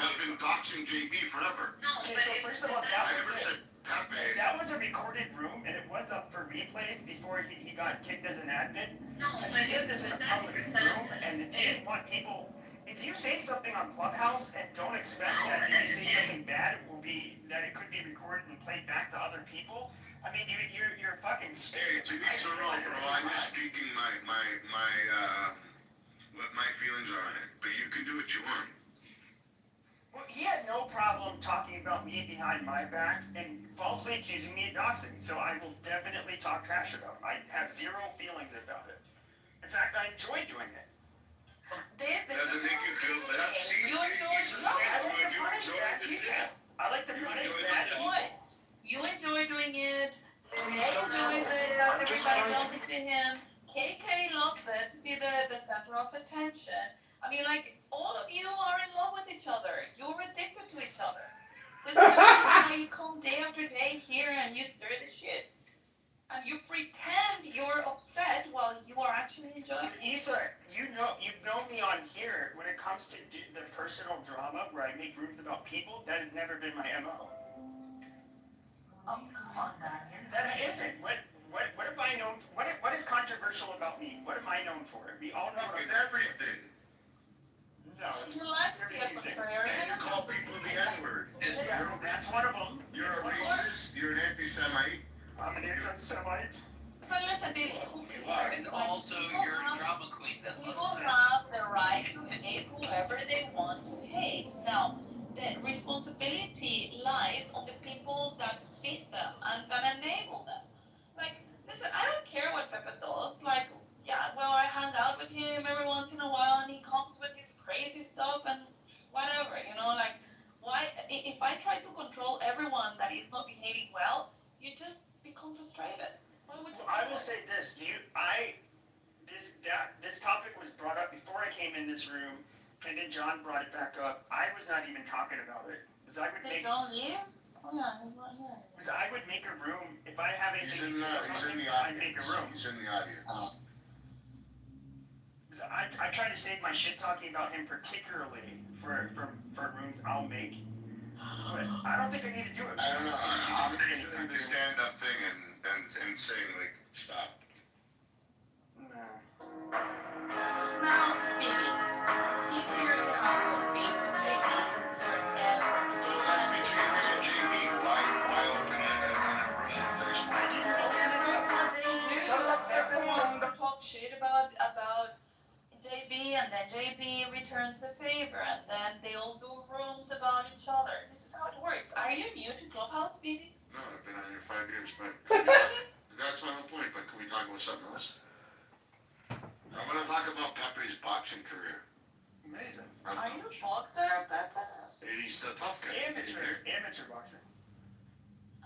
have been doxing JB forever. Okay, so first of all, I never said Pepe. that was a recorded room, and it was up for replays before he got kicked as an admin. And he said this in a public room, and if you want people, if you say something on Clubhouse and don't expect that if you say something bad, that it could be recorded and played back to other people, I mean, you're fucking Hey, scared. to each their own, bro. I'm just speaking what my feelings are on it. But you can do what you want. Well, he had no problem talking about me behind my back and falsely accusing me of doxing, so I will definitely talk trash about it. I have zero feelings about it. In fact, I enjoy doing it. Doesn't make you feel bad. See, You enjoy I like to punish bad people. You enjoy doing it. They enjoy that everybody else is to him. KK loves it to be the center of attention. I mean, like, all of you are in love with each other. You're addicted to each other. This is the reason why you come day after day here and you stir the shit. And you pretend you're upset while you are actually enjoying it. Isa, you've known me on here when it comes to the person personal drama where I make rooms about people. That has never been my MO. Oh, come on, Daniel. That isn't. What am I known for? What is controversial about me? What am I known for? We all know Fucking everything. No. You like to be a contrarian. And you call people the N-word. Yeah, that's one of them. You're a racist. You're an anti-Semite. I'm an anti-Semite. But listen, baby, And also, you're a drama queen that people loves that. have the right to hate whoever they want to hate. Now, the responsibility lies on the people that fit them and that enable them. Like, listen, I don't care what Pepe does. Like, yeah, well, I hang out with him every once in a while, and he comes with his crazy stuff and whatever, you know. Like, why? If I try to control everyone that is not behaving well, you just become frustrated. Why would you? I will say this: this topic was brought up before I came in this room, and then John brought it back up. I was not even talking about it because I would Did make. John leave? Oh yeah, he's not here. Because I would make a room if I have anything. He's in the I'd make a audience. room. He's in the audience. I try to save my shit talking about him particularly for rooms I'll make. But I don't think I need to do it. I don't know. I'm going to do the stand-up thing and saying, like, stop. Nah. Now, Billy, he's here in the house with me, JB, and So that's between him and JB. Why open it in a room if there's everyone talk shit about JB, and then JB returns the favor, and then they all do rooms about each other. This is how it works. Are you new to Clubhouse, baby? No, I've been on here 5 years, but that's my whole point. But can we talk about something else? I want to talk about Pepe's boxing career. Amazing. Are you a boxer, Pepe? He's a tough guy. Amateur boxer.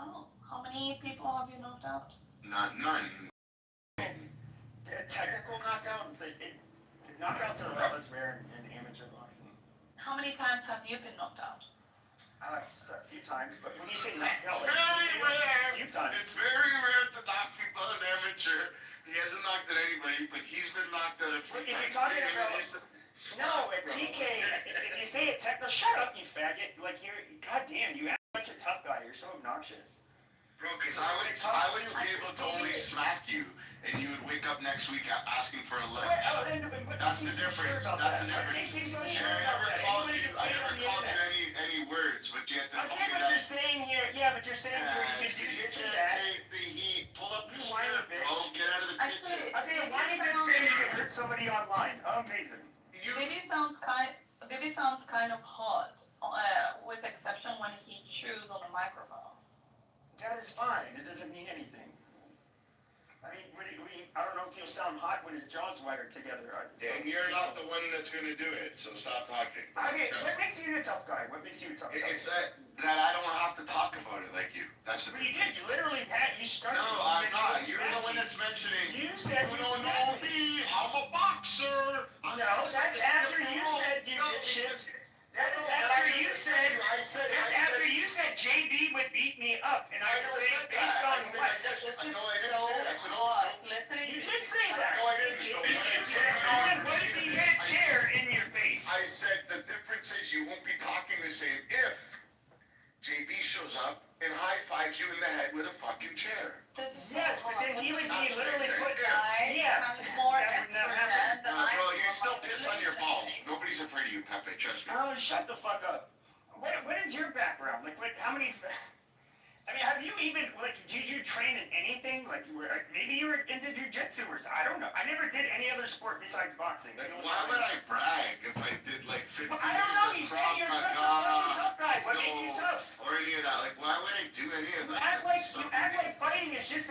Oh, how many people have you knocked out? None. Technical knockouts. Knockouts are a lot less rare in amateur boxing. How many times have you been knocked out? A few times, but when you say knocked out, It's very rare. a few times. It's very rare to knock people out in amateur. He hasn't knocked at anybody, but he's been knocked out a few If you're times. talking about no, a TK. If you say a technical, shut up, you faggot. Like goddamn, you act like a tough guy. You're so obnoxious. Bro, because I would be able to only smack you, and you would wake up next week asking for a lunch. That's the difference. That's the difference. I never called you any words, but you had to okay, but you're saying here, but you're saying here you can do this and that. Take the heat. Pull up your shirt, bro. Get out of the kitchen. Okay, why did you say you can hurt somebody online? Amazing. Baby sounds kind of hot, with exception when he chews on the microphone. That is fine. It doesn't mean anything. I mean, I don't know if he'll sound hot when his jaw's wired together. And you're not the one that's going to do it, so stop talking. Okay, what makes you a tough guy? What makes you a tough guy? It's that I don't have to talk about it like you. That's the. But you did. You literally had. You started. No, I'm not. You're the one that's mentioning. You said you don't know me. I'm a boxer. No, that's after you said you did shit. That is after you said. That's after you said JB would beat me up, and I was saying based on what? You did say that. No, I didn't. You said, what if he hit a chair in your face? I said the difference is you won't be talking the same if JB shows up and high fives you in the head with a fucking chair. Yes, but then he would be literally put. More effort than bro, you still piss on your balls. Nobody's afraid of you, Pepe. Trust me. Oh, shut the fuck up. What is your background? Like, how many? I mean, have you even did you train in anything? Like, maybe you were into jujitsu or something. I don't know. I never did any other sport besides boxing. Like, why would I brag if I did like 15 I don't know. You said you're such a fucking tough guy. What makes you tough? Or any of that. Like, why would I do any of that? You act like fighting is just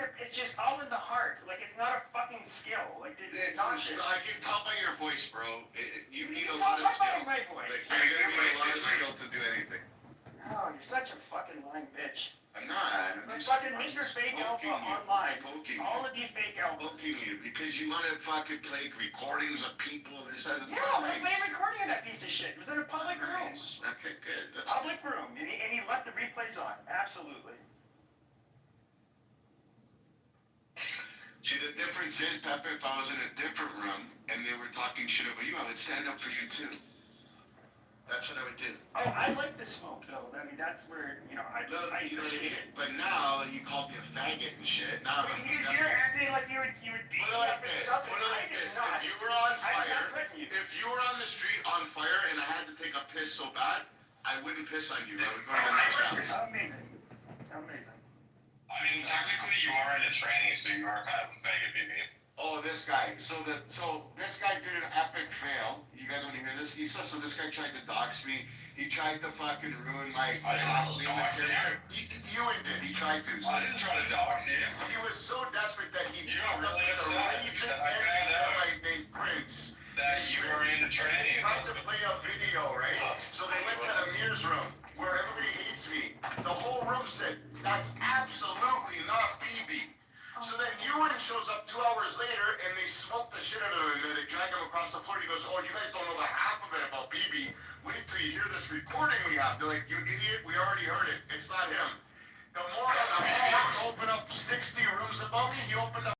all in the heart. Like, it's not a fucking skill. Like, it's not. I can tell by your voice, bro. You need a tell lot of by skill. my voice. Like, you're gonna need a lot of skill to do anything. Oh, you're such a fucking lying bitch. I'm not. You're fucking Mr. Fake Alpha online. All of you fake alpha. Poking you because you want to fucking play recordings of people. This other Yeah, I played a recording of that piece of shit. It was in a public room. Okay, good. That's public room, and he left the replays on. Absolutely. See, the difference is, Pepe, if I was in a different room and they were talking shit about you, I would stand up for you too. That's what I would do. I like the smoke though. I mean, that's where I appreciate it. But now you called me a faggot and shit. Now because you're acting like you would beat me up and stuff. Put it like this. If you were on fire, if you were on the street on fire and I had to take a piss so bad, I wouldn't piss on you. I would go to the next house. Amazing. Amazing. I mean, technically you are in a training, so you are kind of a faggot, baby. Oh, this guy. So this guy did an epic fail. You guys want to hear this? So this guy tried to dox me. He tried to fucking ruin my costume. Ewan did. He tried to. I didn't try to dox you. He was so desperate that he. You got really upset that I found out named Prince. That you were in the training. They tried to play a video, right? So they went to Amir's room, where everybody hates me. The whole room said, "That's absolutely not BB." So then Ewan shows up 2 hours later, and they smoke the shit out of him, and they drag him across the floor. He goes, "Oh, you guys don't know the half of it about BB. Wait till you hear this recording we have." They're like, "You idiot, we already heard it. It's not him." The more opened up 60 rooms above me, he opened up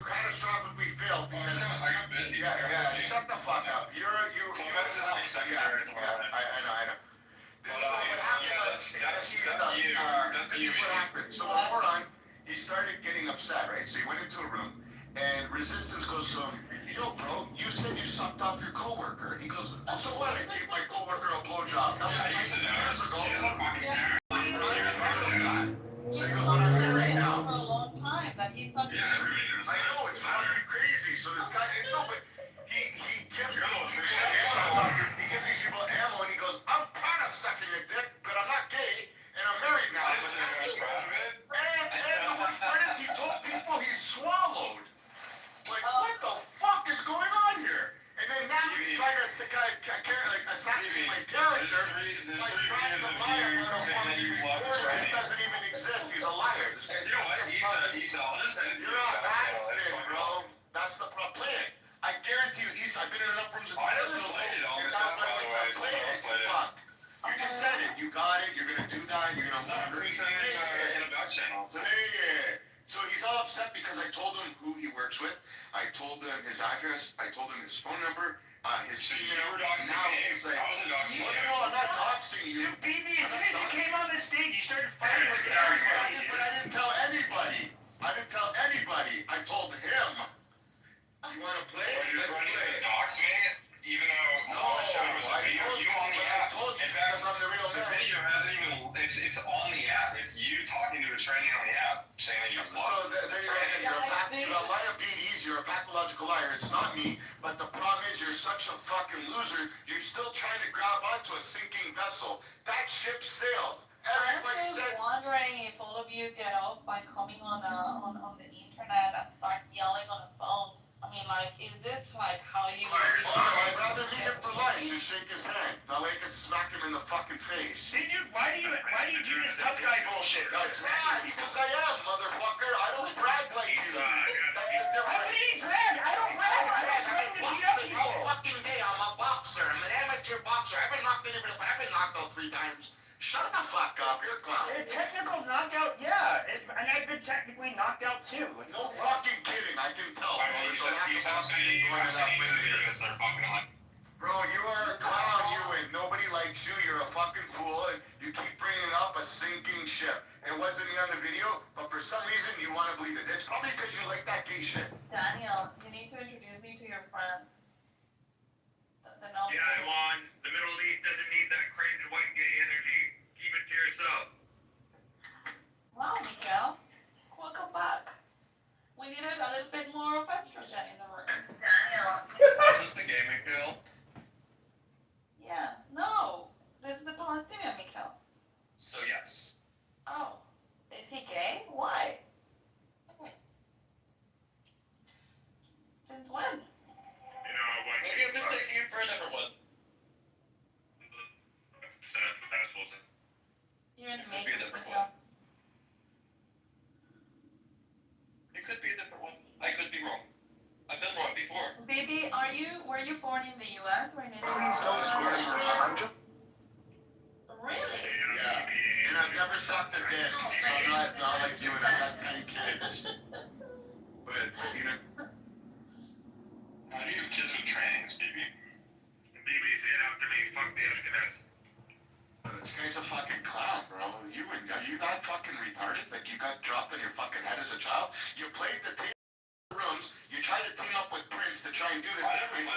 catastrophically failed because I got busy. Yeah, shut the fuck up. I know. What happened was, that's you. What happened. So the moron, he started getting upset, right? So he went into a room, and Resistance goes to him, "Yo, bro, you said you sucked off your coworker." He goes, "So what? I gave my coworker a blowjob. That was 19 years ago." He doesn't fucking care. So he goes, "But I'm married now." For a long time that he's something. I know, it's fucking crazy. So this guy, but he gives these people ammo, and he goes, "I'm proud of sucking a dick, but I'm not gay, and I'm married now." I wasn't proud of it. And the worst part is, he told people he swallowed. Like, what the fuck is going on here? And then now he's trying to assassinate my character by trying to lie about a fucking reporter that doesn't even exist. He's a liar. This guy's He's honest, and you're not bad, bro. That's the problem. Play it. I guarantee you, I've been in enough rooms. I never played it all this time, by the way. Play it. Fuck. You just said it. You got it. You're gonna do that. You're gonna. In a back channel. So he's all upset because I told him who he works with. I told him his address. I told him his phone number. His email. You were doxing me. He's like, I wasn't doxing you. No, I'm not doxing you. Dude, BB, as soon as you came on the stage, you started fighting with everybody. But I didn't tell anybody. I told him. You want to play? You're trying to dox me? Even though all I showed was a video of you on the app. In fact, the video hasn't even, it's on the app. It's you talking to a trainee on the app saying that you love you're a liar BDs, you're a pathological liar. It's not me, but the problem is you're such a fucking loser. You're still trying to grab onto a sinking vessel. That ship sailed. Everybody said. I'm wondering if all of you get off by coming on the internet and start yelling on a phone. I mean, like, is this like how you? I'd rather meet him for lunch and shake his hand. That way I can smack him in the fucking face. See, dude, why do you do this tough guy bullshit? That's not because I am, motherfucker. I don't brag like you. That's the difference. I didn't brag. I don't brag. I'm trying to beat up people. All fucking day, I'm a boxer. I'm an amateur boxer. I haven't knocked anybody, but I've been knocked out 3 times. Shut the fuck up. You're a clown. A technical knockout, yeah. And I've been technically knocked out too. Like, no fucking kidding. I can tell. He's saying they're fucking like. Bro, you are a clown, and nobody likes you. You're a fucking fool, and you keep bringing up a sinking ship. It wasn't me on the video, but for some reason you want to believe it. It's probably because you like that gay shit. Daniel, you need to introduce me to your friends. Yeah, Elon, the Middle East doesn't need that cringe white gay energy. Keep it to yourself. Wow, Miguel. Welcome back. We needed a little bit more of estrogen in the room. Daniel. Is this the gay Miguel? Yeah. No. This is the Palestinian Miguel. So yes. Oh. Is he gay? Why? Since when? Maybe I'm mistaking you for a different one. You're in the Matrix, Miguel. It could be a different one. I could be wrong. I've been wrong before. Baby, were you born in the US or in Israel? Please don't swear me around. Really? Yeah. And I've never sucked a dick, so I'm not like you, and I've had 10 kids. But you know. How do you have kids with trainings, BB? BB said after me, fuck the Ashkenaz. guy's a fucking clown, bro. Are you that fucking retarded? Like you got dropped on your fucking head as a child? You played the rooms, you tried to team up with Prince to try and do this, and everybody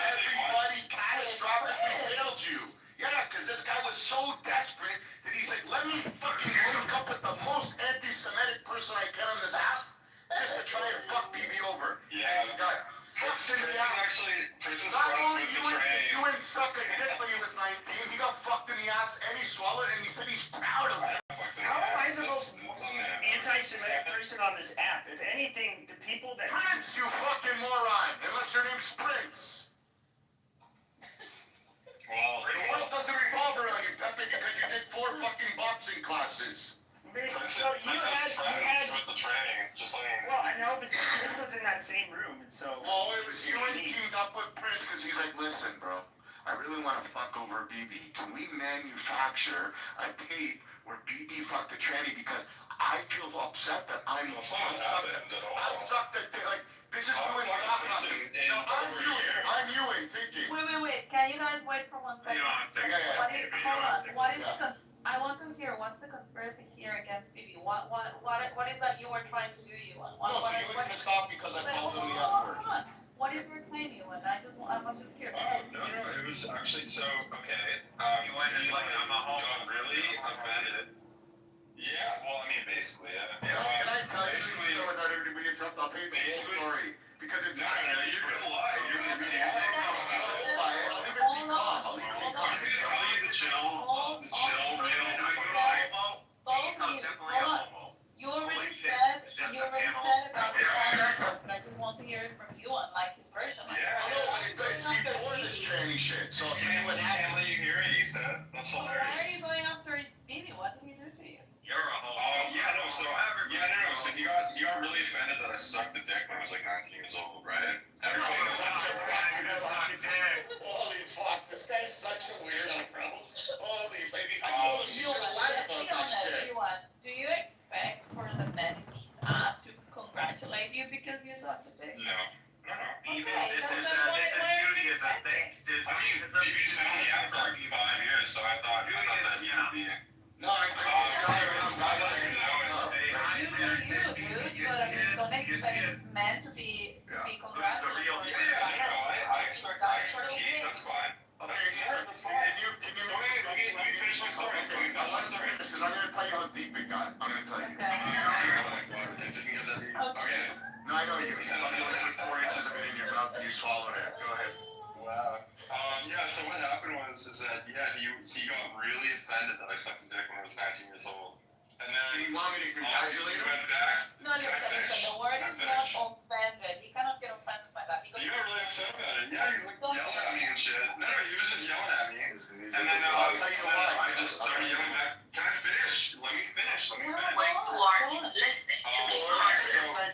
catastrophically failed you. Yeah, because this guy was so desperate that he's like, let me fucking link up with the most anti-Semitic person I can on this app just to try and fuck BB over. Yeah. And he got fucked in the ass. Not only you and sucked a dick when he was 19, he got fucked in the ass and he swallowed it and he said he's proud of it. How am I the most anti-Semitic person on this app? If anything, the people that... Prince, you fucking moron! Unless your name's Prince. Well, the world doesn't revolve around you, Pepe, because you did 4 fucking boxing classes. So you had with the training, just like. Well, I know, but Prince was in that same room, and so. Oh, it was you and teamed up with Prince because he's like, listen, bro, I really want to fuck over BB. Can we manufacture a tape where BB fucked a tranny because I feel upset that I'm the one. I sucked a dick. Like, this is doing talk about me. No, I'm you in thinking. Wait. Can you guys wait for 1 second? What is I want to hear what's the conspiracy here against BB? What is that you were trying to do, Ewan? No, so you were pissed off because I called him the F word. What is your claim, Ewan? I'm just curious. Oh, no, it was actually, so, okay. You went and like, I'm a homo. Got really offended. Yeah, well, I mean, basically, yeah. Can I tell you this story without everybody interrupt? I'll tell you the whole story. Because it's... No, you're gonna lie. You're gonna be... I'll leave it be calm. I'm just gonna tell you the chill, real, You already said about the stuff, but I just want to hear it from you on like his version. Yeah, I know, but it's before this tranny shit. So if anyone can't let you hear it, he said. That's hilarious. Why are you going after BB? What did he do to you? You're a homo. So he got really offended that I sucked a dick when I was like 19 years old, right? Everybody knows that's holy fuck, this guy's such a weirdo, bro. Holy baby, you should have lied about that shit. Do you expect for the men in this app to congratulate you because you sucked a dick? No. BB, this is Judaism. BB's been on the app for like 5 years, so I thought that he would be. No, I don't expect men to be congratulated. I expect tea, that's fine. Okay, can you finish my story? Because I'm going to tell you how deep it got. I'm going to tell you. Okay. No, I know you. You said like 4 inches of it in your mouth and you swallowed it. Go ahead. Wow. Yeah, so what happened was that, yeah, he got really offended that I sucked a dick when I was 19 years old. And then... You want me to congratulate him? Went back. No, listen, the word is not offended. He cannot get offended by that. He got really upset about it. Yeah, he's like yelling at me and shit. No, he was just yelling at me. And then I'll tell you why. I just started yelling back, can I finish? Let me finish. When you are listening to me.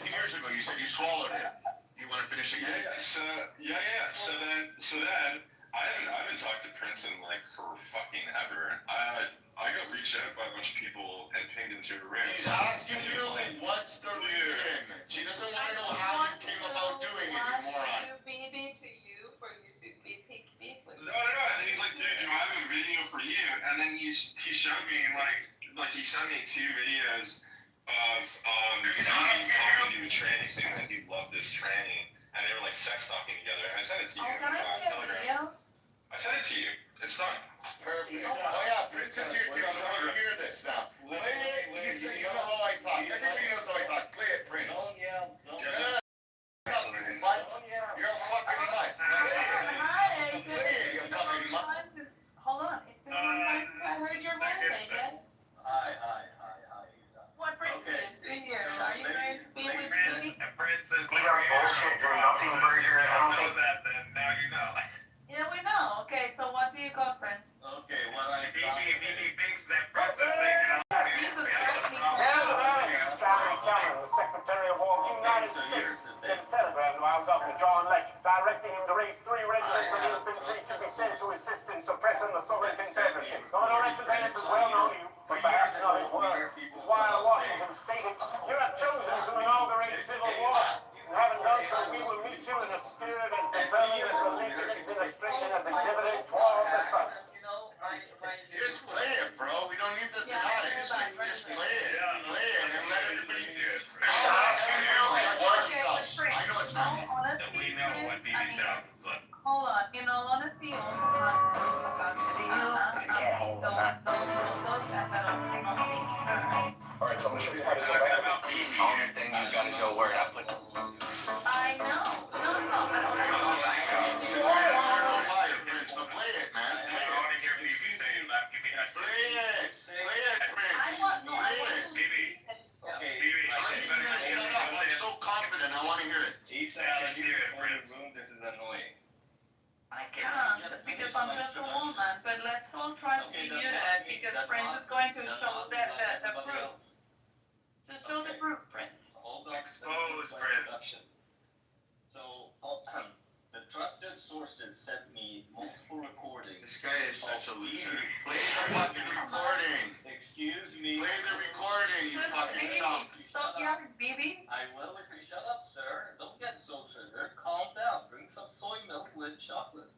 19 years ago, you said you swallowed it. You want to finish again? Yeah. So then, I haven't talked to Prince in like for fucking ever. I got reached out by a bunch of people and pinged into a room. He's asking you what's the reason. She doesn't want to know how you came about doing it, you moron. To BB to you for you to be pick me with. No. And he's like, dude, do I have a video for you? And then he showed me like he sent me 2 videos of talking to a tranny saying that he loved this tranny, and they were like sex talking together. And I sent it to you. Can I see a video? I sent it to you. It's done. Perfect. Oh yeah, Prince is here. Give us how you hear this now. Play it. You know how I talk. Everybody knows how I talk. Play it, Prince. Oh yeah. Fucking mutt. You're a fucking mutt. Play it, you fucking mutt. Hold on. It's been 1 month since I heard your voice, AJ. Hi. What brings you in here? Are you going to be with BB? Princess, We got bullshit, you're nothing burger. I don't think... then now you know. Yeah, we know. Okay, so what do you got, friends? Okay, what I BB thinks that Princess thinking Jesus Christ, Salary Cameron, the Secretary of War, United States, sent a telegram to our Governor John Lake, directing him to raise 3 regiments of infantry to be sent to assist in suppressing the Southern Confederacy. Governor Richard's is well known to you, but perhaps not his word. While Washington stated, you have chosen to inaugurate civil war. And having done so, we will meet you in a Just play it, and let everybody. I'm asking you, I know it's not. Honestly, hold on. In all honesty, also about those that are not being heard. Alright, so I'm gonna show you how to do that. Only thing you gotta show word I put. I know. No, but honestly, You're a liar, Prince. So play it, man. Play it. Play it, Prince. I want to Play it. Okay. I'm even gonna shut up. I'm so confident. I want to hear it. This is annoying. I can't because I'm just a woman, but let's all try to be muted because Prince is going to show the proof. Just show the proof, Prince. Expose, Brent. So, the trusted sources sent me multiple recordings. This guy is such a loser. Play the fucking recording. Excuse me. Play the recording, you fucking chump. Stop yelling, baby. I will if you shut up, sir. Don't get so sugar. Calm down. Drink some soy milk with chocolate.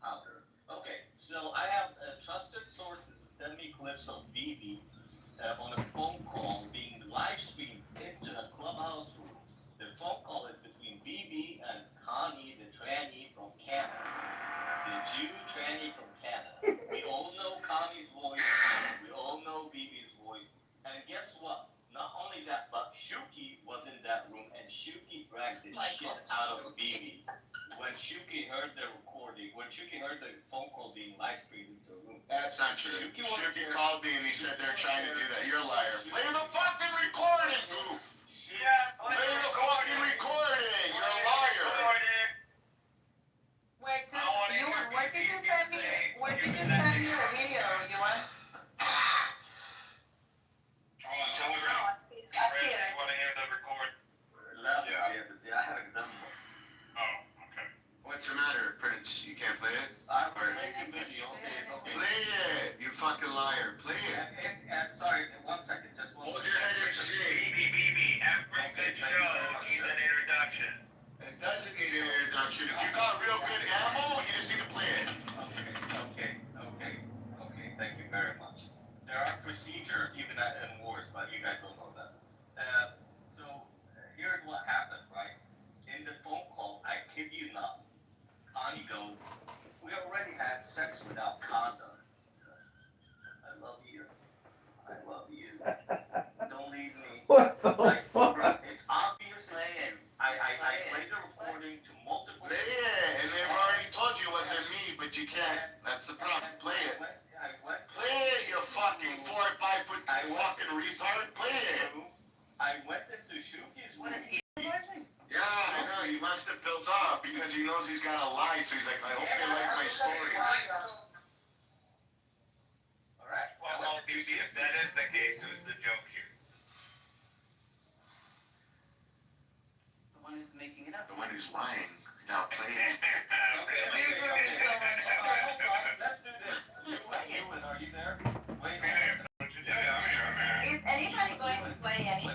Powder. Okay, so I have trusted sources send me clips of BB on a phone call being live streamed into a clubhouse room. The phone call is between BB and Connie, the tranny from Canada. The Jew tranny from Canada. We all know Connie's voice. We all know BB's voice. And guess what? Not only that, but Shuki was in that room, and Shuki bragged the shit out of BB. When Shuki heard the recording, when Shuki heard the phone call being live streamed into the room. That's not true. Shuki called me and he said they're trying to do that. You're a liar. Play the fucking recording, goof. Yeah, play the fucking recording. You're a liar. Wait, where did you send me the video, Ewan? On Telegram. I see it. Want to hear the record? Yeah, I haven't done one. Oh, okay. What's the matter, Prince? You can't play it? I'm making video. Okay. Play it, you fucking liar. Play it. Sorry, 1 second. Just one Hold your head in shame. BB, every good show needs an introduction. It doesn't need an introduction. If you got real good ammo, you just need to play it. Okay. Thank you very much. There are procedures even in wars, but you guys don't know that. Here's what happened, right? In the phone call, I kid you not, Connie goes, we already had sex without condom. I love you. Don't leave me. What the fuck? It's obvious. I played the recording to multiple. Play it, and they've already told you it wasn't me, but you can't. That's the problem. Play it. Play it, you fucking 4 or 5 foot fucking retard. Play it. I went into Shuki's room. What is he watching? Yeah, I know. He must have built up because he knows he's got to lie, so he's like, I hope they like my story. Alright. Well, BB, if that is the case, who's the joke here? The one who's making it up. The one who's lying. Now play it. Let's do this. Ewan, are you there? Wait, Is anybody going to play anything?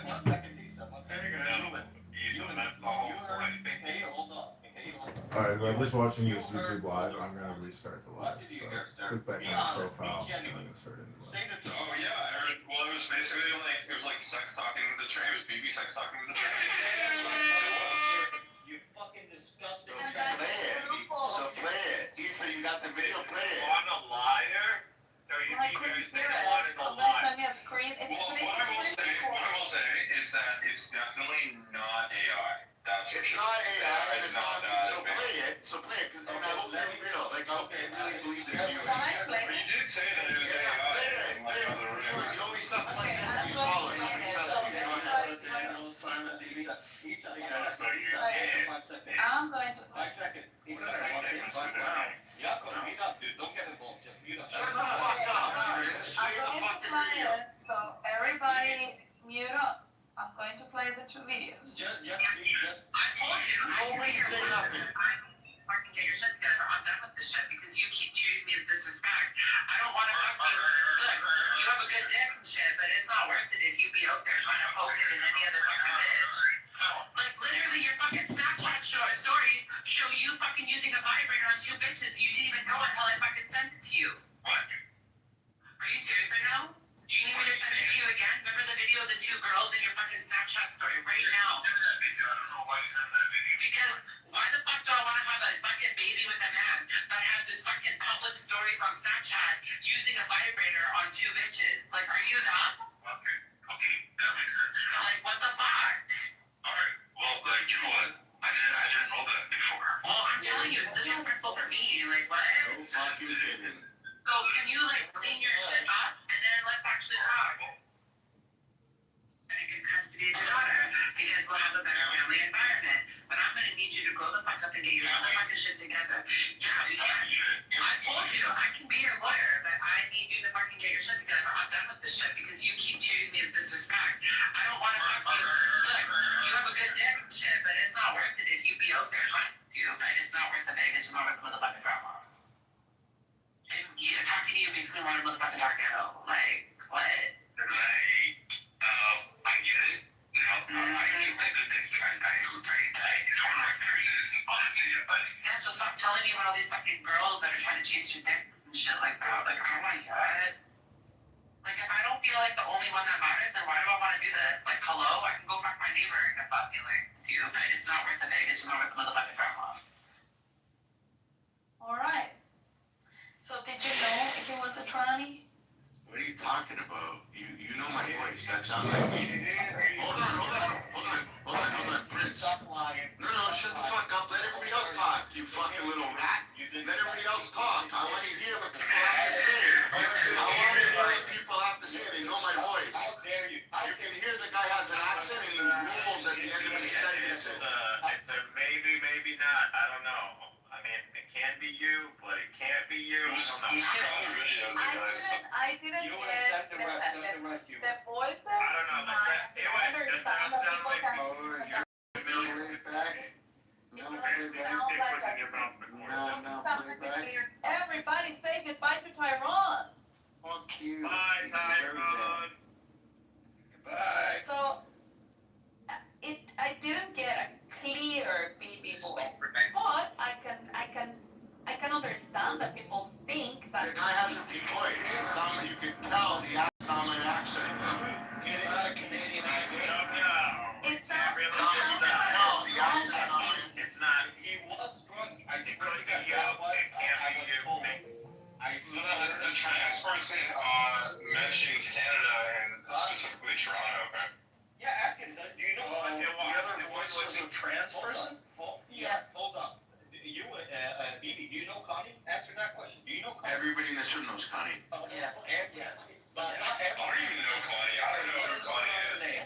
Alright, whoever's watching this YouTube live, I'm gonna restart the live. So click back on the profile and then start it. Oh yeah, I heard. Well, it was basically like sex talking with the train. It was BB sex talking with the train. That's what it was. You fucking disgusting. Play it. So play it. Ethan, you got the video. Play it. I'm a liar. I couldn't hear it. Somebody send me a screen. What I will say is that it's definitely not AI. That's It's not AI. It's not. So play it. And I hope you're real. Like I hope you really believe that you. You did say that it was AI. Play it. You only something like this when you swallow. Nobody trusts you. Go ahead. I'm going to play. 5 seconds. Don't get involved. Just mute up. Shut the fuck up. Prince. Play the fucking video. So everybody mute up. I'm going to play the 2 videos. Just. I told you. Nobody say nothing. Fucking get your shit together. I'm done with this shit because you keep treating me with disrespect. I don't want to fuck you. Look, you have a good dick and shit, but it's not worth it if you be out there trying to poke it in any other fucking bitch. Like literally, your fucking Snapchat stories show you fucking using a vibrator on 2 bitches you didn't even know until I fucking sent it to you. What? Are you serious right now? here on two bitches. Like, are you not? Okay, that makes sense. Like, what the fuck? Alright, well, like, you know what? I didn't know that before. Well, I'm telling you, it's disrespectful for me. Like, what? No fucking kidding. So, can you, like, clean your shit up, and then let's actually talk? And get custody of your daughter, because we'll have a better family environment. But I'm gonna need you to grow the fuck up and get your motherfucking shit together. Yeah, we can. I told you, I can be your lawyer, but I need you to fucking get your shit together. I'm done with this shit because you keep treating me with disrespect. I don't wanna fuck you. Look, you have a good dick and shit, but it's not worth it if you be out there trying to do, but it's not worth the baggage, it's not worth the motherfucking drama. And yeah, talking to you makes me want to motherfucking talk out. Like, what? I get it. You know, I get that good thing. It's one of my careers, honestly, but. Yeah, so stop telling me about all these fucking girls that are trying to chase your dick and shit like that. Like, I don't want to hear it. Like, if I don't feel like the only one that matters, then why do I want to do this? Like, hello? I can go fuck my neighbor and get fucking, like, dude, but it's not worth the baggage, it's not worth the motherfucking drama. Alright. So did you know he was a tranny? What are you talking about? You know my voice. That sounds like me. Hold on, Prince. Stop lying. No, shut the fuck up. Let everybody else talk, you fucking little rat. Let everybody else talk. I want to hear what people have to say. I want to hear what people have to say. They know my voice. How dare you? You can hear the guy has an accent and he rules at the end of his sentences. It's a maybe, maybe not. I don't know. I mean, it can be you, but it can't be you. I don't know. I didn't You get would have the rescue. the voices. I don't know. I understand that people can everybody say goodbye to Tyrone. Fuck you. Bye, Tyrone. Goodbye. So I didn't get a clear BB voice, but I can understand that people think that The guy has a deep voice. You can tell the accent. It's not a Canadian accent. No. it's not. You can tell the accent. It's not. He was drunk. I think It could be you. It can't be you. The trans person mentions Canada and specifically Toronto, okay? Yeah, ask him. Do you know The voice was a trans person? Yes. Hold up. You, Bibi, do you know Connie? Answer that question. Do you know Connie? Everybody in this room knows Connie. Yes. Yes. But not I don't even know Connie. I don't know who Connie is.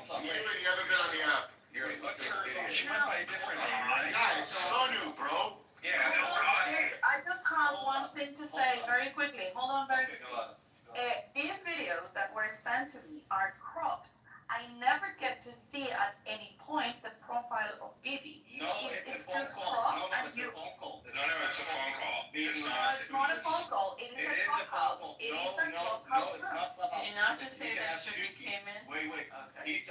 You haven't been on the app. You're a fucking idiot. She went by a different name, right? Yeah, it's Sonu, bro. Yeah, no, Connie. I just have one thing to say very quickly. Hold on very quickly. These videos that were sent to me are cropped. I never get to see at any point the profile of Bibi. No, It's a phone just call. cropped No, and it's you. a phone call. No, it's a phone call. It's No, not. it's not a phone call. It is a clubhouse. It is a clubhouse it's room. not clubhouse. Did you not just say You can that have Chucky two came in? Wait. Okay.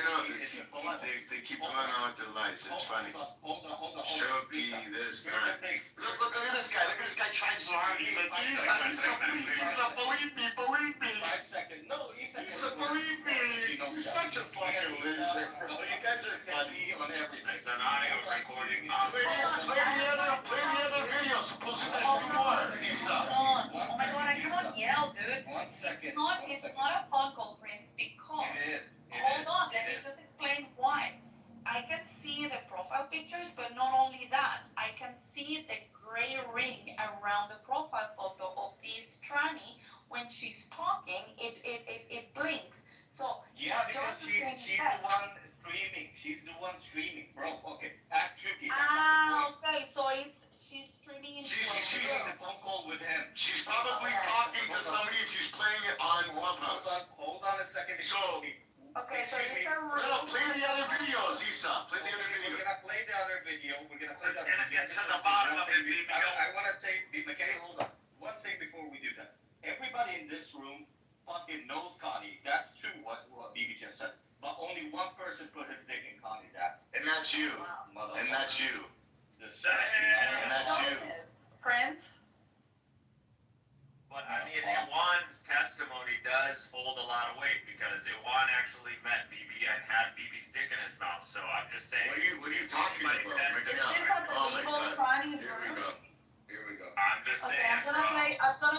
No. It's a phone call. They keep going on with their lives. It's funny. Hold on. Shoki, this, Here's that. the thing. Look at this guy. Look at this guy trying so hard. He's like, believe me. 5 seconds. No, Believe me. You're such a fucking loser, bro. You guys are funny. on everything. It's an audio recording. Play the other video. Supposedly there's two more. Lisa. Oh my god, I cannot yell, dude. 1 second. It's not a phone call, Prince, because It is. hold on, let me just explain why. I can see the profile pictures, but not only that, I can see the gray ring around the profile photo of this tranny. When she's talking, it blinks. So Yeah, because don't she's think the that. one streaming. She's the one streaming, bro. Okay, ask Chucky. Okay, so she's streaming into She's on the phone call with him. She's probably talking to somebody and she's playing it on Clubhouse. Hold on a second. So, Okay, so it's a no, room. play the other videos, Isa. Play the other We're video. gonna play the other video. We're gonna Get to the bottom of it, Bibi. I wanna say, McKay, hold on. One thing before we do that. Everybody in this room fucking knows Connie. That's true, what Bibi just said. But only one person put his dick in Connie's ass. And that's you. Motherfucker. And that's you. Disgusting. And that's you. Prince. But I mean, Iwan's testimony does hold a lot of weight because Iwan actually met Bibi and had Bibi's dick in his mouth. So I'm just saying. What are you talking about? Is this at the legal tranny's Here we room? go. Here we go. I'm just Okay, saying. I'm gonna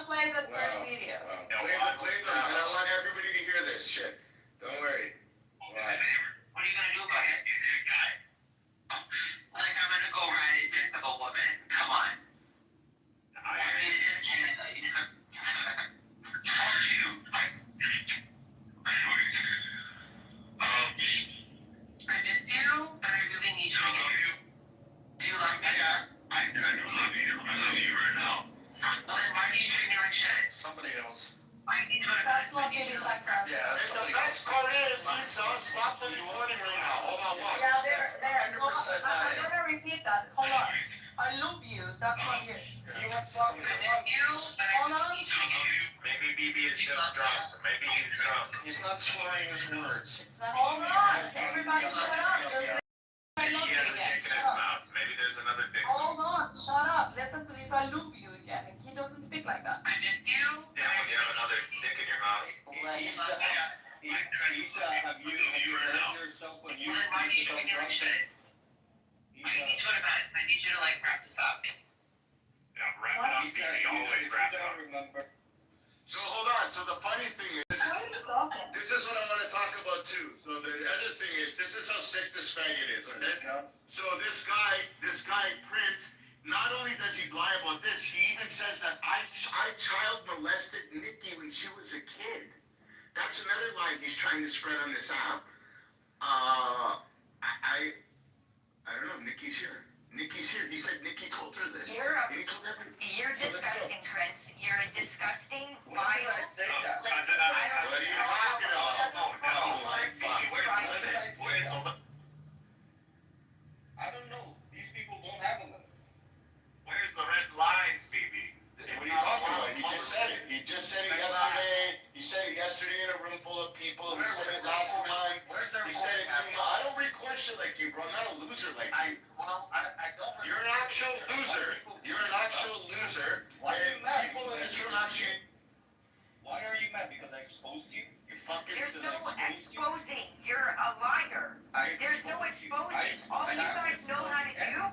play the third video. Play them, and I want everybody to hear this shit. Don't worry. What are you gonna do about it? He's a guy. Like, I'm gonna go ride a dick of a woman. Come on. I mean, it is Canada. How are you? I miss you, but I really need you to get you. Do you love me? I do love you. I love you right now. Well, then why do you treat me like shit? Somebody else. I need to go to That's not Baby Sex. Yeah, And the best part is, these songs stop them recording right now. Hold on, watch. Yeah, they're. Hold on, I'm gonna repeat that. Hold on. I love you. That's not here. You have fucking love you, but I Hold on. need you to get you. Maybe BB is just drunk. Maybe he's drunk. He's not slurring his words. Hold on. Everybody shut up. Just listen. I Maybe love he you has a again. dick in his mouth. Maybe there's another dick. Hold on. Shut up. Listen to this. I love you again. He doesn't speak like that. I miss you. Yeah, when you have another dick in your mouth. Isa, have you heard yourself when you Then why do you treat me like shit? I need to go to bed. I need you to, like, wrap this up. Yeah, wrap it up, BB. Always wrap it up. remember? So hold on. So the funny thing is, Who is talking? this is what I want to talk about too. So the other thing is, this is how sick this faggot is, okay? So this guy Prince, not only does he lie about this, he even says that I child molested Nikki when she was a kid. That's another lie he's trying to spread on this app. I don't know if Nikki's here. Nikki's here. He said Nikki told her this. You're So let's go. disgusting, Prince. You're a disgusting, Why did I say that? What are you talking about? Oh, no. Like, BB, where's the limit? Where's the limit? I don't know. These people don't have a limit. Where's the red lines, BB? What are you talking about? He just said it. He just said it yesterday. He said it yesterday in a room full of people. He said it last month. He said it 2 months. I don't record shit like you, bro. I'm not a loser like you. I don't. You're an actual loser. You're an actual loser. Why are you And mad? people in this room actually, Why are you mad? Because I exposed you? you fucking. There's no exposing. You're a liar. There's no exposing. All you guys know how to do?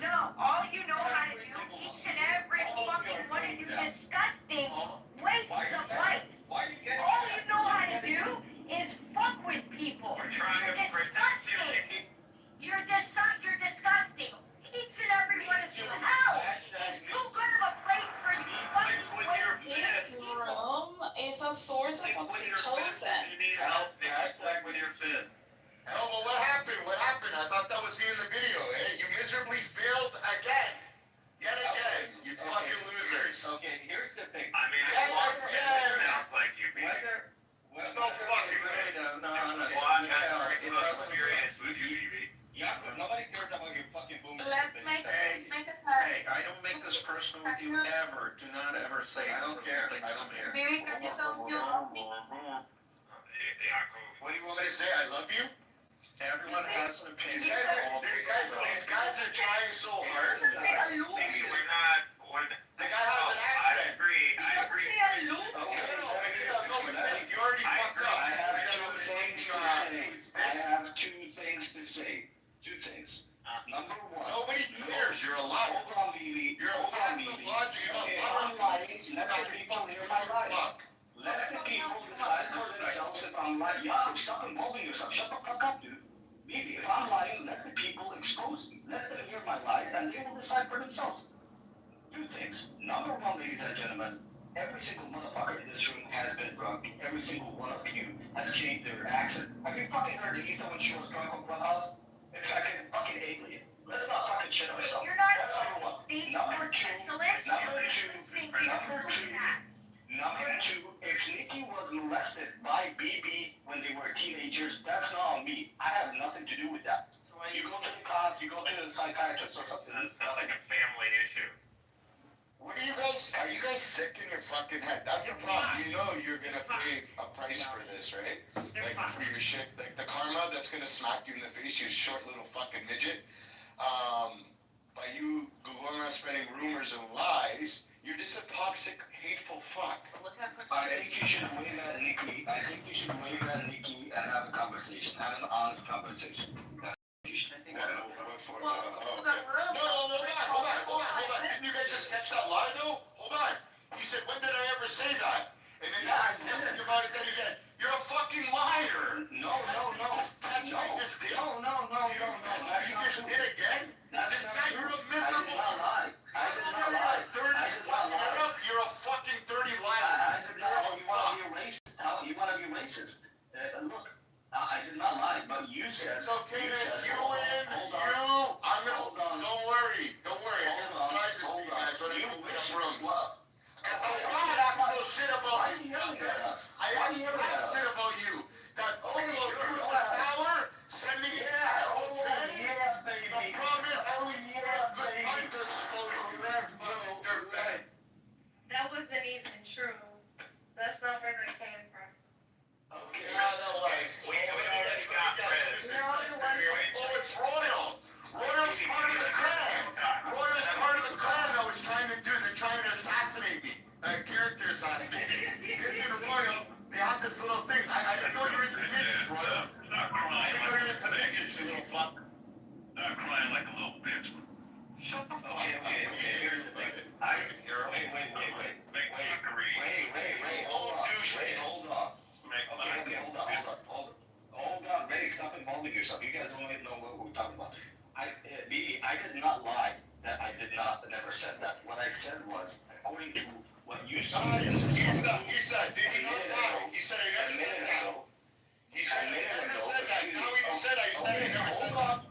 No, all you know how to do, each and every fucking one of you disgusting wastes of life. Why are you getting All you know how to do is fuck with people. We're trying You're to protect you, disgusting. Nikki. You're disgusting. Each and every one of you. Hell is too good of a place for you fucking This room is a source of oxytocin. You need help. Hashtag with your fin. No, but what happened? What happened? I thought that was me in the video, eh? You miserably failed again. Yet again. You fucking losers. Okay, here's the thing. I mean, Yeah, it sounds like you, BB. There's no fucking way. Well, I'm not experience with you, BB. Yeah, but nobody cares about your fucking boom. Let's make a test. Hey, I don't make this personal with you ever. Do not ever say I don't care. I don't care. Baby, can you tell me you love me? What do you want me to say? I love you? Everyone has an These opinion. guys are trying so hard. Maybe we're not. The guy has an I accent. agree. I agree. No, but you already fucked up. I have two things to say. Two things. Number one. Nobody cares. You're a liar. Hold on, BB. You're a pathological. Okay, I'm lying. Let the people hear my lie. Let the people decide for themselves if I'm lying. Yeah, stop involving yourself. Shut the fuck up, dude. BB, if I'm lying, let the people expose me. Let them hear my lies, and they will decide for themselves. Two things. Number one, ladies and gentlemen, every single motherfucker in this room has been drunk. Every single one of you has changed their accent. Have you fucking heard Lisa when she was drunk on Clubhouse? It's like a fucking alien. Let's not fucking shit ourselves. You're not That's number one. Number two, if Nikki was molested by BB when they were teenagers, that's not on me. I have nothing to do with that. You go to the cops, you go to the psychiatrist or something. That's like a family issue. What are you guys sick in your fucking head? That's the problem. You know you're gonna pay a price for this, right? Like for your shit, like the karma that's gonna smack you in the face, you short little fucking midget. By you going around spreading rumors and lies, you're just a toxic, hateful fuck. I think you should wave at Nikki. I think you should wave at Nikki and have a conversation. Have an honest conversation. Hold on. Didn't you guys just catch that you want to be racist. Look, I did not lie, but you said. It's okay you that said, you hold win. on, I'm gonna. hold on. Don't worry. Don't worry. I got surprises for you guys when I go pick up rooms. Because I'm not talking shit about Why are you yelling at us? I am shit about you. That photo of you in the shower, sending it to the whole tranny. Yeah, baby. The problem is I only need a good time to expose you, fucking dirtbag. That wasn't even true. That's not where that came from. Okay. Yeah, that was. We already got Chris. Oh, it's Royal. Royal's part of the clan. Royal's part of the clan that was trying to do. They're trying to assassinate me. Character assassinate me. Him and Royal, they had this little thing. I didn't know you were into midgets, Royal. Stop I crying. didn't know you were into midgets, you little fuck. Stop crying like a little bitch. Shut the fuck up. Okay, here's the thing. Wait, hold on. Hold on, Ray, stop involving yourself. You guys don't even know what we're talking about. Bibi, I did not lie that I never said that. What I said was, according to what you said. He said, did he not lie? He said, I never said that. He said, I never said that. Now he just said, I never said that.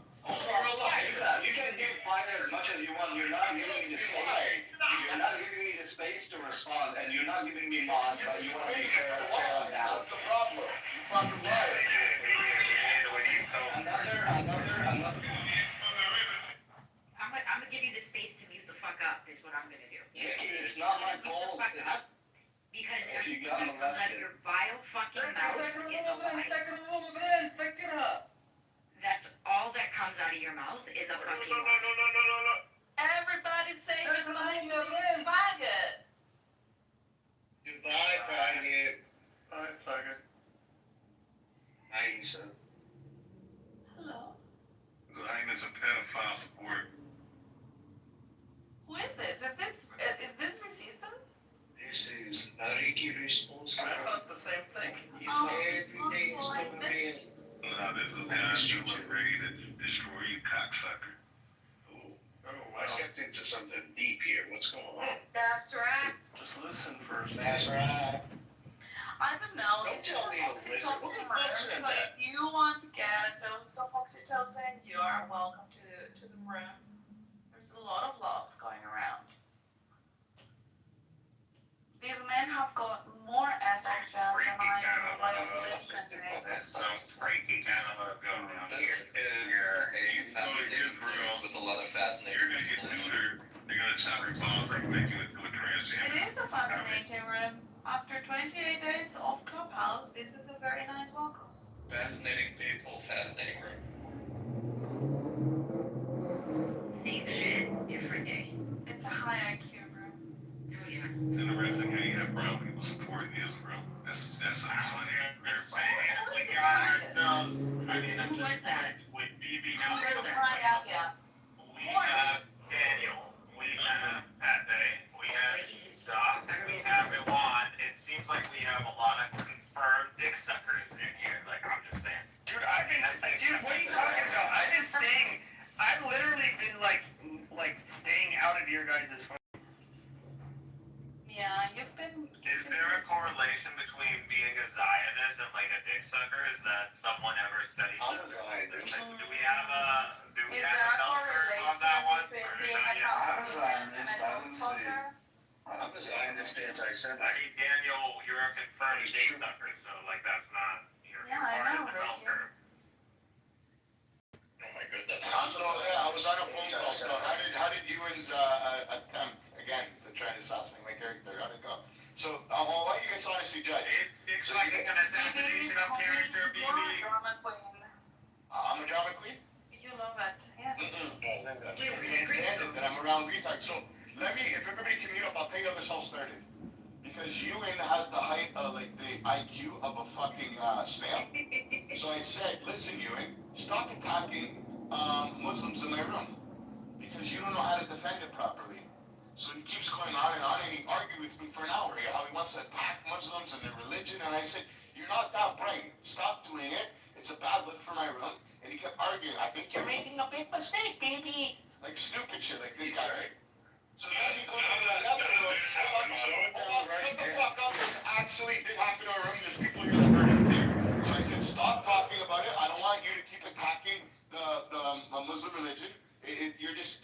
You can give fire as much as you want. You're not giving me the space. You're not giving me the space to respond, and you're not giving me mods, but you want to be fair and balanced. That's the problem. You fucking liar. Another. I'm gonna give you the space to mute the fuck up, is what I'm gonna do. Yeah, it's not my fault. Because If you everything got that comes out of your vile fucking mouth is a lie. That's all that comes out of your mouth is a fucking lie. Everybody say goodbye to this faggot. Goodbye, faggot. Bye, faggot. Aisha. Hello. Zion is a pedophile support. Who is this? Is this resistance? This is Ariki responsible. I thought the same thing. Everything's gonna be. Now this is guys you were ready to destroy you, cocksucker. I stepped into something deep here. What's going on? That's right. Just listen first. That's right. I don't know. Don't tell me to listen. What the fuck said So that? if you want to get a dose of oxytocin, you are welcome to the room. There's a lot of love going around. These men have got more estrogen than I do by a million days. That's some freaky kind of love going on here. This is a fascinating place with a lot of fascinating You're gonna get neutered. They're gonna chop your balls like make you into a transgender. It is a fascinating room. After 28 days of Clubhouse, this is a very nice welcome. Fascinating people, fascinating room. Same shit, different day. It's a high IQ room. Oh yeah. It's interesting how you have brown people supporting Israel. That's funny. We got ourselves. Who was that? With BB Who now, is Mariah? Yeah. we have Daniel, we have Pate, we have Doc, we have Iwan. It seems like we have a lot of confirmed dick suckers in here. Like, I'm just saying. Dude, what are you talking about? I've literally been like staying out of your guys' Yeah, you've been. Is there a correlation between being a Zionist and like a dick sucker? Is that someone ever studied? I'm a Zionist. Do we have a Is there a bell curve on that one? correlation Or between being not a yet? I'm a Zionist Zionist. I don't see. I'm a Zionist anti-Semite. I mean, Daniel, you're a confirmed dick sucker, so like that's not you're Yeah, I part know, of the bell Ricky. curve. Oh my goodness. So yeah, I was on a phone call. So how did Ewan's attempt again to try and assassinate my character? How did it go? So why do you guys honestly judge? Is dick sucking an assassination of character, BB? Drama queen. I'm a drama queen. You love it. Yeah. I can't stand it that I'm around retards. So let me, if everybody can mute up, I'll tell you how this all started. Because Ewan has the height of like the IQ of a fucking snail. So I said, listen, Ewan, stop attacking Muslims in my room because you don't know how to defend it properly. So he keeps going on, and he argued with me for an hour how he wants to attack Muslims and their religion. And I said, you're not that bright. Stop doing it. It's a bad look for my room. And he kept arguing. I think you're making a big mistake, baby. Like stupid shit, like this guy, right? So then he goes to the other room. Shut the fuck up. This actually did happen in our room. There's people here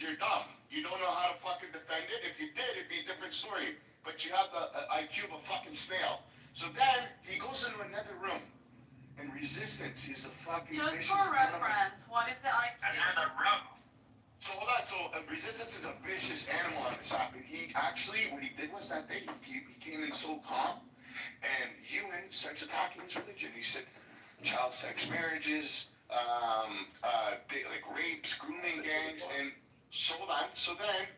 you're dumb. You don't know how to fucking defend it. If you did, it'd be a different story. But you have the IQ of a fucking snail. So then he goes into another room, and resistance is a fucking Just vicious for animal. reference, what is the IQ? Another room. So hold on. So resistance is a vicious animal on this app. And he actually, what he did was that day, he came in so calm, and Ewan starts attacking his religion. He said, child sex marriages, like rapes, grooming gangs, and so on. So then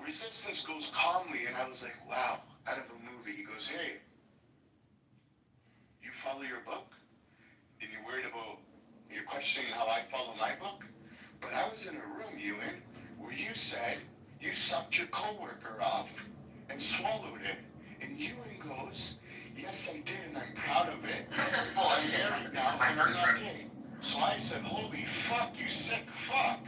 resistance goes calmly, and I was like, wow, out of a movie. He goes, hey, you follow your book, and you're worried about, you're questioning how I follow my book? But I was in a room, Ewan, where you said you sucked your coworker off and swallowed it. And Ewan goes, yes, I did, and I'm proud of it. This is I'm bullshit. married This now, is my and I'm first not room. gay. So I said, holy fuck, you sick fuck.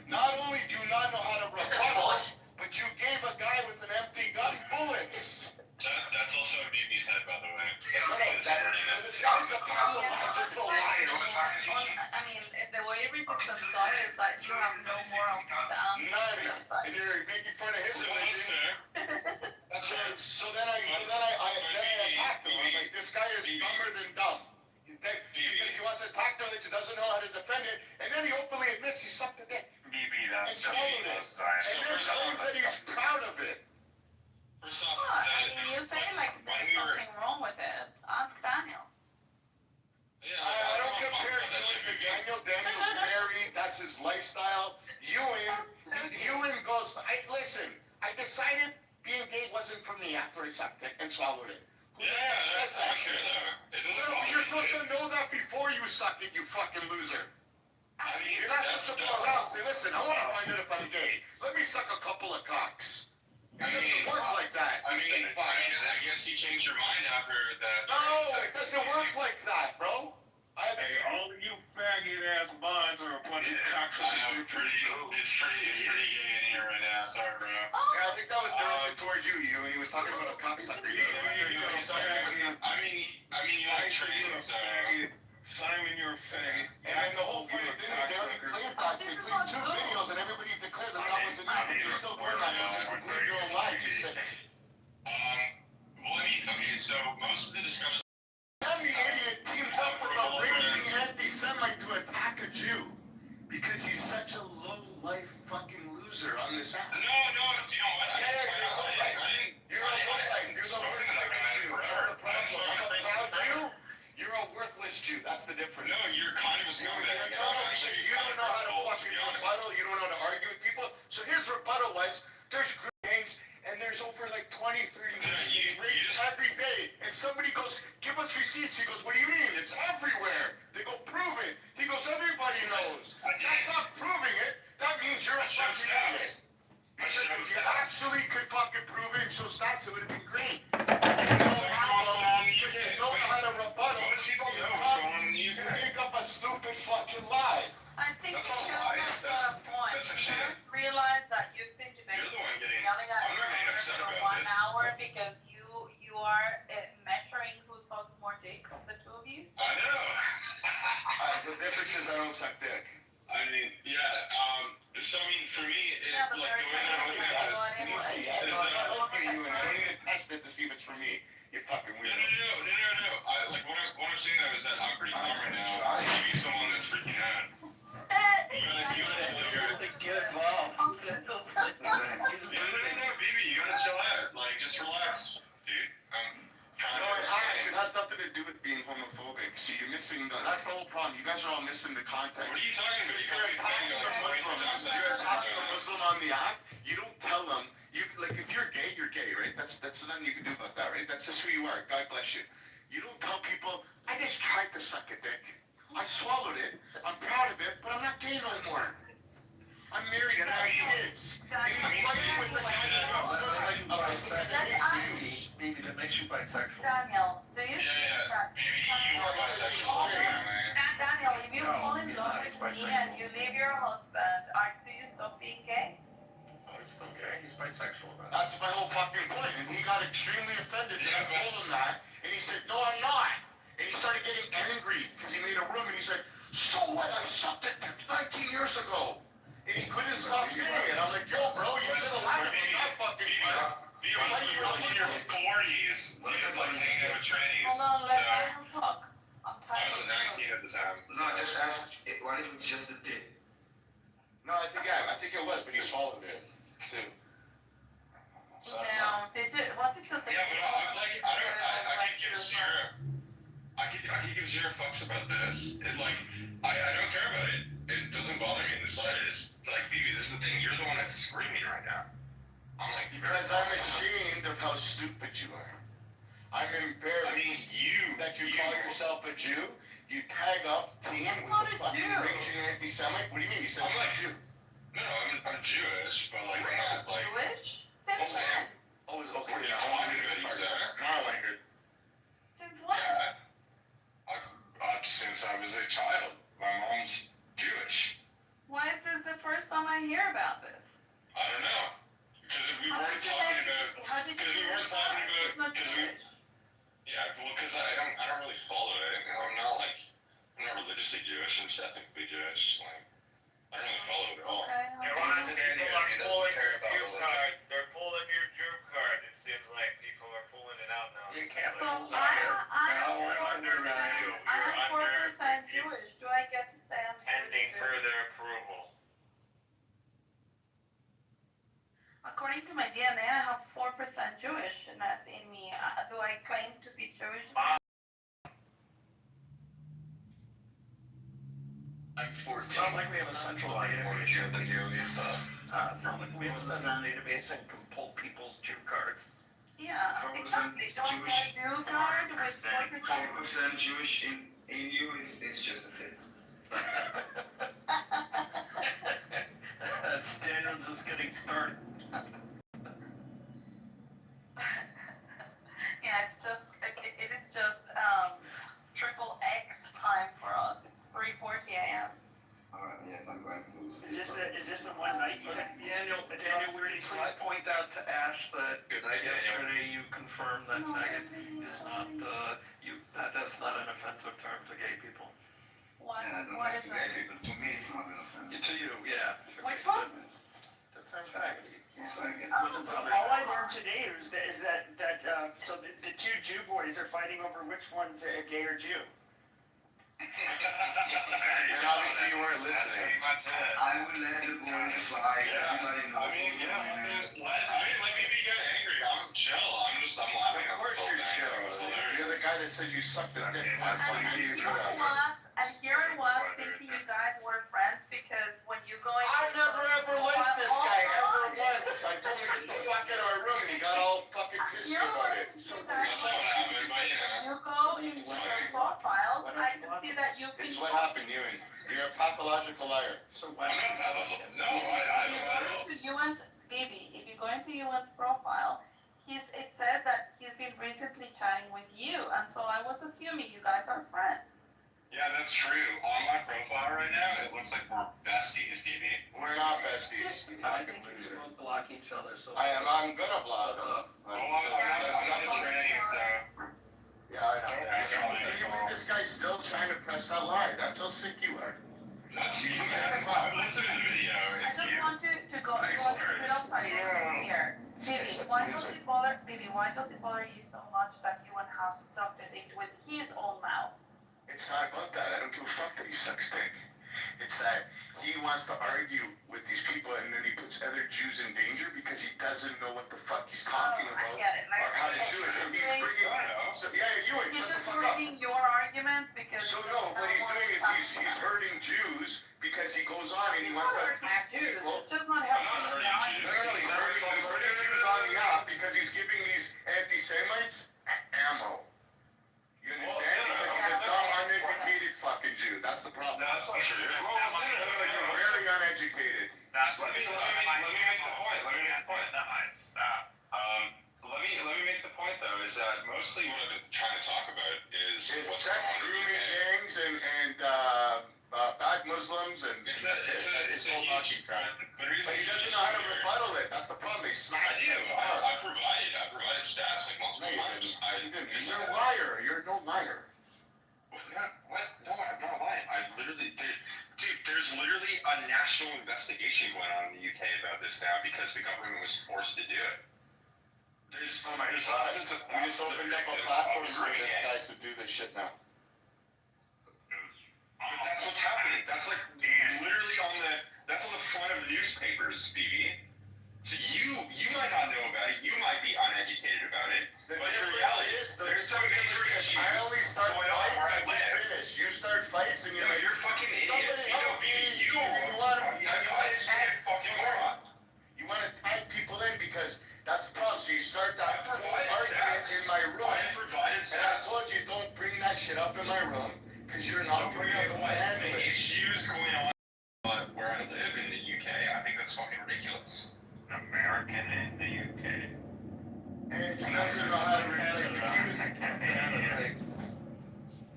Not only do you not know how to This is rebuttal, bullshit. but you gave a guy with an empty gun bullets. That's also BB's head, by the way. So this guy's a pathological liar. I mean, the way resistance started is that you have no moral stand. None. And you're making fun of his religion. That's right. So then I attacked him. I'm like, this guy is dumber than dumb. Because he wants to attack the religion, doesn't know how to defend it, and then he openly admits he sucked the dick BB, and that's swallowed it. And then claims that he's proud of it. First off, I mean, you say like there's nothing wrong with it. Ask Daniel. I don't compare Ewan to Daniel. Daniel's married. That's his lifestyle. Ewan goes, listen, I decided being gay wasn't for me after I sucked it and swallowed it. Yeah, that's not true though. It doesn't bother You're me. supposed to know that before you suck it, you fucking loser. I mean, You're not supposed to go around and say, listen, I want to find out if I'm gay. Let me suck a couple of cocks. It doesn't work like that. I guess you changed your mind after that. No, it doesn't work like that, bro. Hey, all of you faggot ass bonds are a bunch of It's cocksuckers. pretty gay in here right now. Sorry, bro. Yeah, I think that was directed towards you, and he was talking about a cocksucker. I mean, you like trains, so. Simon, you're a faggot. And then the whole funny thing is they already played that. They played 2 videos, and everybody declared that that wasn't you, but you're still going on there. Believe your own lies, you said. Well, I mean, okay, so most of the discussion. Then the idiot teams up with a raging anti-Semite to attack a Jew because he's such a low-life fucking loser on this app. No, do you know what? You're a low-life. You're the worst Jew. That's the problem. I'm a proud Jew. You're a worthless Jew. That's the difference. No, you're kind of a scumbag. No, because you don't know how to fucking rebuttal. You don't know how to argue with people. So his rebuttal was, there's gangs, and there's over like 20, 30 rapes every day. And somebody goes, give us receipts. He goes, what do you mean? It's everywhere. They go, prove it. He goes, everybody knows. That's not proving it. That means you're a fucking idiot. Because if you actually could fucking prove it and show stats, it would have been great. No problem. Because you don't know how to rebuttal. You make up a stupid fucking lie. I think that's a point. Just realize that you've been debating, yelling at each other for 1 hour because you are measuring who sucks more dick of the 2 of you. I know. So the difference is I don't suck dick. I mean, so I mean, for me, like, the way I look at it is I don't look at you, and I don't need to test it to see if it's for me. You're fucking weird. No. Like, what I'm saying though is that I'm pretty calm right now. You be someone that's freaking out. You gotta Get involved. No, baby, you gotta chill out. Like, just relax, dude. It has nothing to do with being homophobic. See, you're missing that's the whole problem. You guys are all missing the context. What are you talking about? You're attacking a Muslim on the app. You don't tell them. Like, if you're gay, you're gay, right? That's nothing you can do about that, right? That's just who you are. God bless you. You don't tell people, I just tried to suck a dick. I swallowed it. I'm proud of it, but I'm not gay no more. I'm married and I have kids. And he's fighting with the Maybe that makes you bisexual. Daniel, do you think that Daniel, if you fall in love with me and you leave your husband, do you stop being gay? Oh, he's still gay. He's bisexual. That's my whole fucking point. And he got extremely offended when I told him that. And he said, no, I'm not. And he started getting angry because he made a room and he said, so what? I sucked it 19 years ago. And he couldn't stop saying just ask, what if it's just the tip? No, I think it was, but he swallowed it too. So I don't know. No, was it just a Yeah, but I'm like, I could give zero. I could give zero fucks about this. I don't care about it. It doesn't bother me in the slightest. It's like, BB, this is the thing. You're the one that's screaming right now. I'm like, Because I'm ashamed of how stupid you are. I'm embarrassed that you call yourself a Jew. You tag up team with a fucking raging anti-Semite. What do you mean? You said I'm a Jew. No, I'm Jewish, but like, I'm not like. Jewish? Since when? Oh, it's okay. What are you talking about, exactly? Now I heard. Since when? Yeah. Since I was a child. My mom's Jewish. Why is this the first time I hear about this? I don't know. Because we weren't talking about. Because we weren't talking about. Yeah, well, because I don't really follow it. I'm not religiously Jewish. I'm just ethnically Jewish. Like, I don't really follow it at all. People are pulling your Jew card. They're pulling your Jew card. It seems like people are pulling it out now. You can't So pull I'm 4% Jewish. Do I get to say I'm Pending Jewish? further approval. According to my DNA, I have 4% Jewishness in me. Do I claim to be Jewish? I'm 14. It's not like we have a central database. It's not like we have a central database and can pull people's Jew cards. Yeah, exactly. Don't Jewish. get a Jew card with 4%. 4% Jewish in you is just a tip. Daniel just getting started. Yeah, it is just triple X time for us. It's 3:40 a.m. Alright, yes, I'm going to lose. Is this the one night you said? Daniel, would you please point out to Ash that yesterday you confirmed that faggot is not, that's not an offensive term to gay people. What? Yeah, I don't What like is to gay that? people. To me, it's not an offense. To you, yeah. Which one? The term faggot. So all I learned today is that so the two Jew boys are fighting over which one's a gay or Jew. And obviously you weren't listening. I would let the boys fight. Everybody knows. Let me get angry. I'm chill. I'm laughing. Of course you're chill. You're the guy that said you sucked the dick last time you did And here I was thinking you guys were friends because when you go I never ever liked this guy ever once. I told him to get the fuck out of our room and he got all fucking pissed about it. That's not what happened, but you go into your profile, I can see that you've been. It's what happened, Ewan. You're a pathological liar. So I'm not pathological. No, I'm not at all. If you go into Ewan's baby, if you go into Ewan's profile, it says that he's been recently chatting with you, and so I was assuming you guys are friends. Yeah, that's true. On my profile right now, it looks like we're besties, BB. We're not besties. I think we should both block each other, so. I'm gonna block him. Well, I'm a tranny, so. Yeah, I know. Can you believe this guy's still trying to press that lie? That's how sick you are. That's you, man. Listen to the video. I It's just you. want to go a bit of something here. Baby, why does it bother you so much that Ewan has sucked a dick with his own mouth? It's not about that. I don't give a fuck that he sucks dick. It's that he wants to argue with these people and then he puts other Jews in danger because he doesn't know what the fuck he's talking about or how to do it. And he's bringing, so yeah, Ewan, He's shut the just fuck up. bringing your arguments because. So no, what he's doing is he's hurting Jews because he goes on and he wants to attack people. It's just not helping. No, he's hurting Jews on the app because he's giving these anti-Semites ammo. You understand? Because he's a dumb, uneducated fucking Jew. That's the problem. No, that's not true. You're very uneducated. Let me make the point. Let me make the point though, is that mostly what I've been trying to talk about is what's sex going on in the grooming UK. gangs and bad Muslims and It's a huge crap. But he doesn't know how to rebuttal it. That's the problem. They smash I do. him. I provided stats like multiple times. You're a liar. You're no liar. What? No, I'm not lying. I literally did. Dude, there's literally a national investigation going on in the UK about this now because the government was forced to do it. There's hundreds of We just opened up a platform for this guy to do this shit now. But that's what what's happening. That's like literally that's on the front of newspapers, BB. So you might not know about it. You might be uneducated about it. But in reality, there's some major issues I always start going on fights where I and live. finish. You start fights and you're like, You're a fucking idiot. somebody You know, help me. BB, you uneducated fucking moron. You want to tag people in because that's the problem. So you start that I provided argument stats. in my room. I provided And I stats. told you, don't bring that shit up in my room because you're not going to be able to handle The it. issues going on where I live in the UK, I think that's fucking ridiculous. American in the UK. And he doesn't know how to like use like.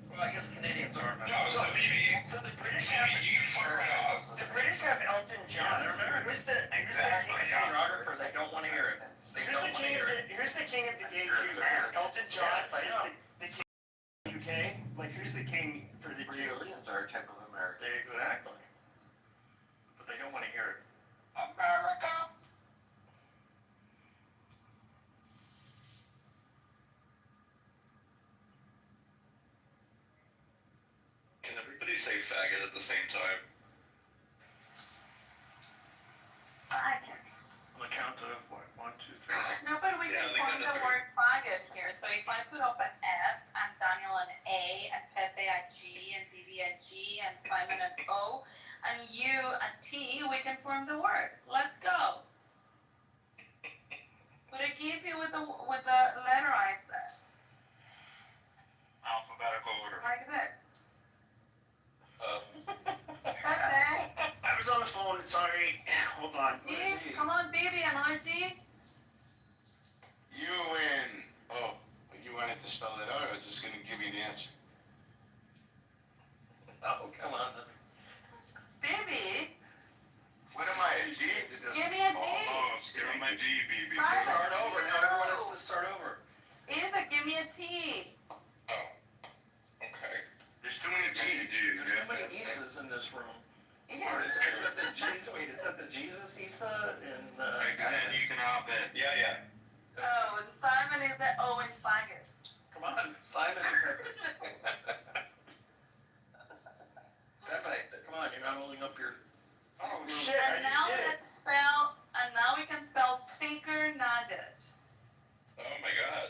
Well, I guess Canadians are American. No, so BB, So the British have you can fuck right off. the British have Elton John. Yeah, they're American. Who's the Exactly. Geographer, they don't want to hear it. They Who's don't the want to king hear of it. who's the king of the gay Jews? Elton John Yes, I know. is the king of the UK. Like who's the king for the Jews? Brazilians are a type of American. Exactly. But they don't want to hear it. America. Can everybody say faggot at the same time? Faggot. On the count of what? 1, 2, 3. No, but we Yeah, can they form got the a word faggot here. So if I put up an F and Daniel an A and Pepe a G and Bibi a G and Simon an O and you a T, we can form the word. Let's go. Would it give you with the letter I said? Alphabetical order. Like this. Pepe. I was on the phone. Sorry. Hold on. G. Come on, baby, another G. You win. Oh, you wanted to spell it out? I was just gonna give you the answer. Oh, come on. Baby, What am I, a G? give me a D. Almost. Give him my G, BB. Simon, Start over. Now everyone has to start over. Isa, give me a T. Oh. Okay. There's too many G's. There's too many Isas in this room. Yeah. Is that the Jesus? Wait, is that the Jesus Isa in Extend, you can hop in. Yeah. Oh, and Simon is the O in faggot. Come on, Simon. Pepe, come on, you're not holding up your. Oh shit! I And now just did. let's spell, and now we can spell finger nugget. Oh my god.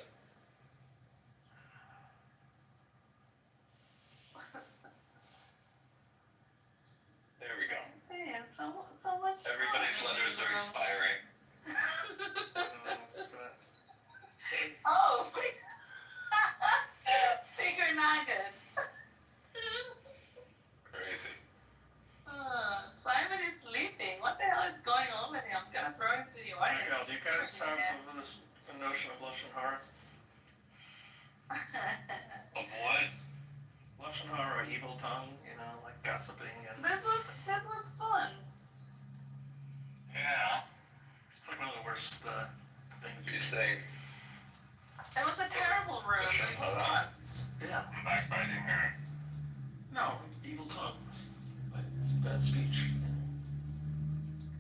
There we go. See, so much fun Everybody's in letters this are room. expiring. Oh, finger nugget. Crazy. Simon is sleeping. What the hell is going on with him? I'm gonna throw him to the audience. Michael, do you guys have this notion of Lashon Hara? Of what? Lashon Hara, evil tongue, you know, like gossiping and. This was fun. Yeah. It's like one of the worst things You say. It was a terrible room. It was fun. Yeah. Backbiting her. No, evil tongue. Like, it's bad speech.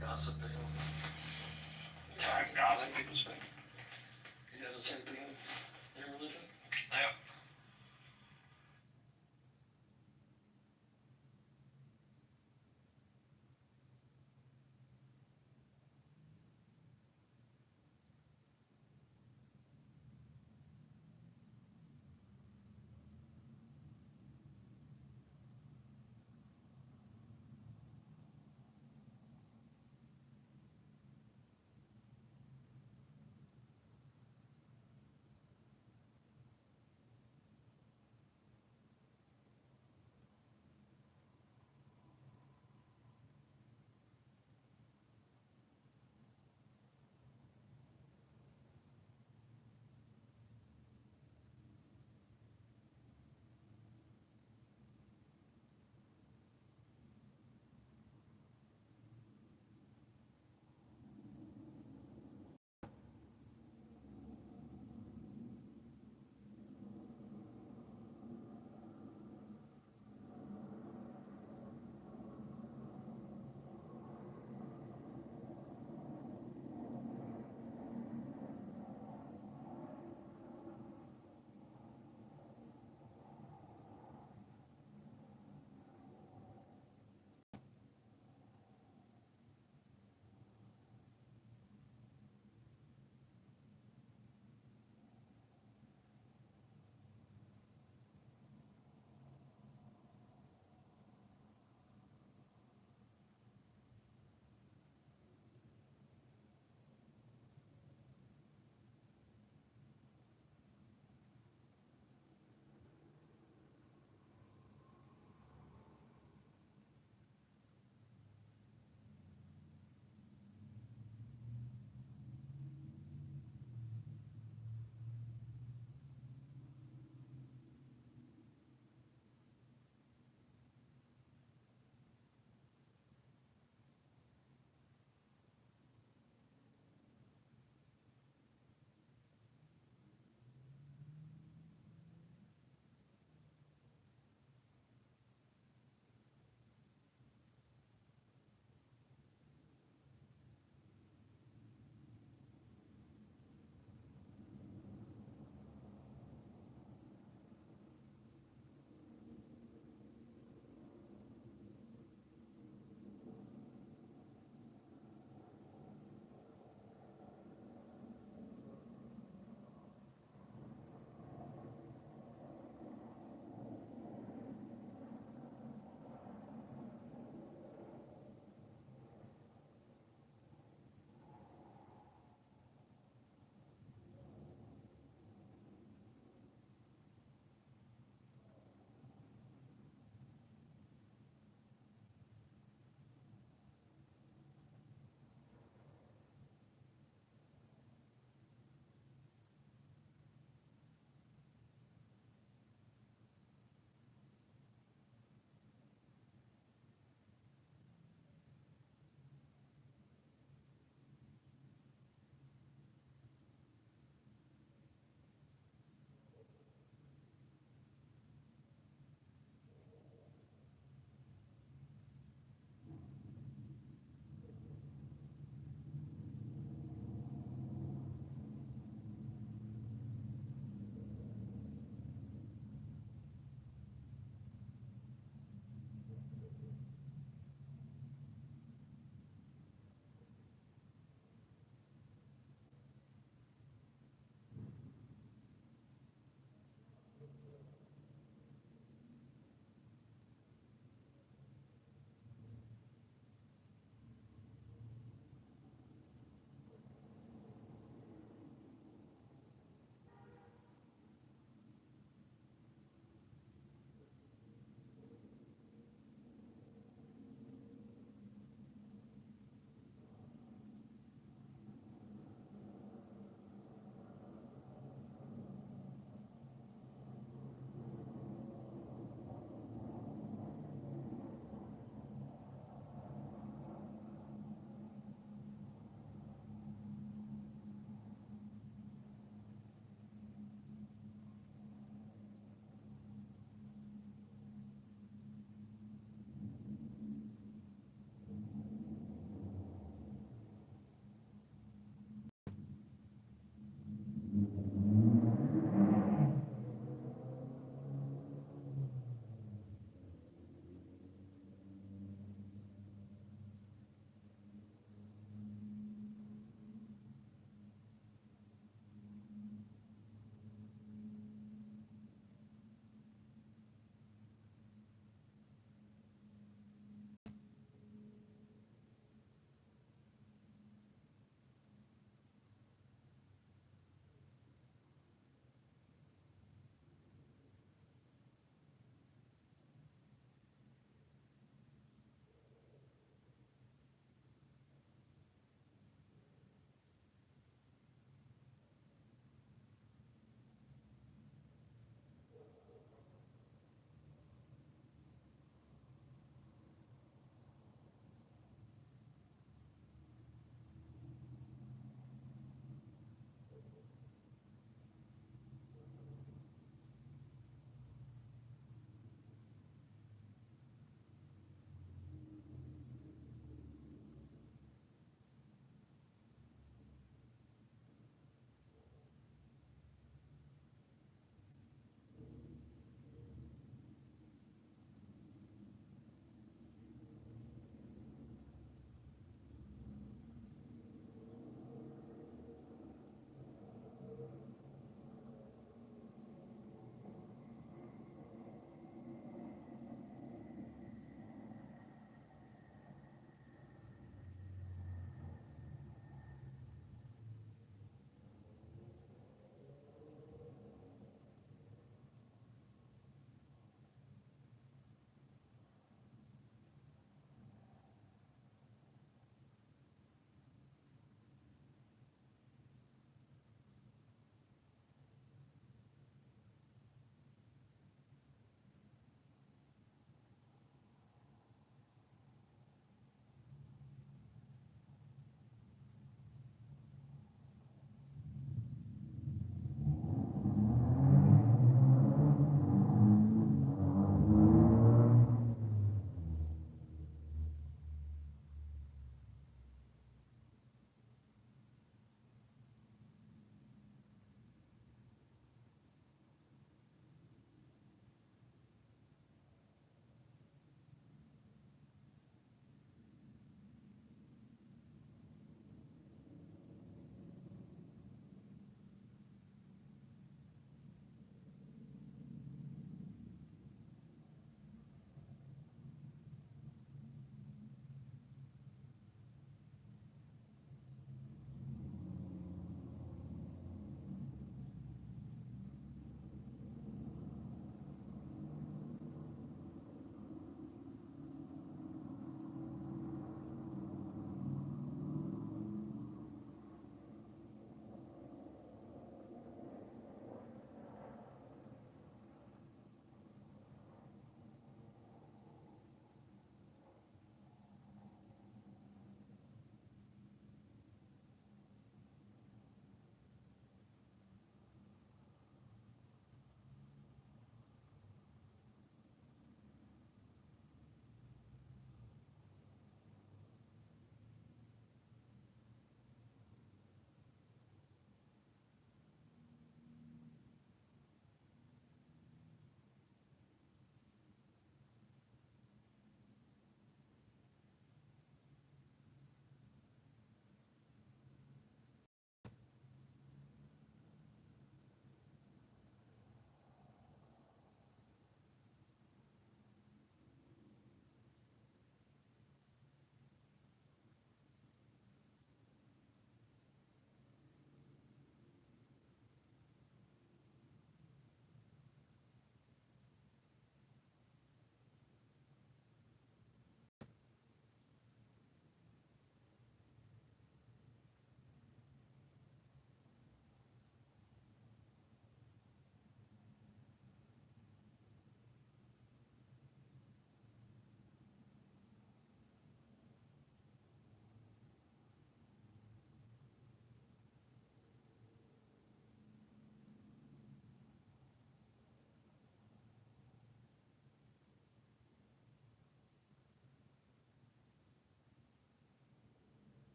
Gossiping. Time gossip. People speak. You have the same thing in your religion? Yep.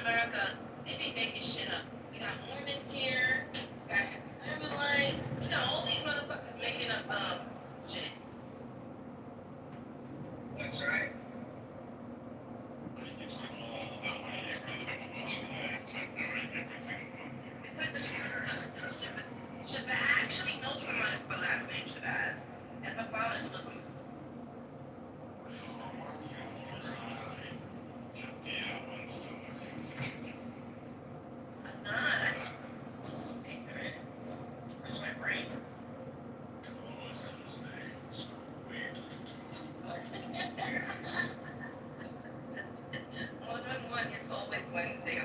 America, they be making shit up. We got Mormons here, we got Carmelite, we got all these motherfuckers making up shit. That's right. Because the Shabazz actually knows somebody with the last name Shabazz, and my father's Muslim. I'm not. I'm just ignorant. Where's my brain? One, it's always Wednesday.